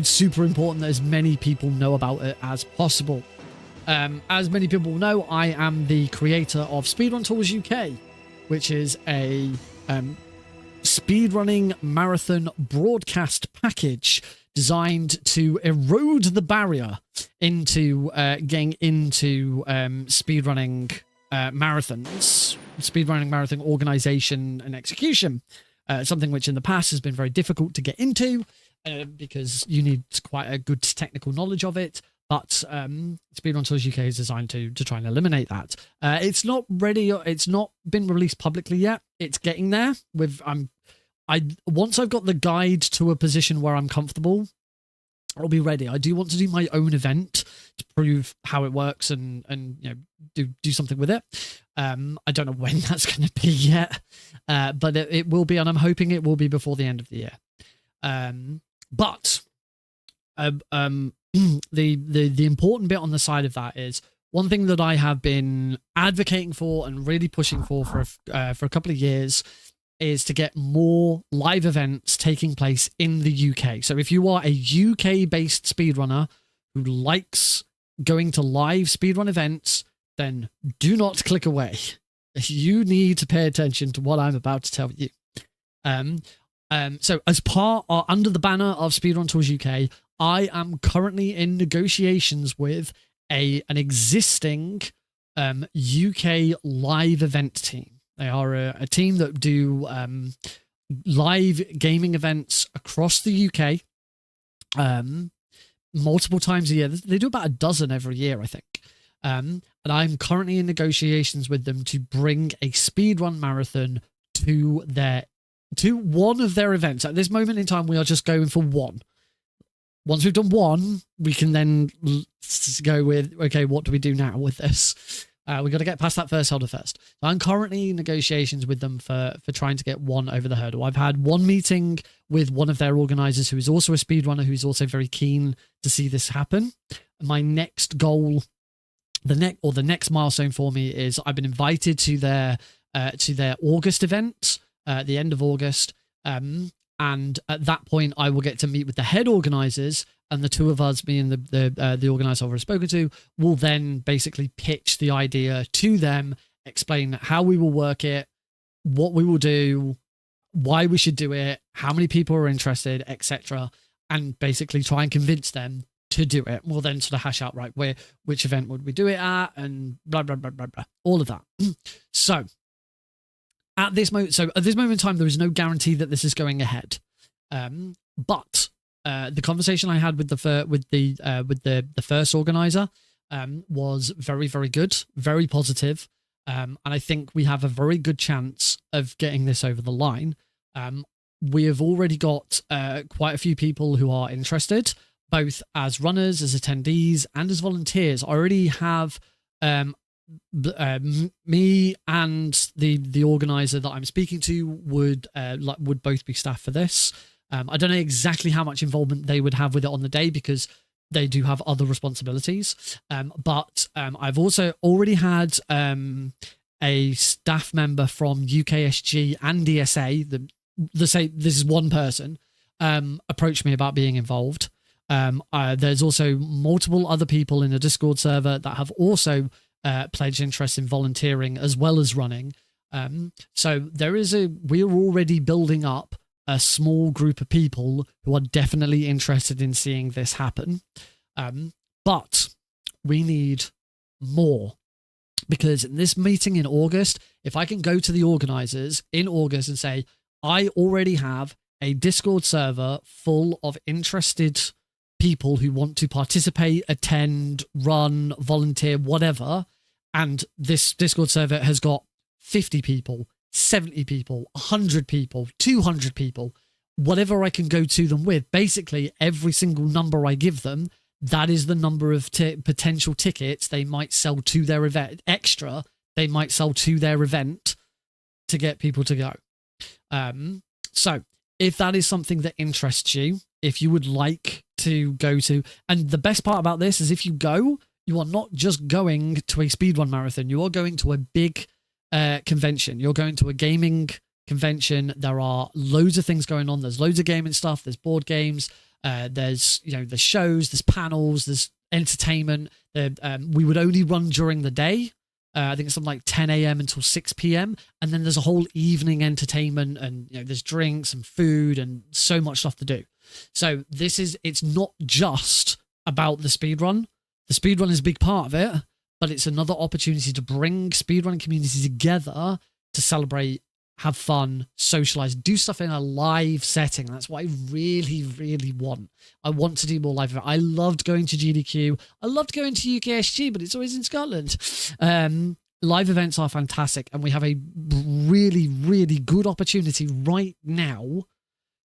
super important that as many people know about it as possible. As many people know, I am the creator of Speedrun Tools UK, which is a speedrunning marathon broadcast package designed to erode the barrier into getting into speedrunning marathons, speedrunning marathon organization and execution. Something which in the past has been very difficult to get into because you need quite a good technical knowledge of it. But Speedrun Tools UK is designed to try and eliminate that. It's not ready. It's not been released publicly yet. It's getting there. Once I've got the guide to a position where I'm comfortable, I'll be ready. I do want to do my own event to prove how it works and you know do something with it. I don't know when that's going to be yet, but it will be, and I'm hoping it will be before the end of the year. The important bit on the side of that is one thing that I have been advocating for and really pushing for a couple of years is to get more live events taking place in the UK. So if you are a UK-based speedrunner who likes going to live speedrun events, then do not click away. You need to pay attention to what I'm about to tell you. So as part or under the banner of Speedrun Tools UK, I am currently in negotiations with an existing UK live event team. They are a team that do live gaming events across the UK multiple times a year. They do about a dozen every year, I think. And I'm currently in negotiations with them to bring a speedrun marathon to one of their events. At this moment in time, we are just going for one. Once we've done one, we can then go with, okay, what do we do now with this? We've got to get past that first hurdle first. So I'm currently in negotiations with them for trying to get one over the hurdle. I've had one meeting with one of their organizers who is also a speedrunner, who's also very keen to see this happen. My next goal, the next milestone for me is I've been invited to their August event, the end of August. And at that point, I will get to meet with the head organizers, and the two of us, me and the organizer I've spoken to, will then basically pitch the idea to them, explain how we will work it, what we will do, why we should do it, how many people are interested, etc., and basically try and convince them to do it. We'll then sort of hash out, right, which event would we do it at, and blah blah blah blah blah, all of that. So at this moment in time, there is no guarantee that this is going ahead. But the conversation I had with the first organizer was very, very good, very positive. And I think we have a very good chance of getting this over the line. We have already got quite a few people who are interested, both as runners, as attendees, and as volunteers. I already have me and the organizer that I'm speaking to would both be staff for this. I don't know exactly how much involvement they would have with it on the day because they do have other responsibilities. But I've also already had a staff member from UKSG and DSA. This is one person approached me about being involved. There's also multiple other people in the Discord server that have also pledged interest in volunteering as well as running. So we're already building up a small group of people who are definitely interested in seeing this happen. But we need more, because in this meeting in August, if I can go to the organizers in August and say, I already have a Discord server full of interested people who want to participate, attend, run, volunteer, whatever, and this Discord server has got 50 people, 70 people, 100 people, 200 people, whatever I can go to them with. Basically, every single number I give them, that is the number of potential tickets they might sell to their event, extra they might sell to their event to get people to go. So if that is something that interests you, if you would like to go to, and the best part about this is if you go, you are not just going to a speedrun marathon, you are going to a big convention. You're going to a gaming convention. There are loads of things going on. There's loads of gaming stuff. There's board games. There's, there's shows, there's panels, there's entertainment. We would only run during the day. I think it's something like 10 a.m. until 6 p.m. And then there's a whole evening entertainment, and there's drinks and food and so much stuff to do. So it's not just about the speedrun. The speedrun is a big part of it, but it's another opportunity to bring speedrun communities together to celebrate, have fun, socialize, do stuff in a live setting. That's what I really, really want. I want to do more live events. I loved going to GDQ. I loved going to UKSG, but it's always in Scotland. Live events are fantastic, and we have a really, really good opportunity right now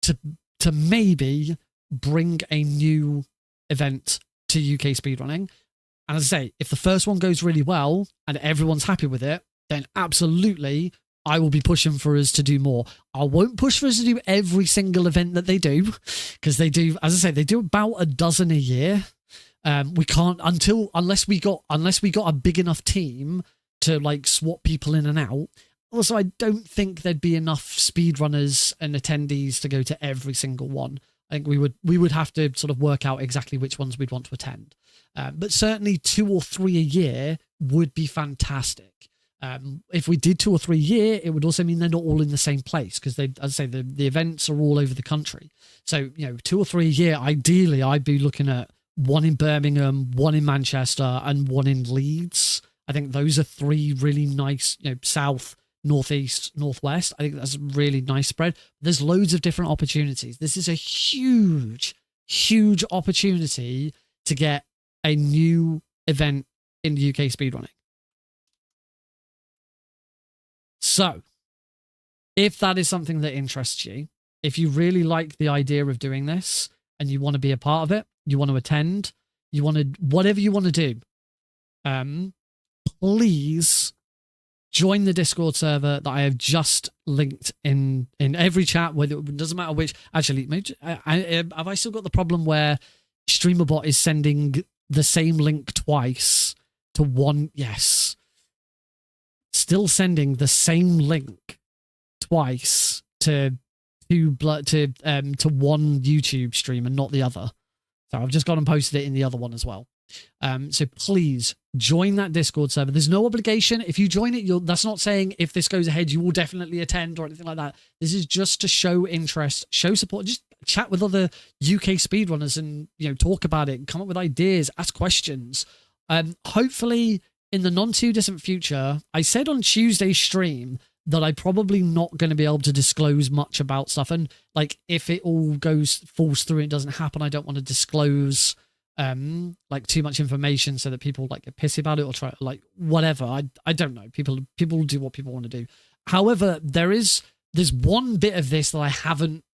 to maybe bring a new event to UK speedrunning. And as I say, if the first one goes really well and everyone's happy with it, then absolutely I will be pushing for us to do more. I won't push for us to do every single event that they do, because they do, as I say, they do about a dozen a year. We can't unless we got a big enough team to like swap people in and out. Also, I don't think there'd be enough speedrunners and attendees to go to every single one. I think we would have to sort of work out exactly which ones we'd want to attend. But certainly 2 or 3 a year would be fantastic. If we did 2 or 3 a year, it would also mean they're not all in the same place, because as I say, the events are all over the country. So, 2 or 3 a year, ideally, I'd be looking at one in Birmingham, one in Manchester, and one in Leeds. I think those are 3 really nice, south, northeast, northwest. I think that's a really nice spread. There's loads of different opportunities. This is a huge, huge opportunity to get a new event in the UK speedrunning. So, if that is something that interests you, if you really like the idea of doing this and you want to be a part of it, you want to attend, you want to, whatever you want to do, please join the Discord server that I have just linked in every chat, whether it doesn't matter which. Actually, have I still got the problem where StreamerBot is sending the same link twice to one? Yes. Still sending the same link twice to one YouTube stream and not the other. So I've just gone and posted it in the other one as well. So please join that Discord server. There's no obligation. If you join it, that's not saying if this goes ahead, you will definitely attend or anything like that. This is just to show interest, show support, just chat with other UK speedrunners and, talk about it, come up with ideas, ask questions. Hopefully in the non too distant future, I said on Tuesday's stream that I'm probably not going to be able to disclose much about stuff. And like, if it all falls through and it doesn't happen, I don't want to disclose like too much information so that people like get pissy about it or try like whatever. I don't know. People do what people want to do. However, there's one bit of this that I haven't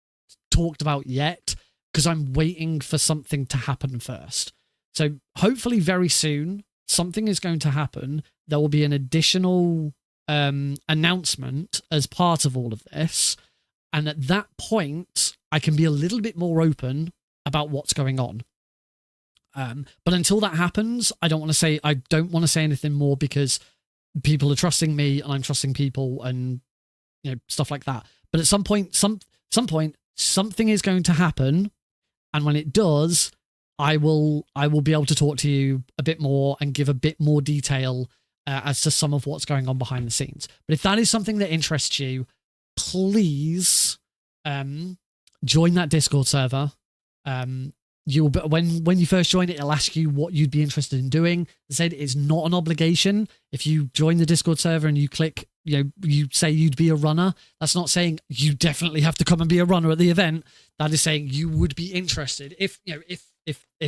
talked about yet because I'm waiting for something to happen first. So hopefully very soon something is going to happen. There will be an additional announcement as part of all of this, and at that point I can be a little bit more open about what's going on. But until that happens, I don't want to say anything more because people are trusting me and I'm trusting people and stuff like that. But at some point something is going to happen, and when it does, I will be able to talk to you a bit more and give a bit more detail as to some of what's going on behind the scenes. But if that is something that interests you, please join that Discord server. You'll when you first join it, it'll ask you what you'd be interested in doing. I said it's not an obligation. If you join the Discord server and you click, you say you'd be a runner, that's not saying you definitely have to come and be a runner at the event. That is saying you would be interested. If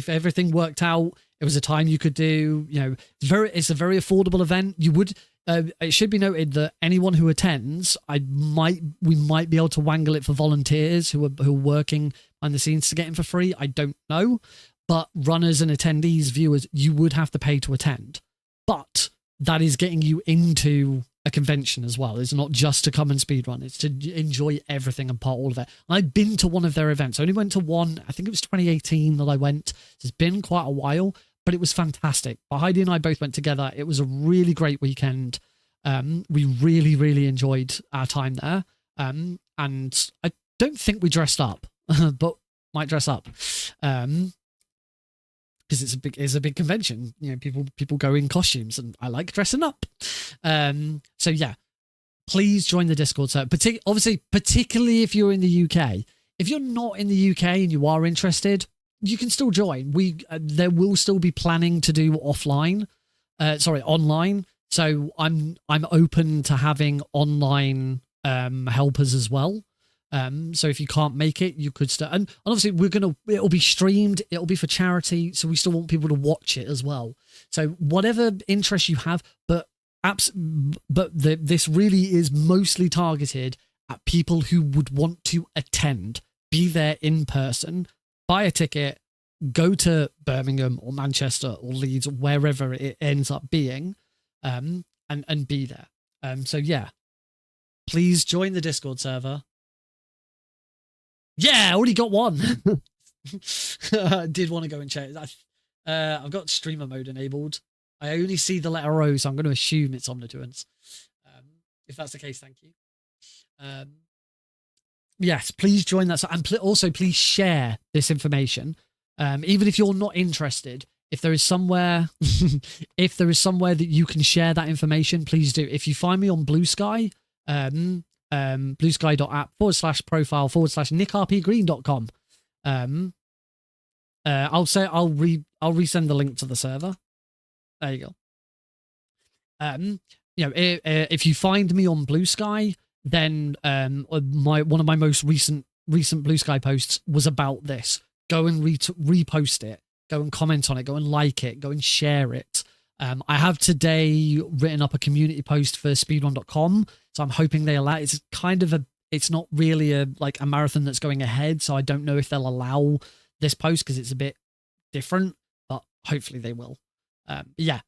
everything worked out, it was a time you could do, it's a very affordable event. You would, it should be noted that anyone who attends, we might be able to wangle it for volunteers who are working behind the scenes to get in for free. I don't know, but runners and attendees, viewers, you would have to pay to attend. But that is getting you into a convention as well. It's not just to come and speedrun. It's to enjoy everything and part all of it. And I've been to one of their events. I only went to one. I think it was 2018 that I went. It's been quite a while, but it was fantastic. But Heidi and I both went together. It was a really great weekend. We really, really enjoyed our time there. And I don't think we dressed up, but might dress up. Because it's a big convention. People go in costumes, and I like dressing up. So yeah, please join the Discord server. Obviously, particularly if you're in the UK. If you're not in the UK and you are interested, you can still join. There will still be planning to do online. Online. So I'm open to having online helpers as well. So if you can't make it, you could start. And obviously it'll be streamed. It'll be for charity. So we still want people to watch it as well. So whatever interest you have, but this really is mostly targeted at people who would want to attend, be there in person, buy a ticket, go to Birmingham or Manchester or Leeds or wherever it ends up being, and be there. So yeah, please join the Discord server. Yeah, I already got one. I did want to go and check. I've got streamer mode enabled. I only see the letter O, so I'm going to assume it's Omnituance. If that's the case, thank you. Yes, please join that. And also, please share this information. Even if you're not interested, if there is somewhere, that you can share that information, please do. If you find me on Blue Sky, bluesky.app/profile/nickrpgreen.com. I'll resend the link to the server. There you go. If you find me on Blue Sky, then one of my most recent Blue Sky posts was about this. Go and repost it. Go and comment on it. Go and like it. Go and share it. I have today written up a community post for speedrun.com, so I'm hoping they allow. It's not really a marathon that's going ahead, so I don't know if they'll allow this post because it's a bit different, but hopefully they will. Yeah,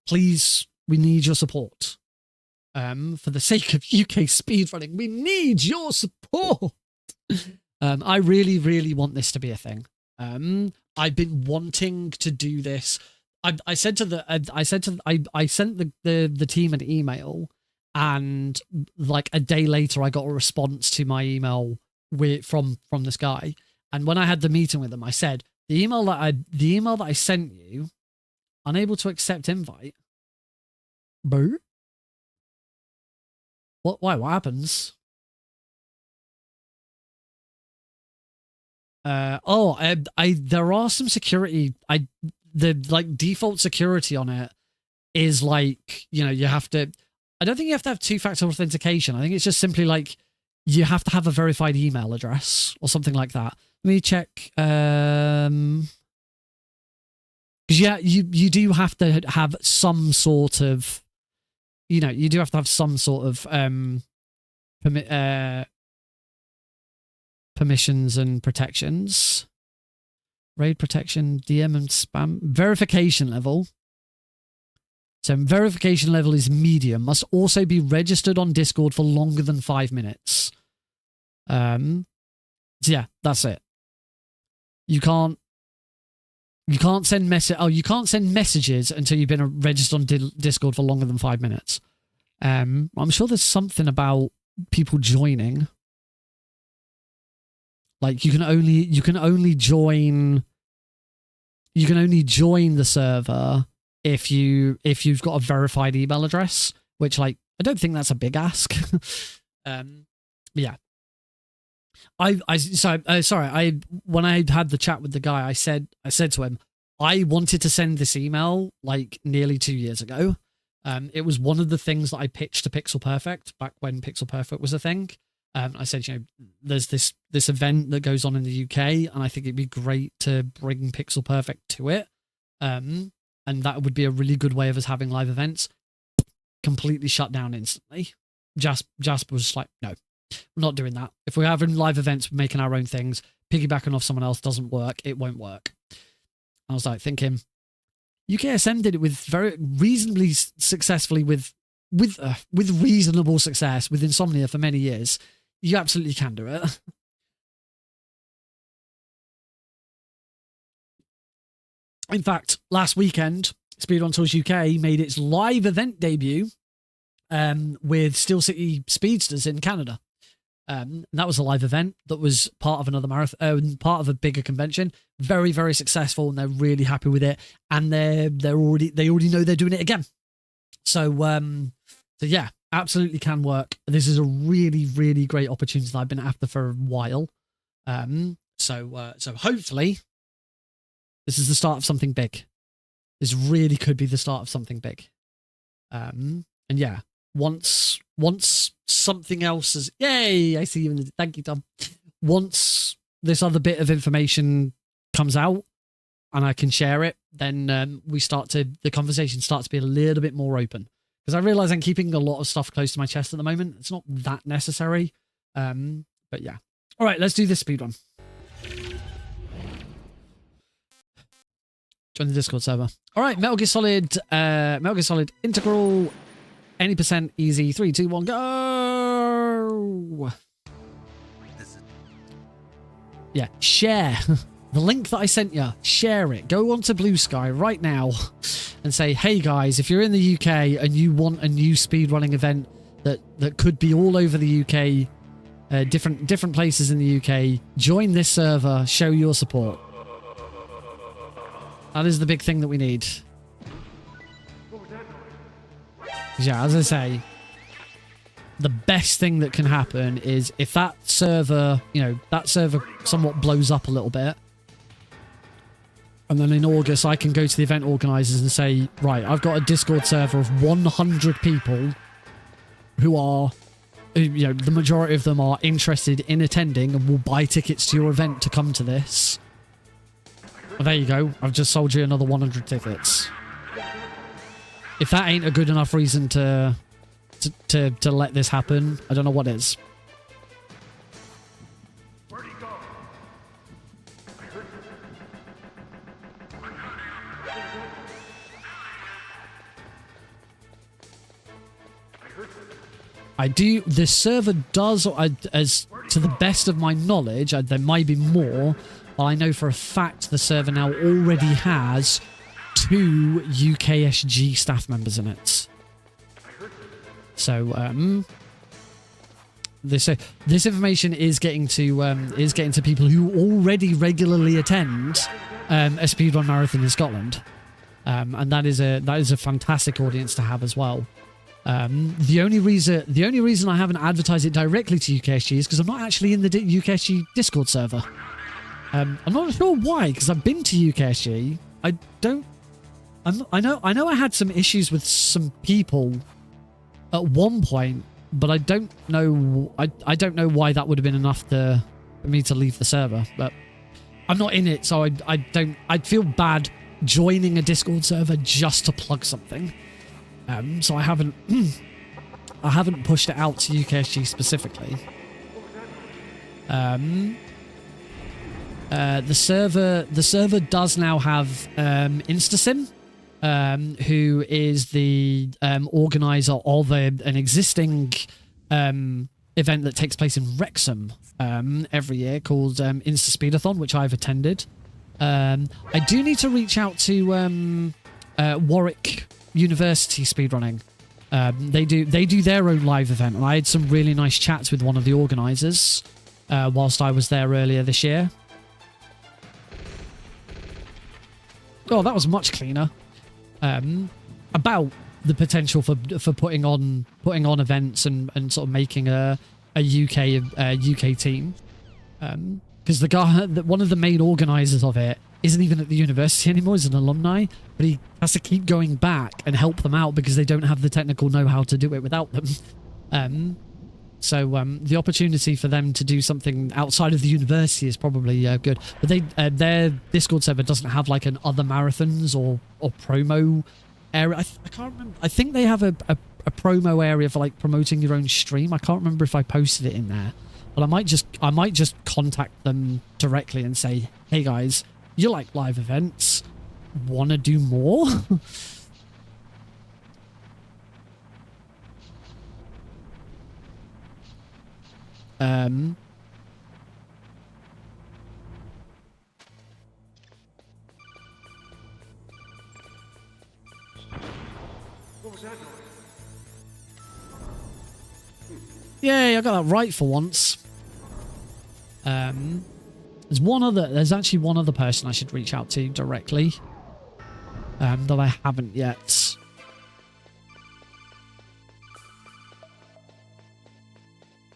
please, we need your support. For the sake of UK speedrunning, we need your support. I really, really want this to be a thing. I've been wanting to do this. I sent the team an email, and like a day later I got a response to my email from this guy. And when I had the meeting with them, I said, the email that I sent you, unable to accept invite. Boo? Why? What happens? There are some security. The default security on it is you have to. I don't think you have to have two-factor authentication. I think it's just simply you have to have a verified email address or something like that. Let me check. Because you do have to have some sort of, you do have to have some sort of permissions and protections. Raid protection, DM and spam. Verification level. So verification level is medium. Must also be registered on Discord for longer than 5 minutes. So yeah, that's it. You can't send you can't send messages until you've been registered on Discord for longer than 5 minutes. I'm sure there's something about people joining. Like you can only join the server if you've got a verified email address, which like I don't think that's a big ask. Yeah. When I had the chat with the guy, I said to him, I wanted to send this email like nearly 2 years ago. It was one of the things that I pitched to Pixel Perfect back when Pixel Perfect was a thing. I said, there's this event that goes on in the UK, and I think it'd be great to bring Pixel Perfect to it. And that would be a really good way of us having live events. Completely shut down instantly. Jasper was like, no, we're not doing that. If we're having live events, we're making our own things. Piggybacking off someone else doesn't work. It won't work. I was like thinking, UKSM did it with very reasonably successfully with reasonable success with Insomnia for many years. You absolutely can do it. In fact, last weekend, Speedrun Tours UK made its live event debut with Steel City Speedsters in Canada. And that was a live event that was part of another marathon, part of a bigger convention. Very, very successful, and they're really happy with it. And they already know they're doing it again. So yeah, absolutely can work. This is a really, really great opportunity that I've been after for a while. So hopefully this is the start of something big. This really could be the start of something big. And yeah, once something else is, yay, I see you in the, thank you, Tom. Once this other bit of information comes out and I can share it, then the conversation starts to be a little bit more open. Because I realize I'm keeping a lot of stuff close to my chest at the moment. It's not that necessary. But yeah. All right, let's do this speedrun. Join the Discord server. All right, Metal Gear Solid Integral, any percent easy. 3, 2, 1, go. Yeah, share the link that I sent you. Share it. Go onto Blue Sky right now and say, hey guys, if you're in the UK and you want a new speedrunning event that could be all over the UK, different places in the UK, join this server. Show your support. That is the big thing that we need. Yeah, as I say, the best thing that can happen is if that server somewhat blows up a little bit, and then in August I can go to the event organizers and say, right, I've got a Discord server of 100 people who are, the majority of them are interested in attending and will buy tickets to your event to come to this. Well, there you go. I've just sold you another 100 tickets. If that ain't a good enough reason to let this happen, I don't know what is. The server does, as to the best of my knowledge, there might be more, but I know for a fact the server now already has 2 UKSG staff members in it. So this information is getting to people who already regularly attend a speedrun marathon in Scotland, and that is a fantastic audience to have as well. The only reason I haven't advertised it directly to UKSG is because I'm not actually in the UKSG Discord server. I'm not sure why, because I've been to UKSG. I know I had some issues with some people at one point, but I don't know why that would have been enough for me to leave the server. But I'm not in it, so I'd feel bad joining a Discord server just to plug something. So I haven't pushed it out to UKSG specifically. The server does now have Instasim, who is the organizer of an existing event that takes place in Wrexham every year called Insta Speedathon, which I've attended. I do need to reach out to Warwick University Speedrunning. They do their own live event, and I had some really nice chats with one of the organizers. whilst I was there earlier this year. Oh, that was much cleaner. About the potential for putting on events and sort of making a UK team. Because the guy, one of the main organisers of it, isn't even at the university anymore. He's an alumni, but he has to keep going back and help them out because they don't have the technical know-how to do it without them. So the opportunity for them to do something outside of the university is probably good. But their Discord server doesn't have like an other marathons or promo area. I can't remember. I think they have a promo area for like promoting your own stream. I can't remember if I posted it in there. But I might just contact them directly and say, hey guys, you like live events? Want to do more? What was that noise? Yay, I got that right for once. There's actually one other person I should reach out to directly. That I haven't yet.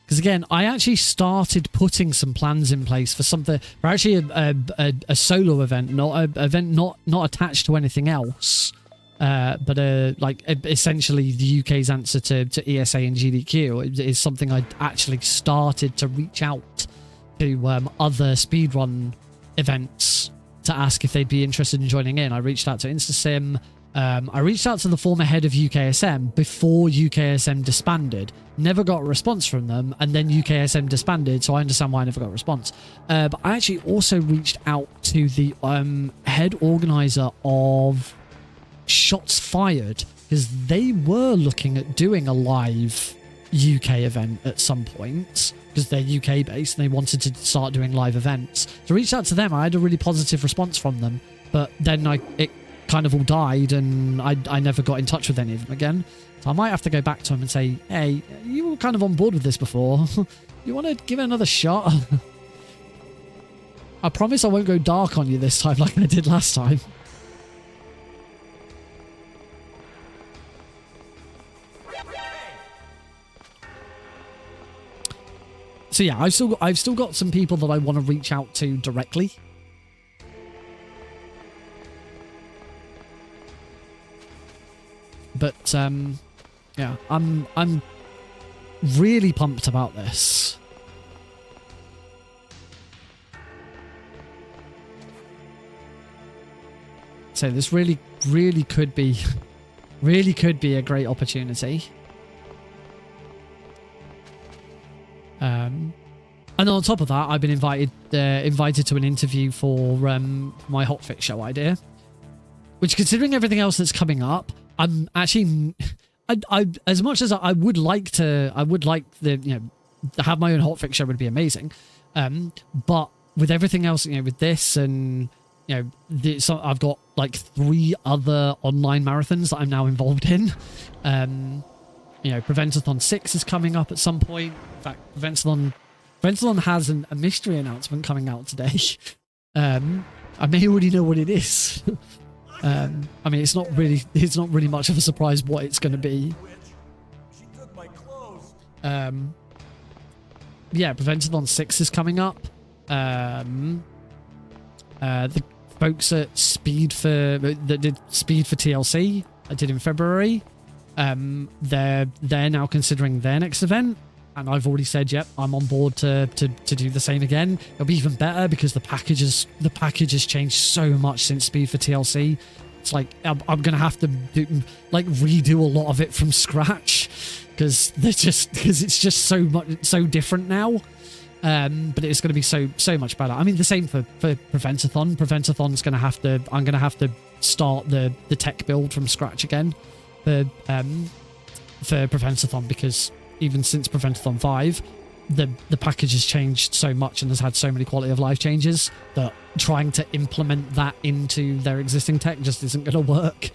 Because again, I actually started putting some plans in place for something, for actually a solo event, not attached to anything else. But like essentially the UK's answer to ESA and GDQ is something I actually started to reach out to other speedrun events to ask if they'd be interested in joining in. I reached out to InstaSim. I reached out to the former head of UKSM before UKSM disbanded. Never got a response from them, and then UKSM disbanded, so I understand why I never got a response. But I actually also reached out to the head organizer of Shots Fired, because they were looking at doing a live UK event at some point, because they're UK based and they wanted to start doing live events. So I reached out to them. I had a really positive response from them, but then it kind of all died and I never got in touch with any of them again. So I might have to go back to them and say, hey, you were kind of on board with this before. You want to give it another shot? I promise I won't go dark on you this time like I did last time. So yeah, I've still got some people that I want to reach out to directly. But yeah, I'm really pumped about this. So this really could be a great opportunity. And on top of that, I've been invited to an interview for my hotfix show idea, which, considering everything else that's coming up, I'm actually, I as much as I would like to have my own hotfix show would be amazing, but with everything else, with this and so I've got like 3 other online marathons that I'm now involved in. Preventathon 6 is coming up at some point. In fact, Preventathon has a mystery announcement coming out today. I may already know what it is. I mean, it's not really much of a surprise what it's going to be. Yeah, Preventathon 6 is coming up. The folks at that did Speed for TLC, I did in February. They're now considering their next event, and I've already said, yep, I'm on board to do the same again. It'll be even better because the package has changed so much since Speed for TLC. It's like I'm gonna have to redo a lot of it from scratch because it's just so different now. But it's going to be so much better. I mean, the same for Preventathon. Preventathon's going to have to. I'm going to have to start the tech build from scratch again for Preventathon, because even since Preventathon 5, the package has changed so much and has had so many quality of life changes that trying to implement that into their existing tech just isn't going to work.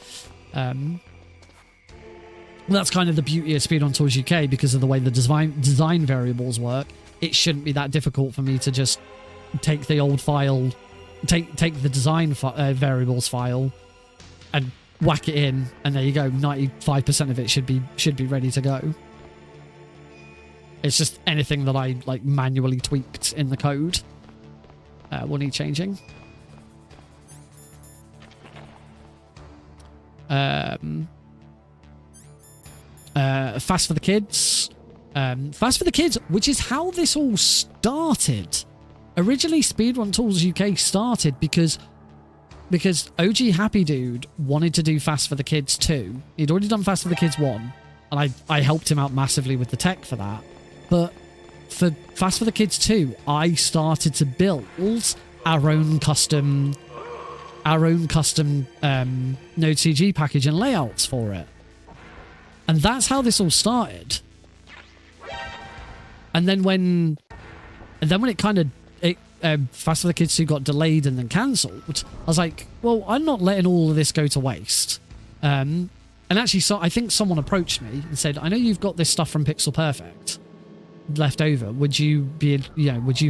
That's kind of the beauty of Speedrun Tours UK, because of the way the design variables work. it shouldn't be that difficult for me to just take the old file, take the design variables file, and whack it in, and there you go. 95% of it should be ready to go. It's just anything that I like manually tweaked in the code will need changing. Fast for the Kids. Fast for the Kids, which is how this all started. Originally, Speedrun Tools UK started because OG Happy Dude wanted to do Fast for the Kids 2. He'd already done Fast for the Kids 1, and I helped him out massively with the tech for that. But for Fast for the Kids 2, I started to build our own custom Node.cg package and layouts for it. And that's how this all started. And then when it kind of Fast for the Kids 2 got delayed and then cancelled, I was like, well, I'm not letting all of this go to waste. And actually, so I think someone approached me and said, I know you've got this stuff from Pixel Perfect left over. Would you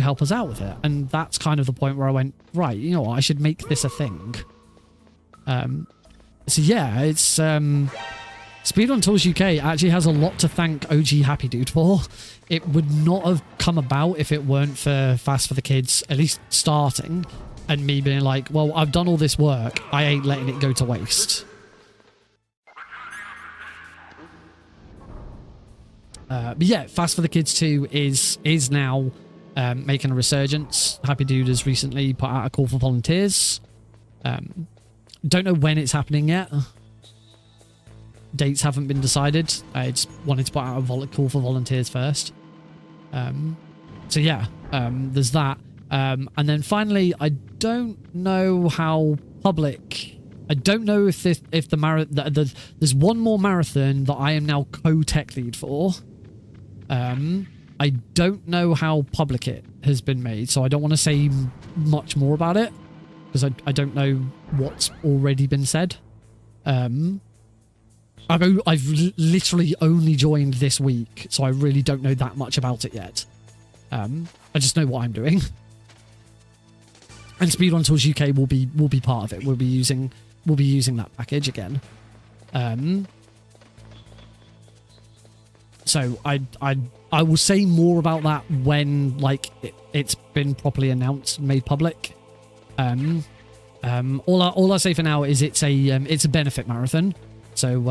help us out with it? And that's kind of the point where I went, right, you know what, I should make this a thing. So yeah, it's Speedrun Tools UK actually has a lot to thank OG Happy Dude for. It would not have come about if it weren't for Fast for the Kids, at least starting, and me being like, well, I've done all this work, I ain't letting it go to waste. But yeah, Fast for the Kids 2 is now making a resurgence. Happy Dude has recently put out a call for volunteers. Don't know when it's happening yet. Dates haven't been decided. I just wanted to put out a call for volunteers first. So yeah, there's that. And then finally, I don't know how public... I don't know if there's one more marathon that I am now co-tech lead for. I don't know how public it has been made, so I don't want to say much more about it because I don't know what's already been said. I've literally only joined this week, so I really don't know that much about it yet. I just know what I'm doing. And Speedrun Tools UK will be part of it. We'll be using that package again. So I will say more about that when like it's been properly announced and made public. All I say for now is it's a benefit marathon. So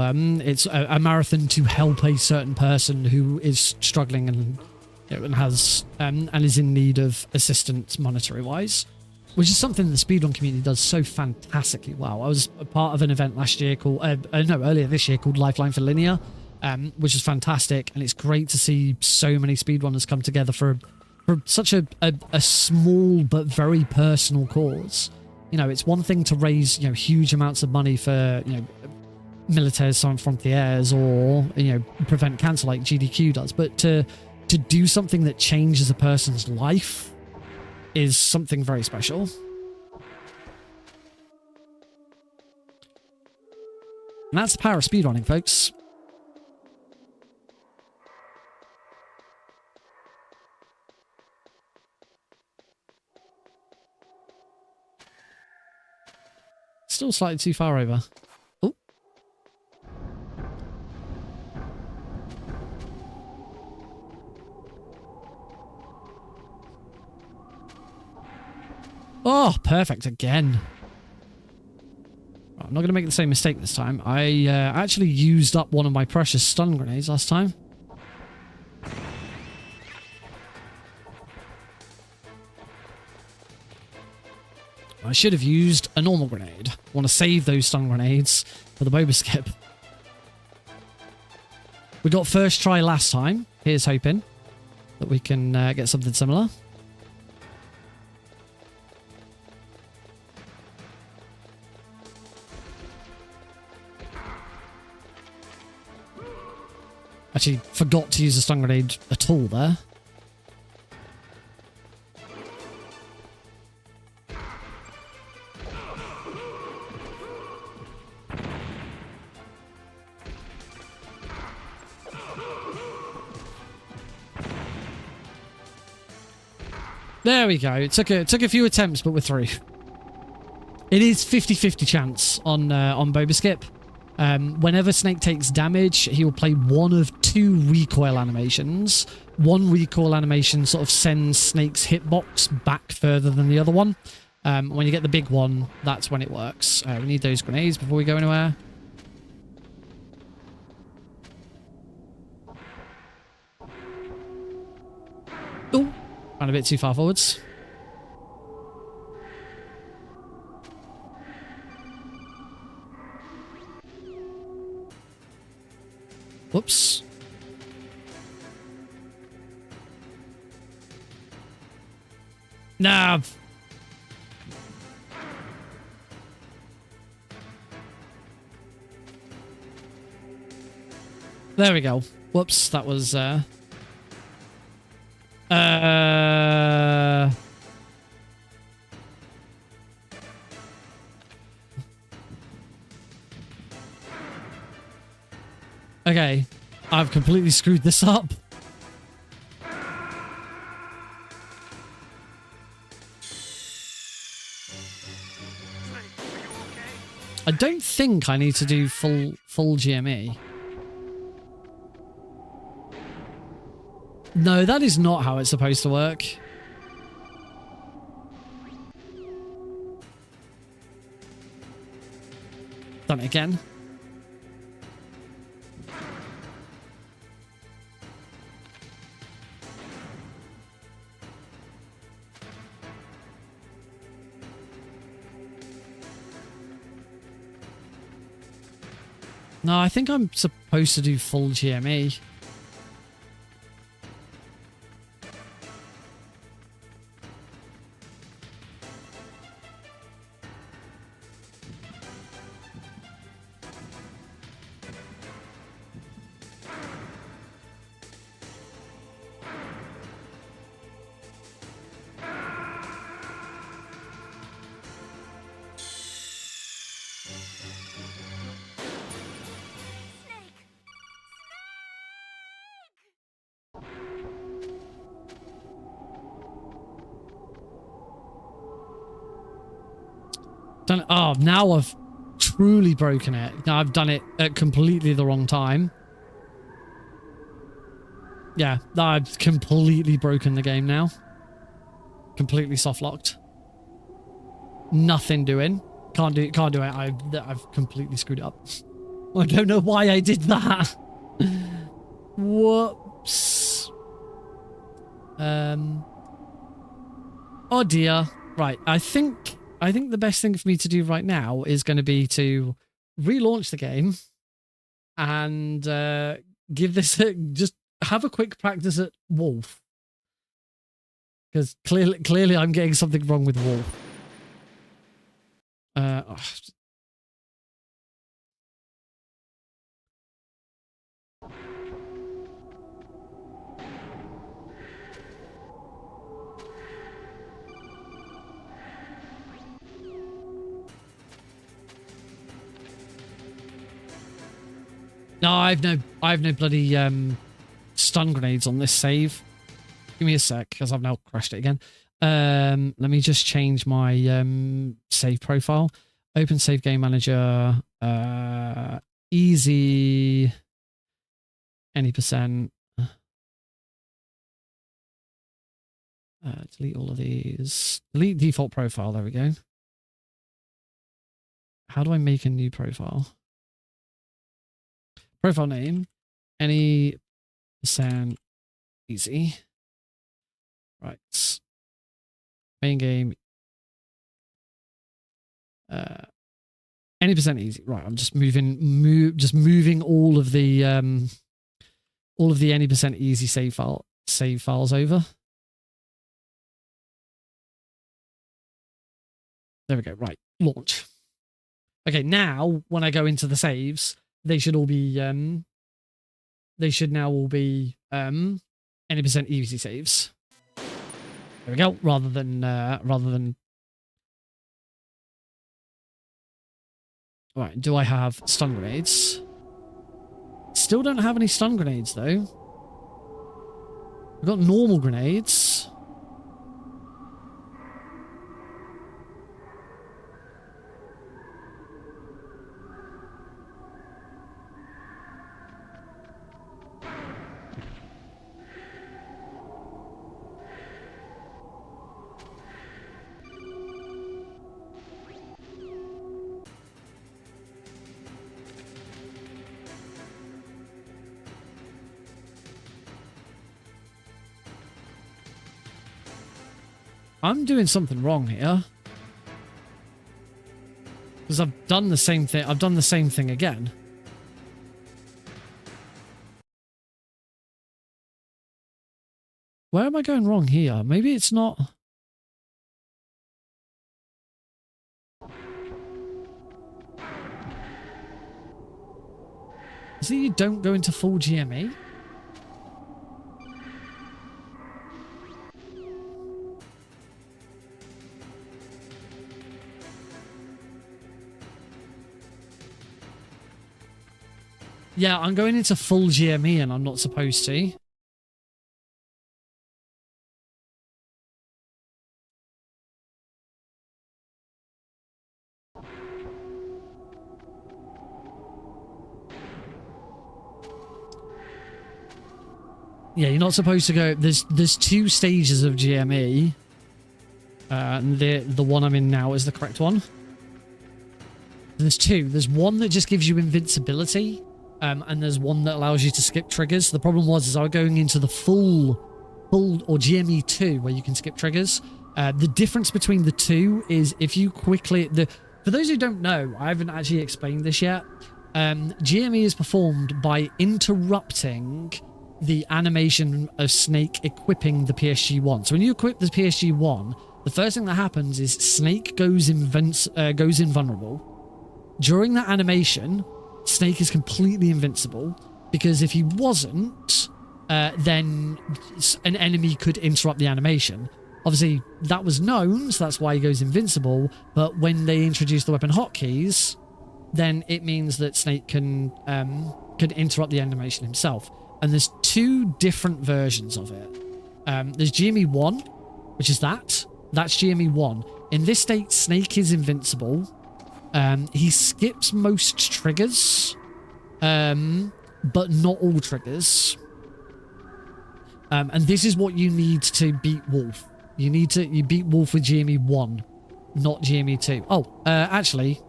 it's a marathon to help a certain person who is struggling and has and is in need of assistance monetary wise, which is something the speedrun community does so fantastically well. I was a part of an event last year called earlier this year called Lifeline for Linear, which is fantastic, and it's great to see so many speedrunners come together for such a small but very personal cause. You know, it's one thing to raise huge amounts of money for Militaires Sans Frontières or prevent cancer like GDQ does, but to do something that changes a person's life is something very special. And that's the power of speedrunning, folks. Still slightly too far over. Oh. Oh, perfect again. I'm not going to make the same mistake this time. I actually used up one of my precious stun grenades last time. I should have used a normal grenade. I want to save those stun grenades for the boba skip. We got first try last time. Here's hoping that we can get something similar. Actually, forgot to use a stun grenade at all there. There we go. It took a few attempts, but we're through. It is 50-50 chance on Boba Skip. Whenever Snake takes damage, he will play one of 2 recoil animations. One recoil animation sort of sends Snake's hitbox back further than the other one. When you get the big one, that's when it works. We need those grenades before we go anywhere. Oh, ran a bit too far forwards. Whoops. Nah. There we go. Whoops, that was okay, I've completely screwed this up. I don't think I need to do full GME. No, that is not how it's supposed to work. Done it again. No, I think I'm supposed to do full GME. Oh, now I've truly broken it. Now I've done it at completely the wrong time. Yeah, I've completely broken the game now. Completely soft locked. Nothing doing. Can't do it. I've completely screwed it up. I don't know why I did that. Whoops. Oh dear. Right, I think the best thing for me to do right now is going to be to relaunch the game and give this just have a quick practice at Wolf, because clearly I'm getting something wrong with Wolf. No, I've no bloody stun grenades on this save. Give me a sec, because I've now crashed it again. Let me just change my save profile. Open save game manager. Easy. Any percent. Delete all of these. Delete default profile. There we go. How do I make a new profile? Profile name, any percent easy. Right. Main game. Any percent easy. Right. I'm just moving all of the any percent easy save files over. There we go. Right. Launch. Okay. Now when I go into the saves, they should all be they should now all be any percent easy saves. There we go. Rather than right, do I have stun grenades? Still don't have any stun grenades though. I've got normal grenades. I'm doing something wrong here. Because I've done the same thing. I've done the same thing again. Where am I going wrong here? Maybe it's not... Is it you don't go into full GME? Yeah, I'm going into full GME and I'm not supposed to. Yeah, you're not supposed to go. There's 2 stages of GME. And the one I'm in now is the correct one. There's 2. There's one that just gives you invincibility, and there's one that allows you to skip triggers. The problem was I was going into the full or GME 2 where you can skip triggers. The difference between the 2 is if you quickly for those who don't know, I haven't actually explained this yet. GME is performed by interrupting the animation of Snake equipping the PSG-1. So when you equip the PSG-1, the first thing that happens is Snake goes invulnerable. During that animation, Snake is completely invincible, because if he wasn't, then an enemy could interrupt the animation. Obviously, that was known, so that's why he goes invincible, but when they introduce the weapon hotkeys, then it means that Snake can interrupt the animation himself. And there's 2 different versions of it. There's GME 1, which is that. That's GME 1. In this state, Snake is invincible. He skips most triggers, but not all triggers. And this is what you need to beat Wolf. You beat Wolf with GME 1, not GME 2. Oh, actually,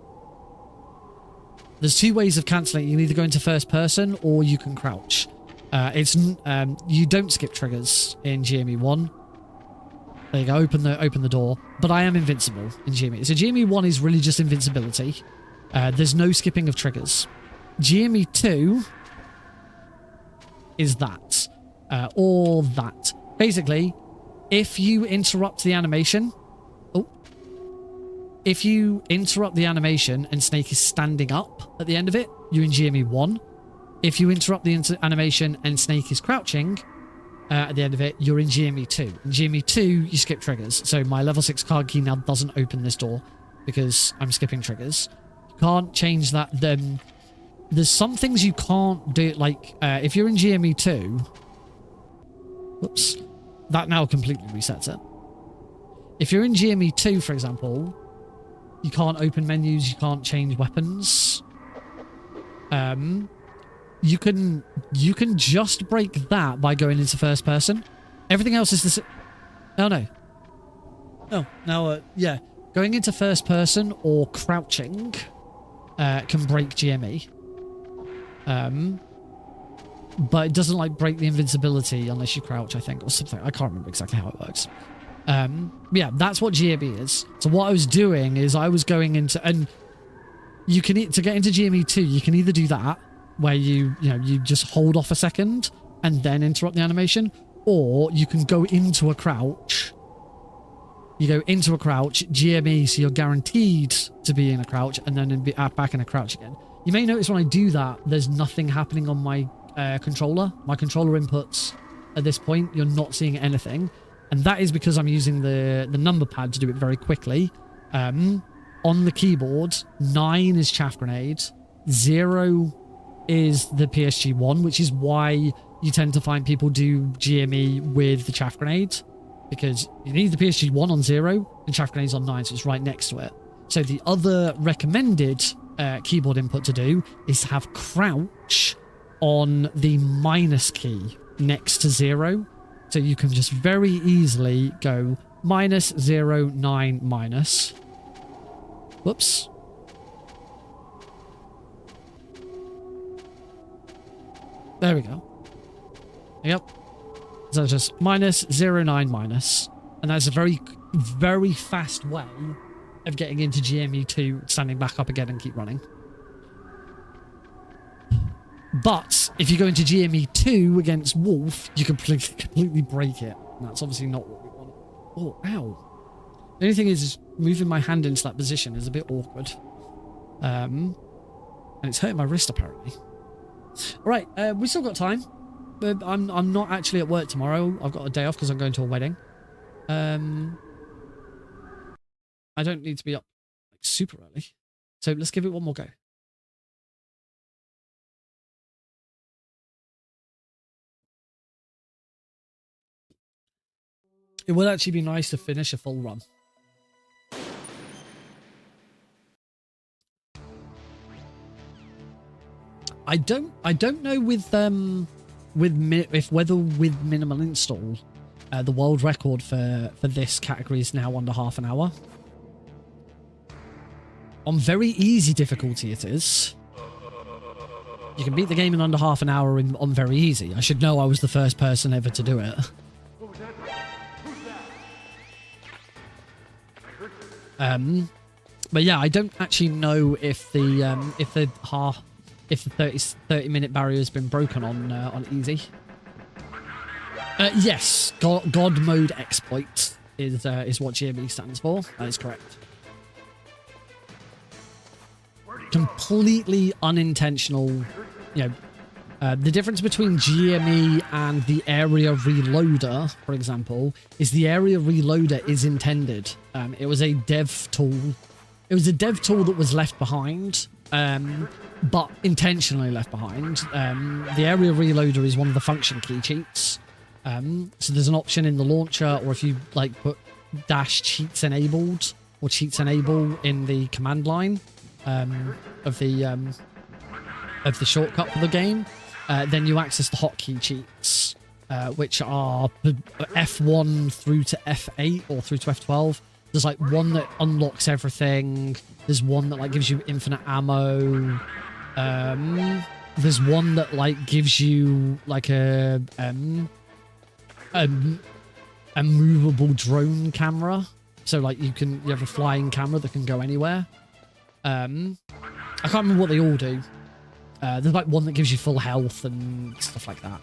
there's 2 ways of cancelling. You can either go into first person or you can crouch. You don't skip triggers in GME 1. There you go, open the door. But I am invincible in GME. So GME 1 is really just invincibility. There's no skipping of triggers. GME 2 is that. Or that. Basically, if you interrupt the animation... If you interrupt the animation and Snake is standing up at the end of it, you're in GME 1. If you interrupt the animation and Snake is crouching at the end of it, you're in GME 2. In GME 2, you skip triggers. So my level 6 card key now doesn't open this door because I'm skipping triggers. You can't change that. Then there's some things you can't do. Like if you're in GME 2, whoops, that now completely resets it. If you're in GME 2, for example, you can't open menus, you can't change weapons. You can just break that by going into first person. Everything else is the oh no. Oh, now yeah, going into first person or crouching can break GME. But it doesn't like break the invincibility unless you crouch, I think, or something. I can't remember exactly how it works. Yeah, that's what GME is. So what I was doing is I was going into, and you can to get into GME 2, you can either do that where you just hold off a second and then interrupt the animation, or you can go into a crouch. You go into a crouch, GME, so you're guaranteed to be in a crouch, and then be back in a crouch again. You may notice when I do that, there's nothing happening on my controller. My controller inputs at this point, you're not seeing anything. And that is because I'm using the number pad to do it very quickly. On the keyboard, 9 is chaff grenade, 0 is the PSG-1, which is why you tend to find people do GME with the chaff grenade, because you need the PSG-1 on 0 and chaff grenade's on 9, so it's right next to it. So the other recommended keyboard input to do is to have crouch on the minus key next to 0. So you can just very easily go -0, 9, minus. Whoops. There we go. Yep. So just -0, 9, minus. And that's a very very fast way of getting into GME2, standing back up again and keep running. But if you go into GME2 against Wolf, you completely break it. And that's obviously not what we want. Oh, ow. The only thing is moving my hand into that position is a bit awkward. And it's hurting my wrist apparently. Alright, we still got time. I'm not actually at work tomorrow. I've got a day off because I'm going to a wedding. I don't need to be up like, super early. So let's give it one more go. It would actually be nice to finish a full run. I don't know with whether with minimal install, the world record for this category is now under half an hour. On very easy difficulty, it is. You can beat the game in under half an hour on very easy. I should know I was the first person ever to do it. But yeah, I don't actually know if the 30-minute barrier has been broken on easy. Yes, God mode exploit is what GME stands for. That is correct. Completely unintentional. You know, the difference between GME and the area reloader, for example, is the area reloader is intended. It was a dev tool. It was a dev tool that was left behind. But intentionally left behind. The area reloader is one of the function key cheats. So there's an option in the launcher, or if you like put dash cheats enabled or cheats enable in the command line of the shortcut for the game, then you access the hotkey cheats, which are F1 through to F8 or through to F12. There's like one that unlocks everything. There's one that like gives you infinite ammo. There's one that like gives you like a movable drone camera. So like you have a flying camera that can go anywhere. I can't remember what they all do. There's like one that gives you full health and stuff like that.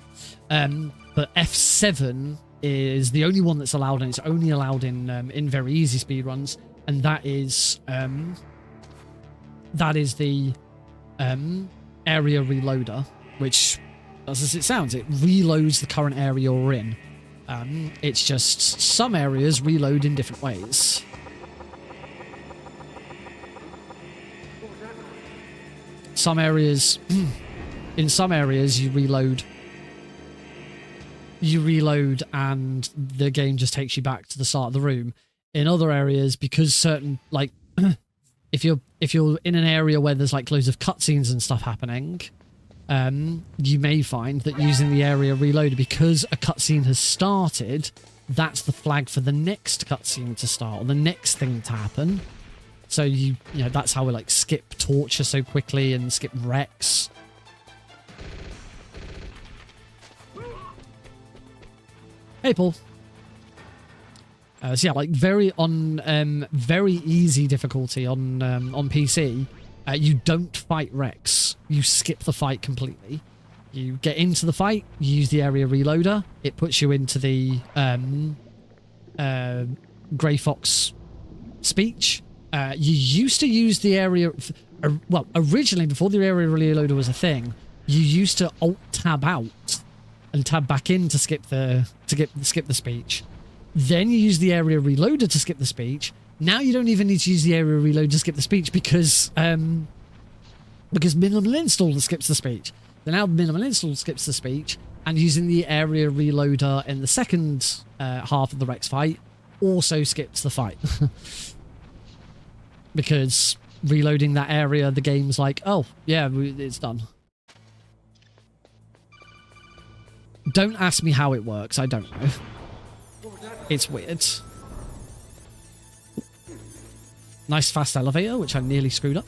But F7 is the only one that's allowed, and it's only allowed in very easy speedruns, and that is the area reloader, which, as it sounds, it reloads the current area you're in. It's just some areas reload in different ways. Some areas, in some areas you reload and the game just takes you back to the start of the room. In other areas, because certain, like, if you're in an area where there's like loads of cutscenes and stuff happening, you may find that using the area reloader, because a cutscene has started, that's the flag for the next cutscene to start, or the next thing to happen. So you know, that's how we like skip torture so quickly and skip wrecks. Hey, Paul. So yeah, like very easy difficulty on PC. You don't fight wrecks. You skip the fight completely. You get into the fight. You use the area reloader. It puts you into the Grey Fox speech. You used to use the area. Well, originally before the area reloader was a thing, you used to alt tab out and tab back in to skip the speech. Then you use the area reloader to skip the speech. Now you don't even need to use the area reload to skip the speech because minimal install skips the speech. So now minimal install skips the speech, and using the area reloader in the second half of the Rex fight also skips the fight. Because reloading that area, the game's like, oh, yeah, it's done. Don't ask me how it works, I don't know. It's weird. Nice fast elevator, which I nearly screwed up.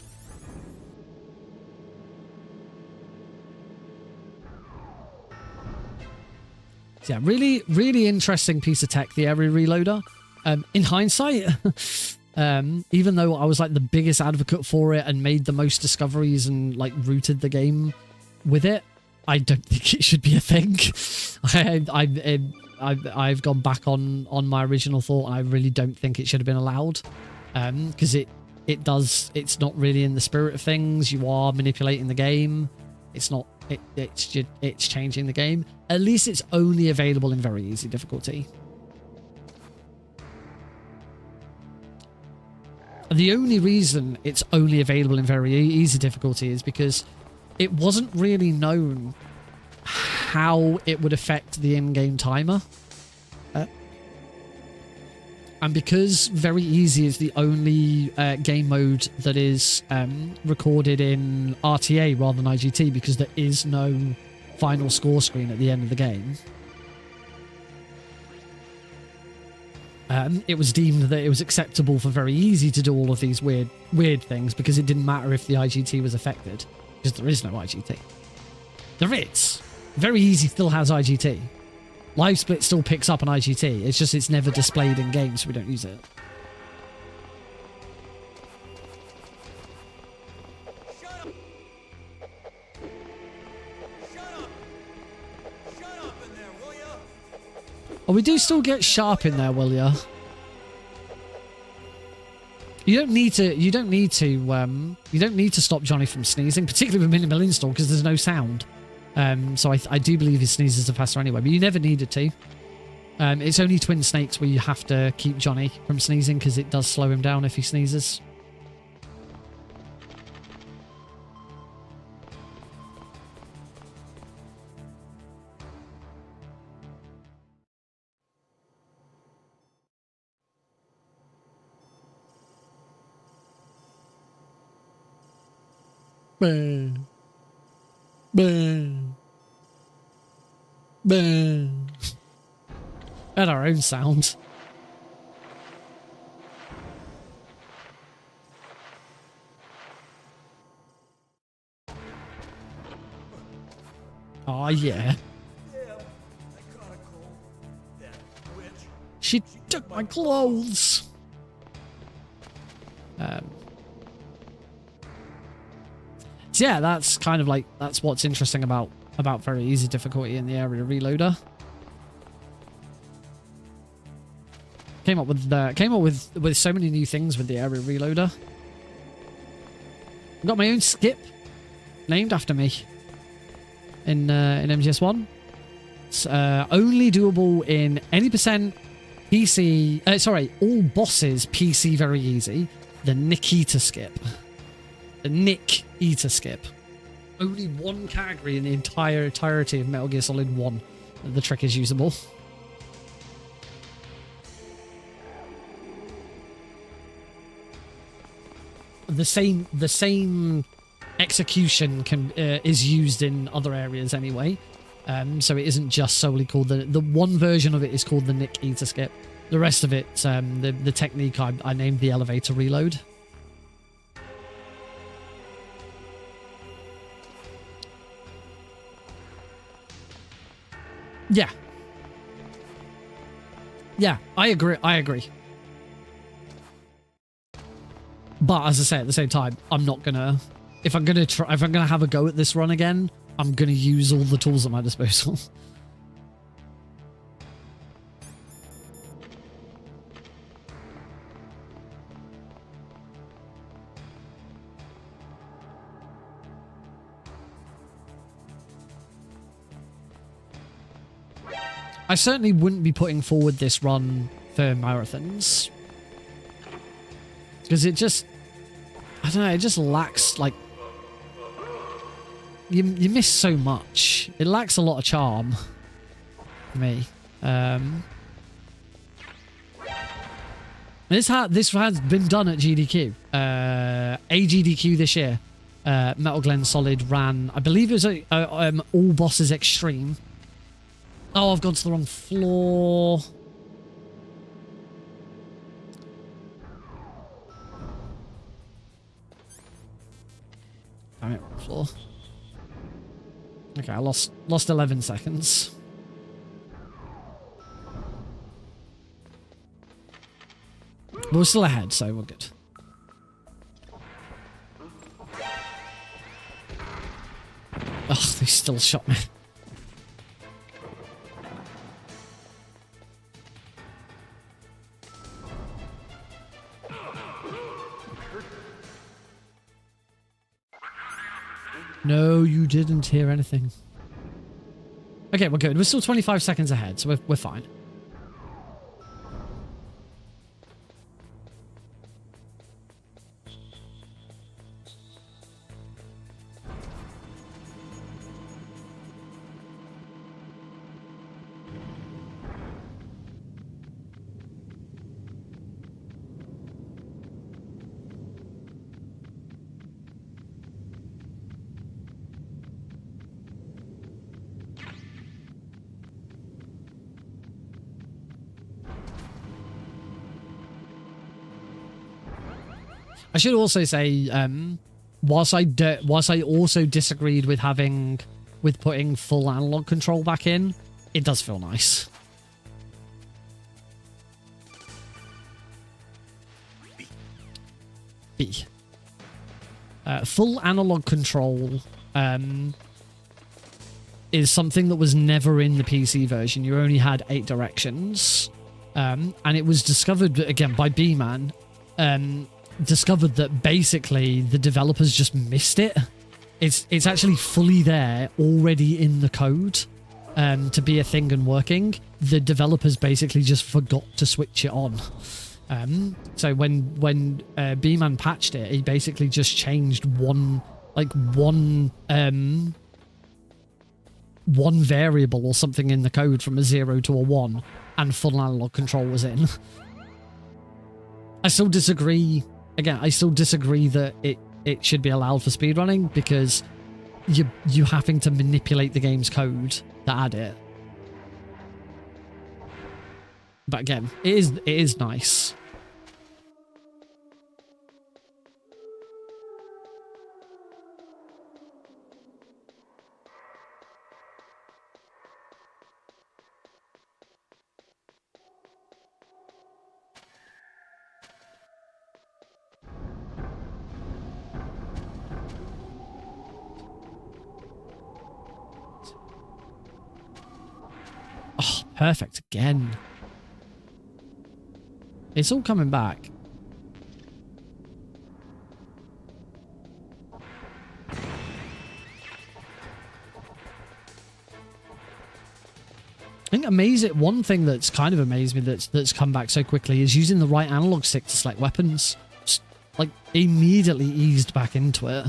So yeah, really, really interesting piece of tech, the area reloader. In hindsight, even though I was like the biggest advocate for it and made the most discoveries and like rooted the game with it, I don't think it should be a thing. I've gone back on my original thought, and I really don't think it should have been allowed, because it's not really in the spirit of things. You are manipulating the game. It's not. It's changing the game. At least it's only available in very easy difficulty. The only reason it's only available in very easy difficulty is because it wasn't really known how it would affect the in-game timer. And because very easy is the only game mode that is recorded in RTA rather than IGT, because there is no final score screen at the end of the game, it was deemed that it was acceptable for very easy to do all of these weird things, because it didn't matter if the IGT was affected, because there is no IGT. There is. Very easy still has IGT. Live Split still picks up an IGT. It's just it's never displayed in game, so we don't use it. Oh, we do still get sharp in there, will ya? You don't need to stop Johnny from sneezing, particularly with minimal install, because there's no sound. So I do believe his sneezes are faster anyway, but you never needed to. It's only Twin Snakes where you have to keep Johnny from sneezing, because it does slow him down if he sneezes. Bang. Bang. Bang. And our own sound. Oh yeah. She took my clothes. So yeah, that's kind of like, that's what's interesting about very easy difficulty in the area reloader. Came up with so many new things with the area reloader. I've got my own skip named after me in MGS1. It's only doable in any percent PC. All bosses PC very easy. The Nick Eater skip. The Nick Eater skip. Only one category in the entirety of Metal Gear Solid 1 that the trick is usable. The same execution is used in other areas anyway. So it isn't just solely called the one version of it is called the Nick Eater skip. The rest of it, the technique I named the elevator reload. Yeah. Yeah, I agree. But as I say, at the same time, I'm not gonna... If I'm gonna have a go at this run again, I'm gonna use all the tools at my disposal. I certainly wouldn't be putting forward this run for marathons. Because it just... I don't know, it just lacks, like... You miss so much. It lacks a lot of charm. For me. This has been done at GDQ. AGDQ this year. Metal Gear Solid ran... I believe it was All Bosses Extreme. Oh, I've gone to the wrong floor. Damn it, wrong floor. Okay, I lost 11 seconds. But we're still ahead, so we're good. Oh, they still shot me. No, you didn't hear anything. Okay, we're good. We're still 25 seconds ahead, so we're fine. I should also say, whilst I also disagreed with putting full analog control back in, it does feel nice. B. Full analog control is something that was never in the PC version. You only had 8 directions, and it was discovered again by B-Man. Discovered that basically the developers just missed it. It's actually fully there already in the code to be a thing and working. The developers basically just forgot to switch it on. So when B-Man patched it, he basically just changed one variable or something in the code from a 0 to a 1, and full analog control was in. I still disagree. Again, I still disagree that it should be allowed for speedrunning, because you having to manipulate the game's code to add it. But again, it is nice. Oh, perfect again. It's all coming back. I think one thing that's kind of amazed me that's come back so quickly is using the right analog stick to select weapons. Just, like, immediately eased back into it.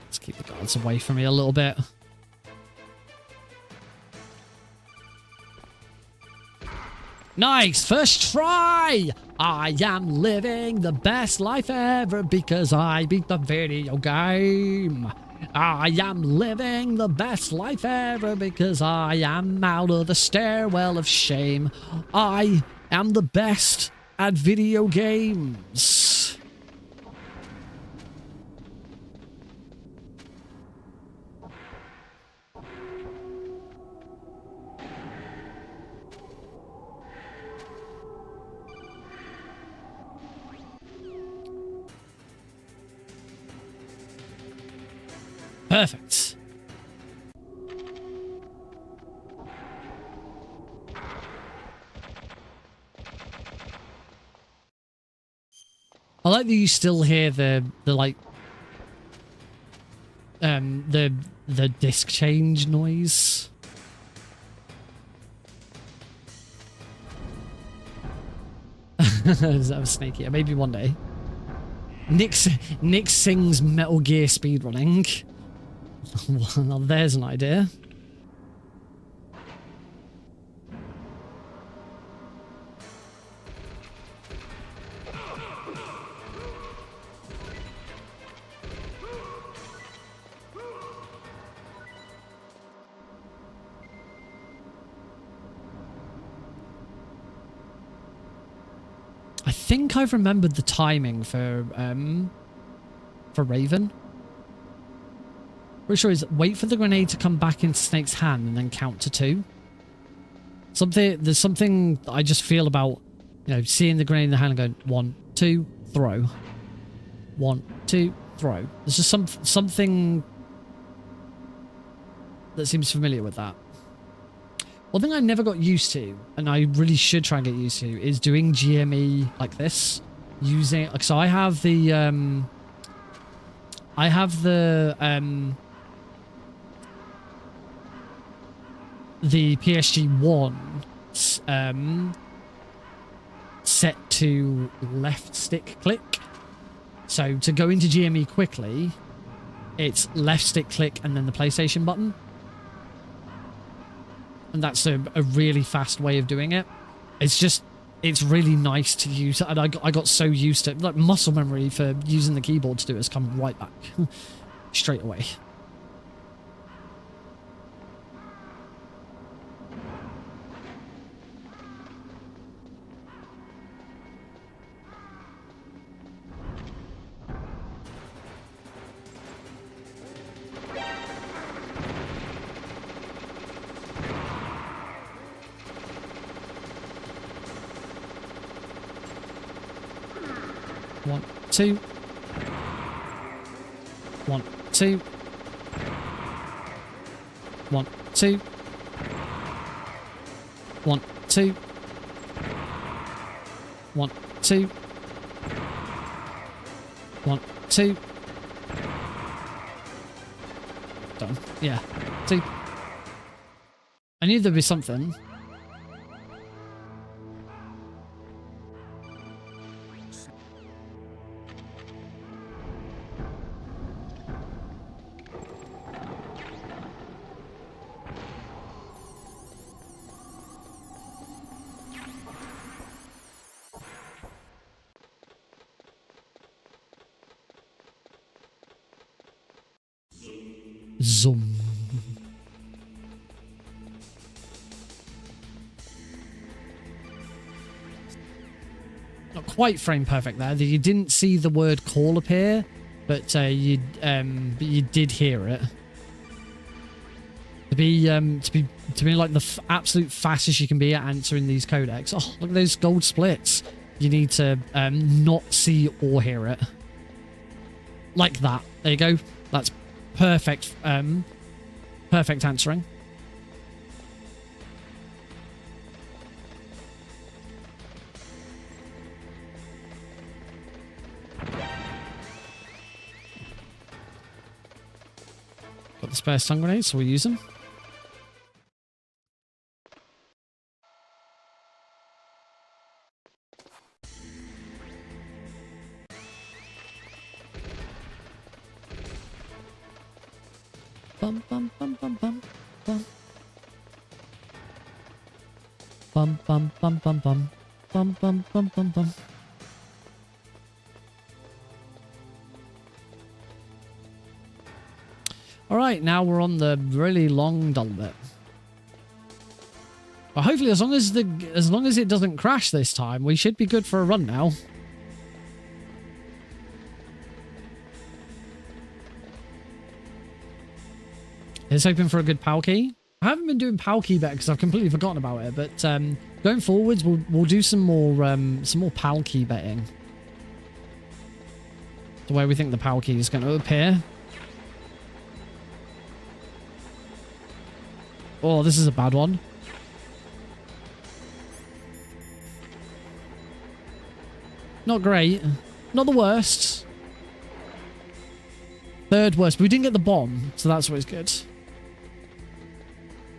Let's keep the guards away from me a little bit. Nice! First try! I am living the best life ever because I beat the video game. I am living the best life ever because I am out of the stairwell of shame. I am the best at video games. Perfect. I like that you still hear the disc change noise. That was snaky. Maybe one day. Nick sings Metal Gear speedrunning. Well, there's an idea. I think I've remembered the timing for Raven. Pretty sure is wait for the grenade to come back into Snake's hand and then count to 2. There's something I just feel about, you know, seeing the grenade in the hand and going 1, 2, throw. 1, 2, throw. There's just something that seems familiar with that. One thing I never got used to, and I really should try and get used to, is doing GME like this. Using, so I have the PSG1 set to left stick click. So to go into GME quickly, it's left stick click and then the PlayStation button. And that's a really fast way of doing it. It's really nice to use. And I got so used to it. Like muscle memory for using the keyboard to do it has come right back. Straight away. One, two. 1, 2. 1, 2. 1, 2. 1, 2. 1, 2. Done. Yeah. 2. I knew there'd be something. Zoom. Not quite frame perfect there. You didn't see the word call appear, but you did hear it. To be like the absolute fastest you can be at answering these codecs. Oh, look at those gold splits. You need to not see or hear it. Like that. There you go. That's perfect. Perfect answering. Got the spare stun grenades, so we'll use them. Bum bum bum bum bum bum. Bum bum bum bum bum. Bum bum bum bum bum. Alright, now we're on the really long dull bit. But hopefully as long as it doesn't crash this time, we should be good for a run now. It's hoping for a good PAL key. I haven't been doing PAL key bet because I've completely forgotten about it, but going forwards we'll do some more PAL key betting. The way we think the PAL key is going to appear. Oh, this is a bad one. Not great. Not the worst. Third worst. But we didn't get the bomb, so that's always good.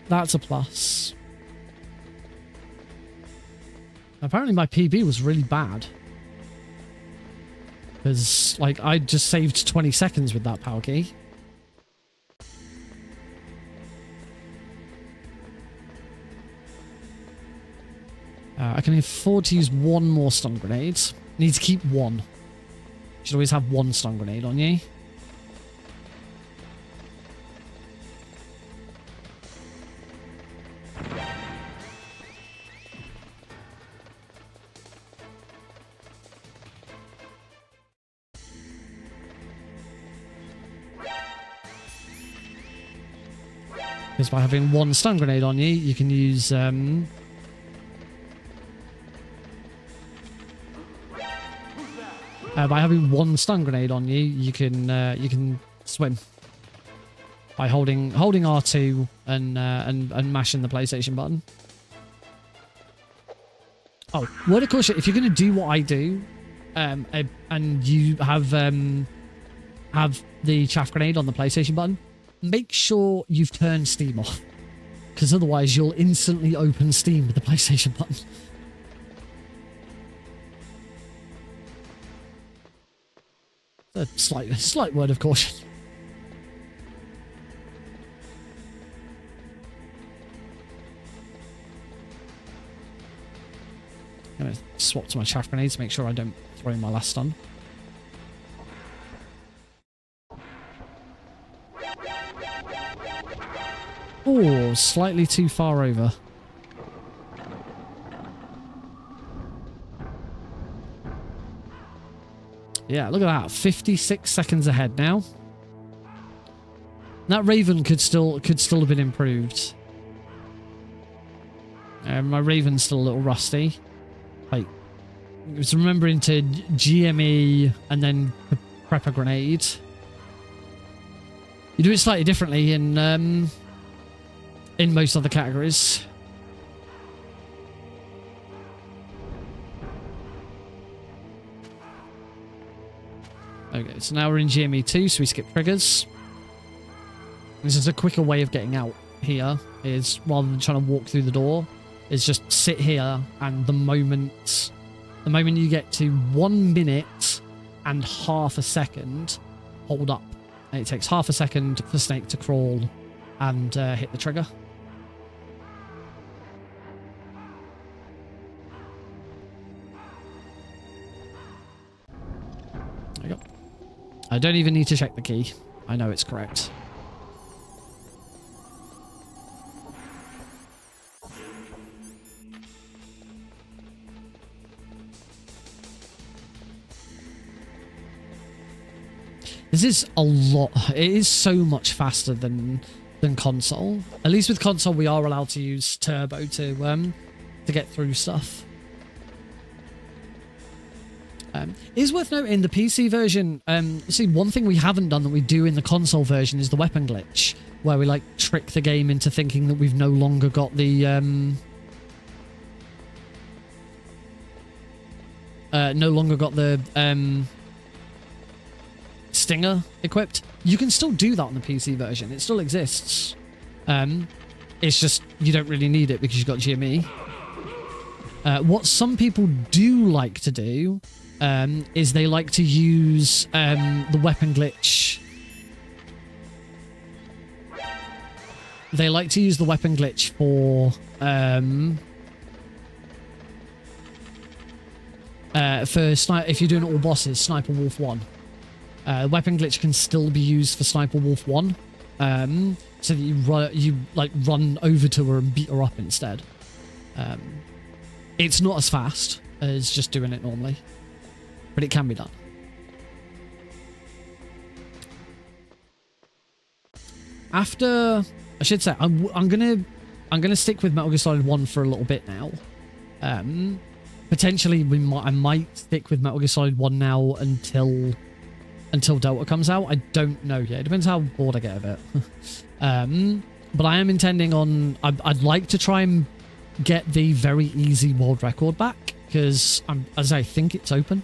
That's a plus. Apparently my PB was really bad. Because, like, I just saved 20 seconds with that power key. I can afford to use one more stun grenade. Need to keep one. Should always have one stun grenade on you. Because by having one stun grenade on you, you can use by having one stun grenade on you, you can swim by holding R2 and mashing the PlayStation button. Oh, word of caution: if you're going to do what I do, and you have the chaff grenade on the PlayStation button, make sure you've turned Steam off, because otherwise you'll instantly open Steam with the PlayStation button. A slight word of caution. I'm going to swap to my chaff grenades to make sure I don't throw in my last stun. Oh, slightly too far over. Yeah, look at that. 56 seconds ahead now. That Raven could still have been improved. My Raven's still a little rusty. Like, I was remembering to GME and then prep a grenade. You do it slightly differently in most other categories. Okay, so now we're in GME 2, so we skip triggers. This is a quicker way of getting out here, is rather than trying to walk through the door, is just sit here, and the moment you get to 1 minute and half a second, hold up. And it takes half a second for Snake to crawl and hit the trigger. There you go. I don't even need to check the key. I know it's correct. This is a lot. It is so much faster than console. At least with console, we are allowed to use turbo to get through stuff. It is worth noting the PC version. See, one thing we haven't done that we do in the console version is the weapon glitch, where we like trick the game into thinking that we've no longer got the stinger equipped. You can still do that on the PC version. It still exists. It's just you don't really need it because you've got GME. What some people do like to do is they like to use the weapon glitch. They like to use the weapon glitch for if you're doing all bosses, Sniper Wolf 1. Weapon glitch can still be used for Sniper Wolf 1, so that you run over to her and beat her up instead. It's not as fast as just doing it normally, but it can be done. After, I should say, I'm gonna stick with Metal Gear Solid 1 for a little bit now. Potentially, I might stick with Metal Gear Solid 1 now until Delta comes out. I don't know yet. It depends how bored I get of it. But I am intending on... I'd like to try and get the very easy world record back, because as I think it's open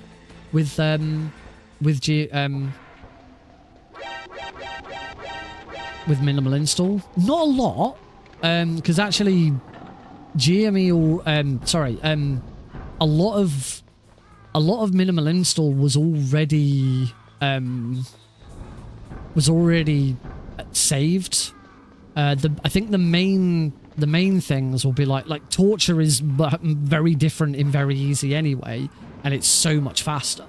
with minimal install. Not a lot, because actually GME or a lot of minimal install was already saved. I think the main things will be like torture is very different in very easy anyway, and it's so much faster.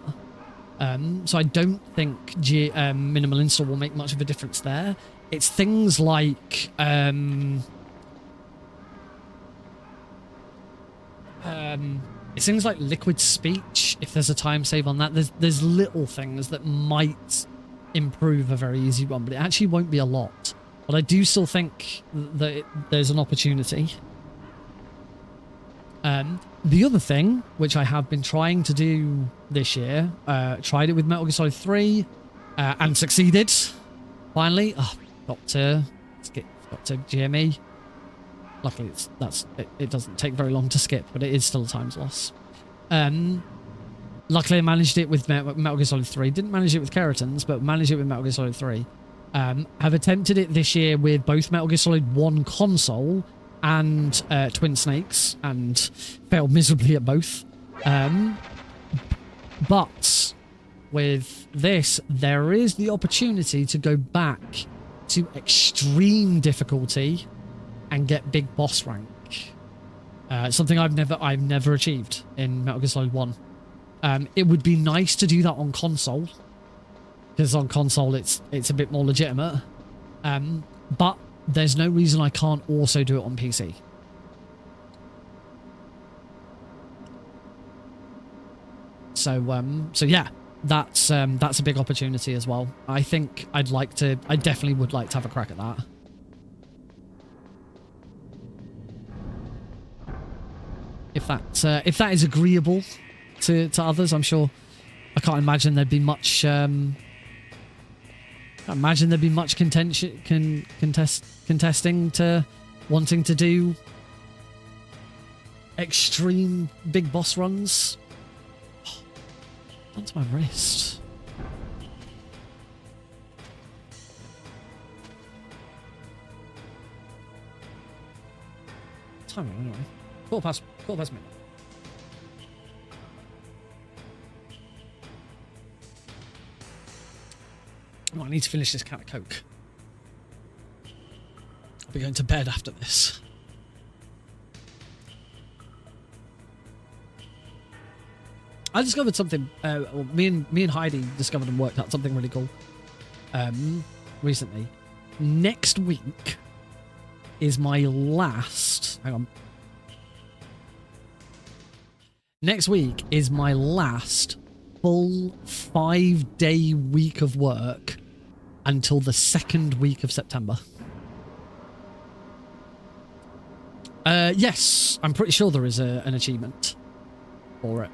So I don't think minimal install will make much of a difference there. It's things like it's things like liquid speech. If there's a time save on that, there's little things that might improve a very easy one, but it actually won't be a lot. But I do still think that there's an opportunity. The other thing, which I have been trying to do this year, tried it with Metal Gear Solid 3 and succeeded. Finally, got to GME. Luckily, it doesn't take very long to skip, but it is still a times loss. Luckily, I managed it with Metal Gear Solid 3. Didn't manage it with Keratons, but managed it with Metal Gear Solid 3. Have attempted it this year with both Metal Gear Solid 1 console and Twin Snakes, and failed miserably at both. But with this, there is the opportunity to go back to extreme difficulty and get big boss rank. Something I've never achieved in Metal Gear Solid 1. It would be nice to do that on console, because on console it's a bit more legitimate. But there's no reason I can't also do it on PC. So yeah, that's a big opportunity as well. I think I definitely would like to have a crack at that. If that is agreeable to others, I'm sure. I can't imagine there'd be much. Contesting to wanting to do extreme big boss runs. Onto my wrist. Time anyway. Quarter past midnight. Oh, I need to finish this can of Coke. I'll be going to bed after this. I discovered something. Me and Heidi discovered and worked out something really cool recently. Next week is my last. Hang on. Next week is my last full 5-day week of work until the second week of September. Yes, I'm pretty sure there is an achievement for it.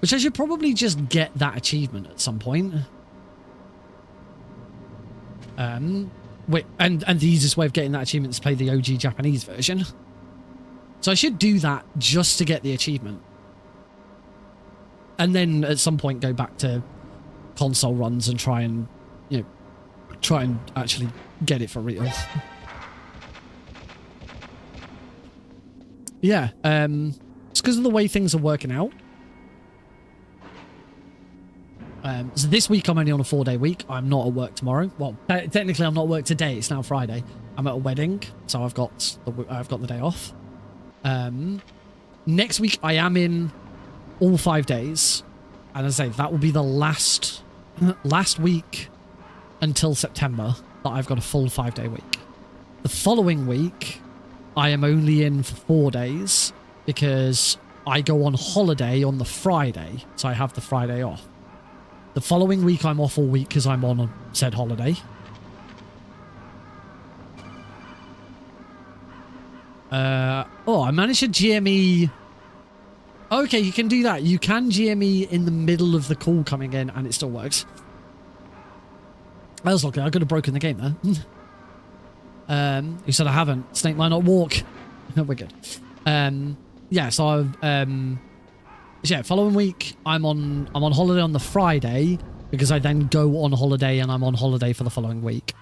Which I should probably just get that achievement at some point. Wait, and the easiest way of getting that achievement is to play the OG Japanese version. So I should do that just to get the achievement. And then at some point go back to console runs and try and actually get it for real. Yeah, it's because of the way things are working out. So this week I'm only on a 4-day week. I'm not at work tomorrow. Well, technically I'm not at work today. It's now Friday. I'm at a wedding, so I've got the day off. Next week I am in all 5 days, and as I say, that will be the last week until September that I've got a full 5-day week. The following week I am only in for 4 days because I go on holiday on the Friday, so I have the Friday off. The following week I'm off all week because I'm on said holiday. I managed to GME. Okay, you can do that. You can GME in the middle of the call coming in and it still works. That was lucky. I could have broken the game there. You said I haven't. Snake might not walk. No, we're good. Yeah, so I've yeah, following week I'm on holiday on the Friday because I then go on holiday and I'm on holiday for the following week.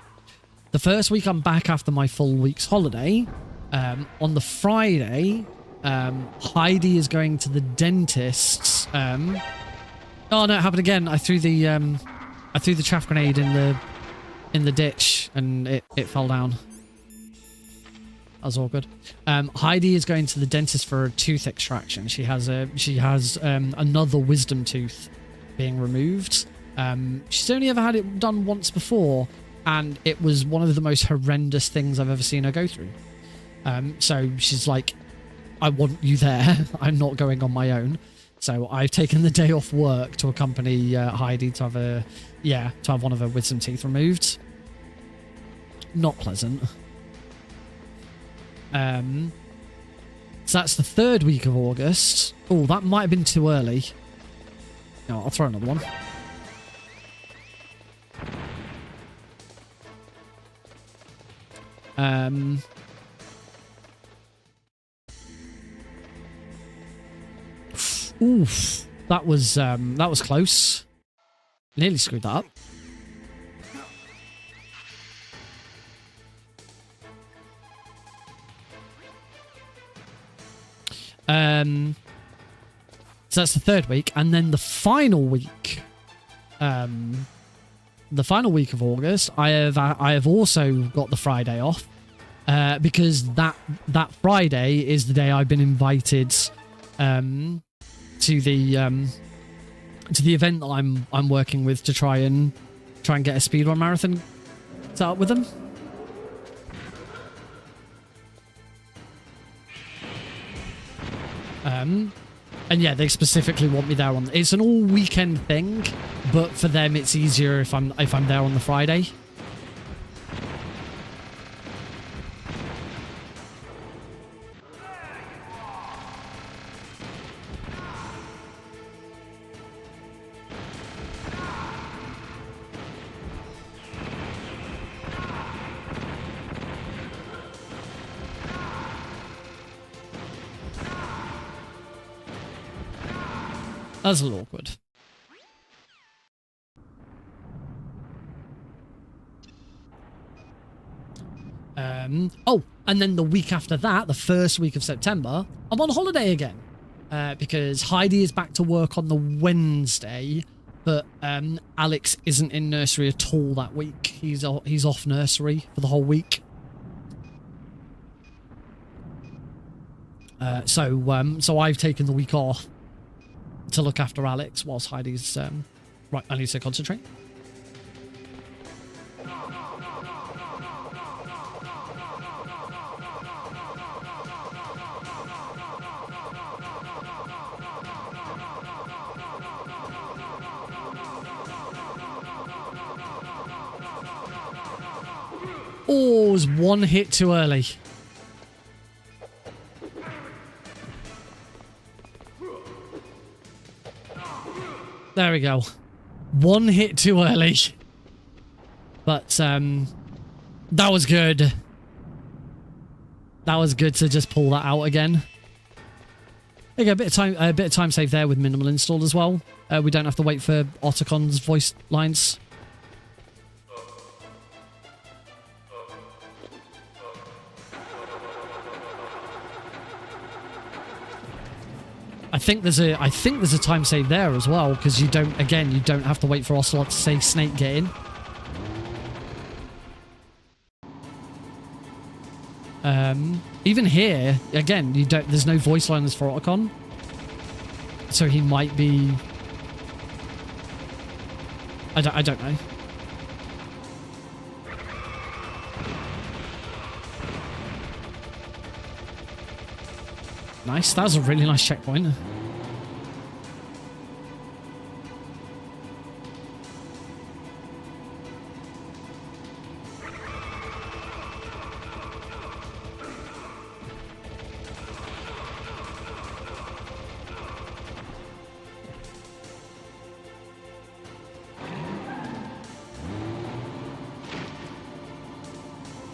The first week I'm back after my full week's holiday. On the Friday, Heidi is going to the dentist's. Oh no, it happened again. I threw the chaff grenade in the ditch and it fell down. That was all good. Heidi is going to the dentist for a tooth extraction. She has another wisdom tooth being removed. She's only ever had it done once before, and it was one of the most horrendous things I've ever seen her go through. So she's like, I want you there. I'm not going on my own. So I've taken the day off work to accompany Heidi to have one of her wisdom teeth removed. not pleasant. So that's the 3rd week of August. Oh, that might have been too early. No, I'll throw another one. Oof, that was close. Nearly screwed that up. So that's the 3rd week, and then the final week, of August, I have also got the Friday off, because that Friday is the day I've been invited, to the event that I'm working with to try and get a speedrun marathon set up with them. And yeah, they specifically want me there on. It's an all weekend thing, but for them it's easier if I'm there on the Friday. That's a little awkward. Oh, and then the week after that, the 1st week of September, I'm on holiday again. Because Heidi is back to work on the Wednesday, but Alex isn't in nursery at all that week. He's off nursery for the whole week. So I've taken the week off to look after Alex whilst Heidi's right. I need to concentrate. Oh, it was one hit too early. There we go. One hit too early. But that was good. That was good to just pull that out again. There you go, a bit of time saved there with minimal install as well. We don't have to wait for Ottocon's voice lines. I think there's a time save there as well, because you don't have to wait for Ocelot to say snake get in. Even here, again, there's no voice lines for Ottocon. So he might be, I don't know. Nice, that was a really nice checkpoint.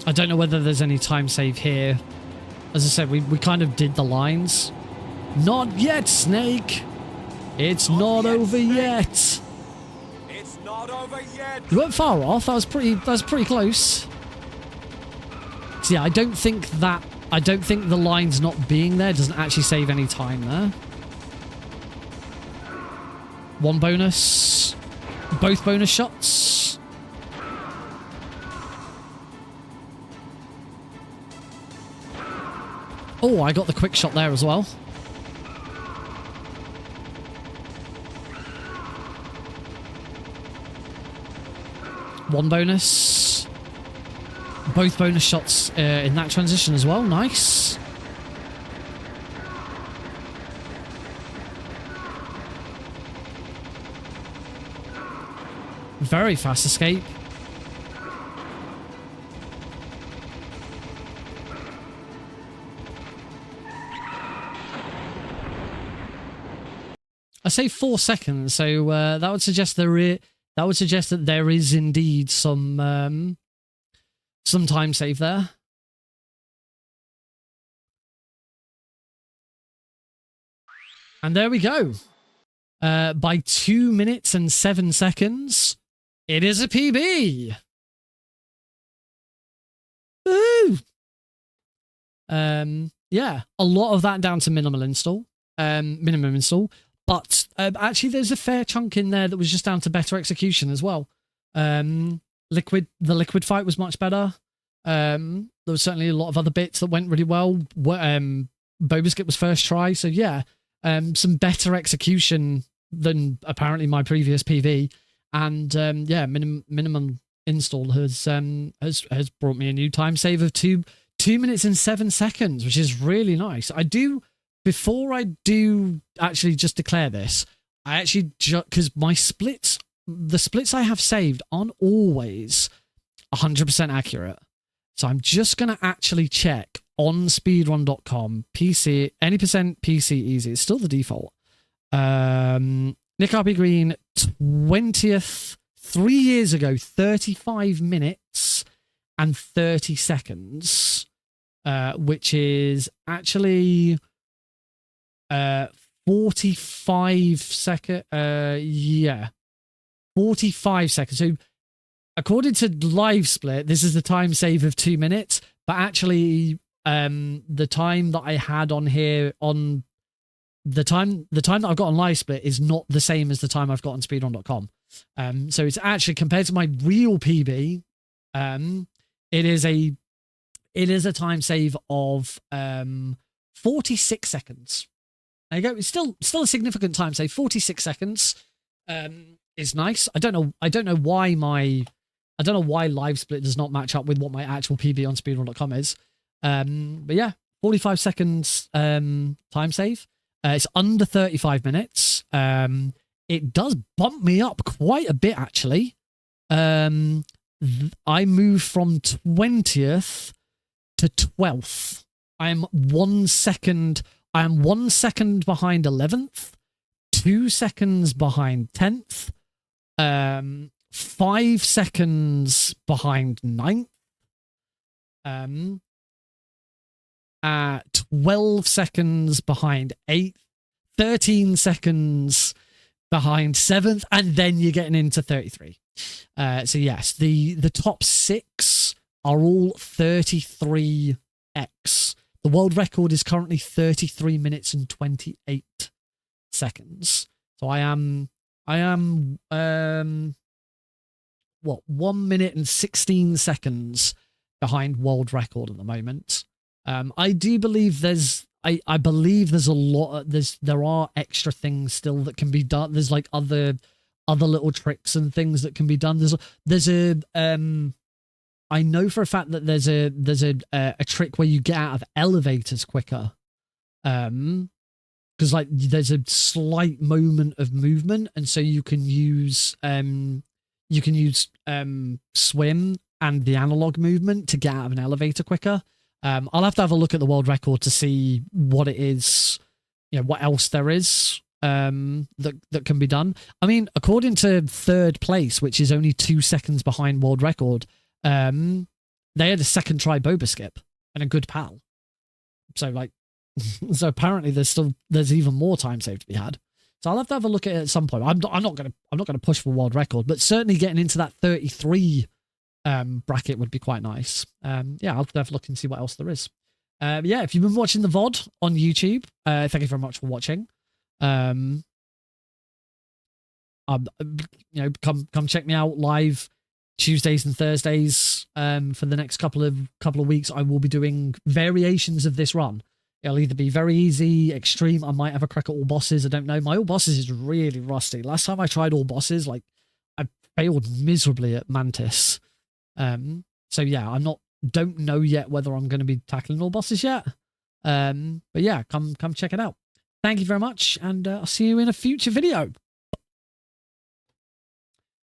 I don't know whether there's any time save here. As I said, we kind of did the lines. Not yet, Snake. It's not over yet. It's not over yet. You weren't far off. That was pretty close. So yeah, I don't think the lines not being there doesn't actually save any time there. One bonus. Both bonus shots. Oh, I got the quick shot there as well. One bonus. Both bonus shots in that transition as well. Nice. Very fast escape. say 4 seconds. So that would suggest that there is indeed some time save there. And there we go. By 2 minutes and 7 seconds, it is a PB. Woo! Yeah, a lot of that down to minimum install. But actually, there's a fair chunk in there that was just down to better execution as well. The liquid fight was much better. There was certainly a lot of other bits that went really well. Bobaskip was first try, so yeah, some better execution than apparently my previous PV, and yeah, minimum install has brought me a new time save of 2 minutes and 7 seconds, which is really nice. Before I do actually just declare this, I actually because my the splits I have saved aren't always 100% accurate. So I'm just going to actually check on speedrun.com, PC, any percent PC easy. It's still the default. Nick RP Green, 20th, 3 years ago, 35 minutes and 30 seconds, which is actually 45 seconds. Yeah, 45 seconds. So according to live split, this is the time save of 2 minutes, but actually the time that I had on here on the time that I've got on live split is not the same as the time I've got on speedrun.com. So it's actually, compared to my real PB, it is a time save of 46 secones. There you go. It's still a significant time save. 46 seconds is nice. I don't know why live split does not match up with what my actual PB on speedrun.com is. But yeah, 45 seconds time save. It's under 35 minutes. It does bump me up quite a bit, actually. I move from 20th to 12th. I am 1 second behind 11th, 2 seconds behind 10th, 5 seconds behind 9th, 12 seconds behind 8th, 13 seconds behind 7th, and then you're getting into 33. So yes, the top 6 are all 33x. The world record is currently 33 minutes and 28 seconds. So I am 1 minute and 16 seconds behind world record at the moment. I do believe I believe there's a lot there are extra things still that can be done. There's like other little tricks and things that can be done. I know for a fact that there's a trick where you get out of elevators quicker. Because like there's a slight moment of movement, and so you can use swim and the analog movement to get out of an elevator quicker. I'll have to have a look at the world record to see what it is, what else there is that can be done. I mean, according to third place, which is only 2 seconds behind world record, they had a second try Bobaskip and a good pal. So like, so apparently there's even more time saved to be had. So I'll have to have a look at it at some point. I'm not gonna push for world record, but certainly getting into that 33 bracket would be quite nice. Yeah, I'll have to have a look and see what else there is. Yeah, if you've been watching the VOD on YouTube, thank you very much for watching. Come check me out live Tuesdays and Thursdays. For the next couple of weeks, I will be doing variations of this run. It'll either be very easy, extreme. I might have a crack at all bosses. I don't know. My all bosses is really rusty. Last time I tried all bosses, like I failed miserably at Mantis. So yeah, don't know yet whether I'm going to be tackling all bosses yet. But yeah, come check it out. Thank you very much, and I'll see you in a future video.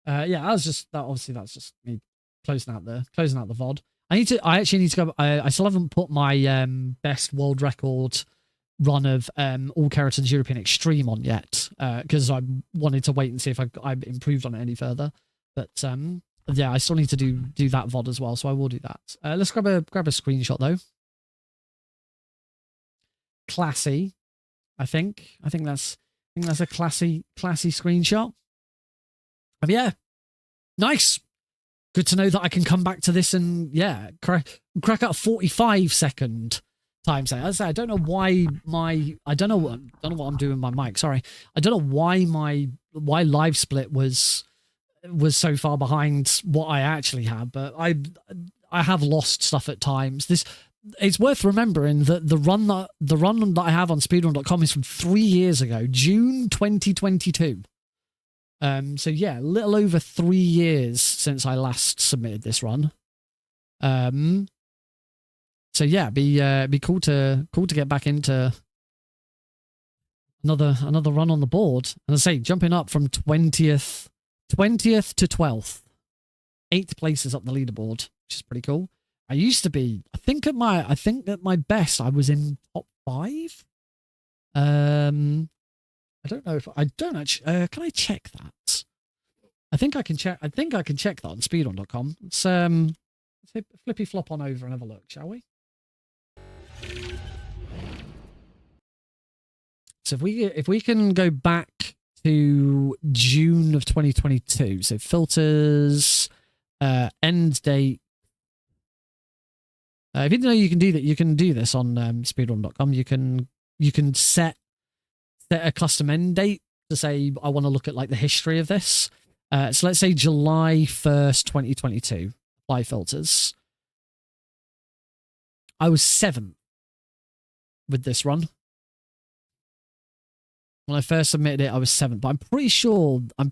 Yeah, obviously that's just me closing out the VOD. I actually need to go. I still haven't put my best world record run of All Keratin's European Extreme on yet, because I wanted to wait and see if I improved on it any further. But yeah, I still need to do that VOD as well, so I will do that. Let's grab a screenshot though. Classy, I think that's a classy screenshot. But yeah, nice. Good to know that I can come back to this and yeah, crack out 45-second time say. As I say, I don't know why I don't know what I'm doing with my mic. Sorry, I don't know why live split was so far behind what I actually have, but I have lost stuff at times. It's worth remembering that the run that I have on speedrun.com is from 3 years ago, June 2022. So yeah, a little over 3 years since I last submitted this run. So yeah, be cool to get back into another run on the board. And I say, jumping up from 20th to 12th, 8 places up the leaderboard, which is pretty cool. I used to be, I think at my best, I was in top 5. I don't know if I don't actually. Can I check that? I think I can check. I think I can check that on speedrun.com. Let's hit flippy flop on over and have a look, shall we? So if we can go back to June of 2022, so filters, end date. If you didn't know you can do that, you can do this on speedrun.com. You can set a custom end date to say I want to look at like the history of this. So let's say July 1st, 2022. Apply filters. I was 7th with this run. When I first submitted it, I was 7th. But I'm pretty sure, and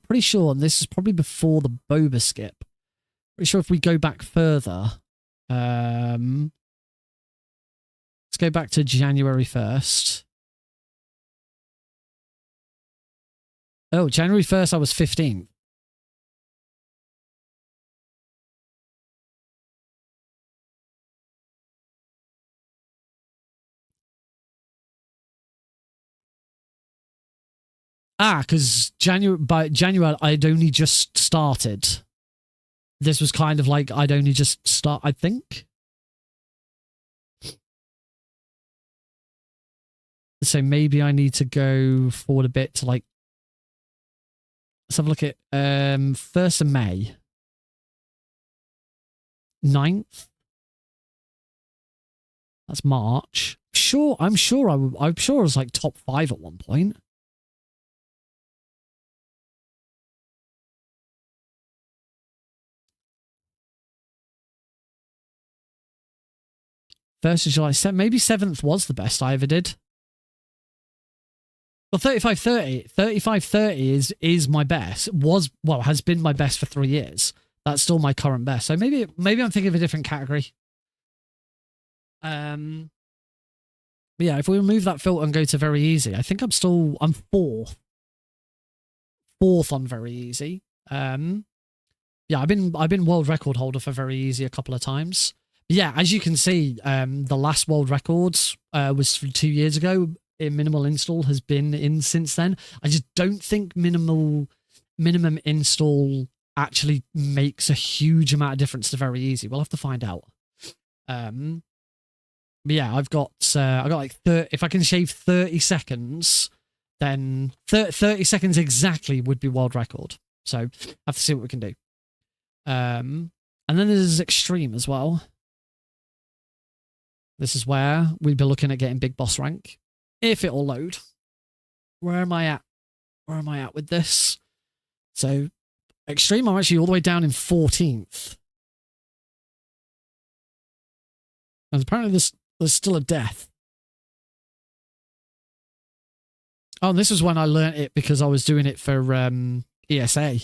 this is probably before the boba skip. Pretty sure if we go back further, let's go back to January 1st. Oh, January 1st, I was 15th. Because by January, I'd only just started. This was kind of like I'd only just start, I think. So maybe I need to go forward a bit to like, let's have a look at 1st of May. 9th. That's March. I'm sure I was like top 5 at one point. First of July, maybe 7th was the best I ever did. Well, 35.30 is my best. Has been my best for 3 years. That's still my current best. So maybe I'm thinking of a different category. But yeah, if we remove that filter and go to very easy, I think I'm 4th. 4th on very easy. Yeah, I've been world record holder for very easy a couple of times. Yeah, as you can see, the last world records was from 2 years ago. Minimal install has been in since then. I just don't think minimum install actually makes a huge amount of difference to very easy. We'll have to find out. But yeah, I got like 30, if I can shave 30 seconds, then 30 seconds exactly would be world record. So I have to see what we can do. And then there's extreme as well. This is where we'd be looking at getting big boss rank. If it'll load. Where am I at? Where am I at with this? So, extreme, I'm actually all the way down in 14th. And apparently there's still a death. Oh, and this was when I learnt it because I was doing it for ESA.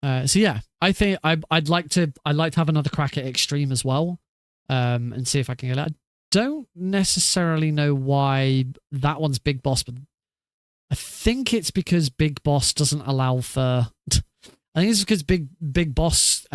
So yeah, I think I'd like to have another crack at extreme as well. And see if I can get that. I don't necessarily know why that one's Big Boss, but I think it's because Big Boss doesn't allow for. I think it's because Big Boss.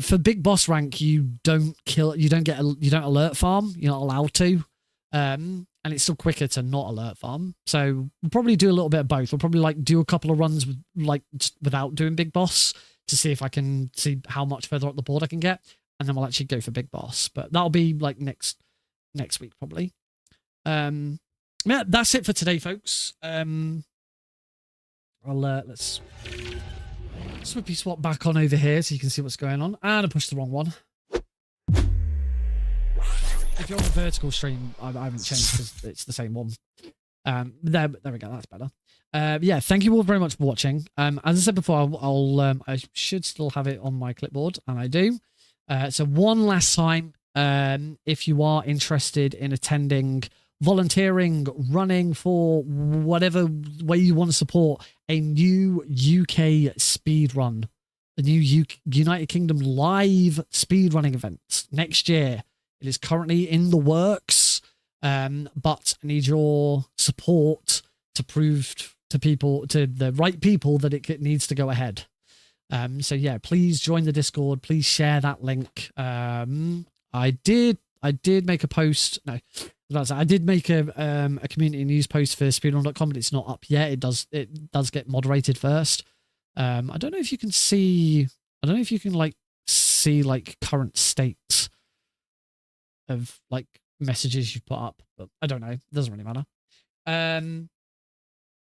for big boss rank, you don't alert farm. You're not allowed to. And it's still quicker to not alert farm. So we'll probably do a little bit of both. We'll probably like do a couple of runs with, like, just without doing big boss to see if I can see how much further up the board I can get, and then we'll actually go for big boss. But that'll be like next week probably. Yeah, that's it for today, folks. Let's swippy swap back on over here so you can see what's going on. And I pushed the wrong one. If you're on the vertical stream, I haven't changed because it's the same one. There we go. That's better. Yeah, thank you all very much for watching. As I said before, I should still have it on my clipboard, and I do. So one last time, if you are interested in attending, volunteering, running for whatever way you want to support a new UK speedrun, a new United Kingdom live speedrunning event next year. It is currently in the works, but I need your support to prove to the right people that it needs to go ahead. So yeah, please join the Discord. Please share that link. I did make a post. No, I did make a community news post for speedrun.com, but it's not up yet. It does get moderated first. I don't know if you can see. I don't know if you can see current states of like messages you've put up, but I don't know. It doesn't really matter.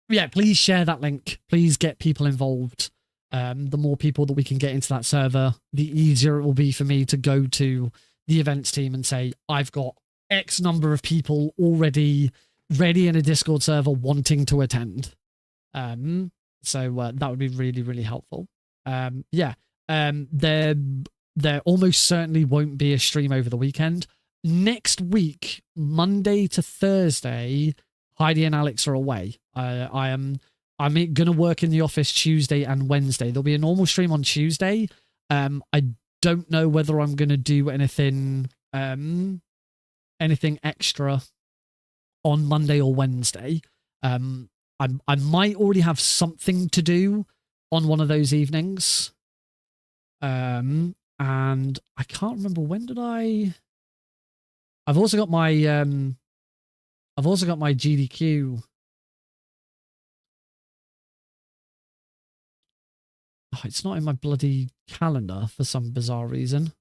Yeah, please share that link. Please get people involved. The more people that we can get into that server, the easier it will be for me to go to the events team and say, I've got X number of people already ready in a Discord server wanting to attend. So that would be really, really helpful. Yeah, there almost certainly won't be a stream over the weekend. Next week, Monday to Thursday, Heidi and Alex are away. I'm going to work in the office Tuesday and Wednesday. There'll be a normal stream on Tuesday. I don't know whether I'm going to do anything extra on Monday or Wednesday. I might already have something to do on one of those evenings. And I can't remember, when did I've also got my GDQ. Oh, it's not in my bloody calendar for some bizarre reason.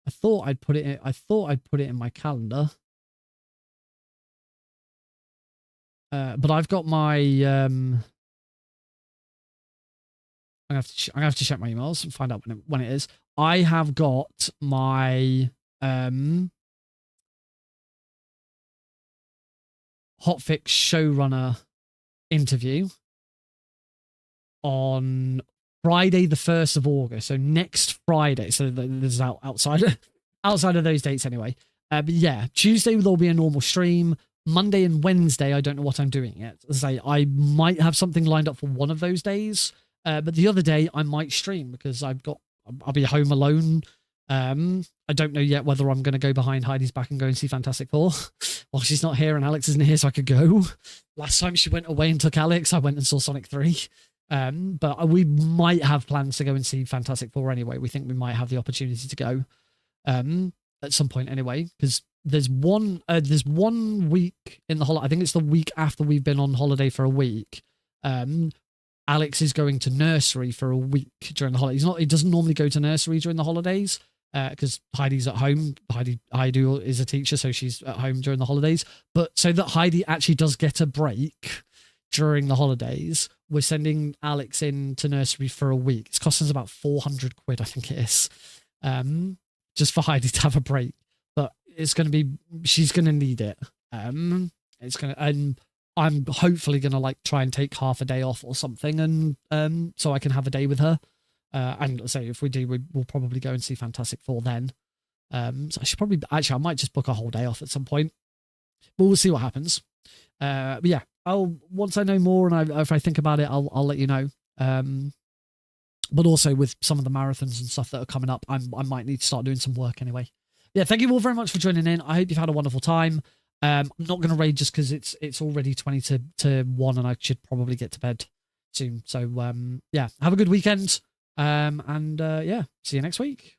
I thought I'd put it in my calendar. But I've got my I'm gonna have to check my emails and find out when it is. I have got my Hotfix showrunner interview on Friday the 1st of August, so next Friday. So this is outside of those dates anyway. But yeah, Tuesday there'll be a normal stream. Monday and Wednesday, I don't know what I'm doing yet. As I say, I might have something lined up for one of those days, but the other day I might stream because I'll be home alone. I don't know yet whether I'm going to go behind Heidi's back and go and see Fantastic Four while she's not here and Alex isn't here, so I could go. Last time she went away and took Alex, I went and saw Sonic 3. But we might have plans to go and see Fantastic Four anyway. We think we might have the opportunity to go at some point anyway, because there's one week in the holiday. I think it's the week after we've been on holiday for a week. Alex is going to nursery for a week during the holidays. He doesn't normally go to nursery during the holidays because Heidi's at home. Heidi is a teacher, so she's at home during the holidays. But so that Heidi actually does get a break during the holidays, we're sending Alex in to nursery for a week. It's costing us about 400 quid, I think it is, just for Heidi to have a break. But she's going to need it. And I'm hopefully going to try and take half a day off or something, and so I can have a day with her. And so if we do, we'll probably go and see Fantastic Four then. So I should probably, I might just book a whole day off at some point. But we'll see what happens. But yeah, once I know more and if I think about it, I'll let you know. But also with some of the marathons and stuff that are coming up, I might need to start doing some work anyway. Yeah, thank you all very much for joining in. I hope you've had a wonderful time. I'm not going to raid just because it's already 20 to 1 and I should probably get to bed soon. So yeah, have a good weekend. And yeah, see you next week.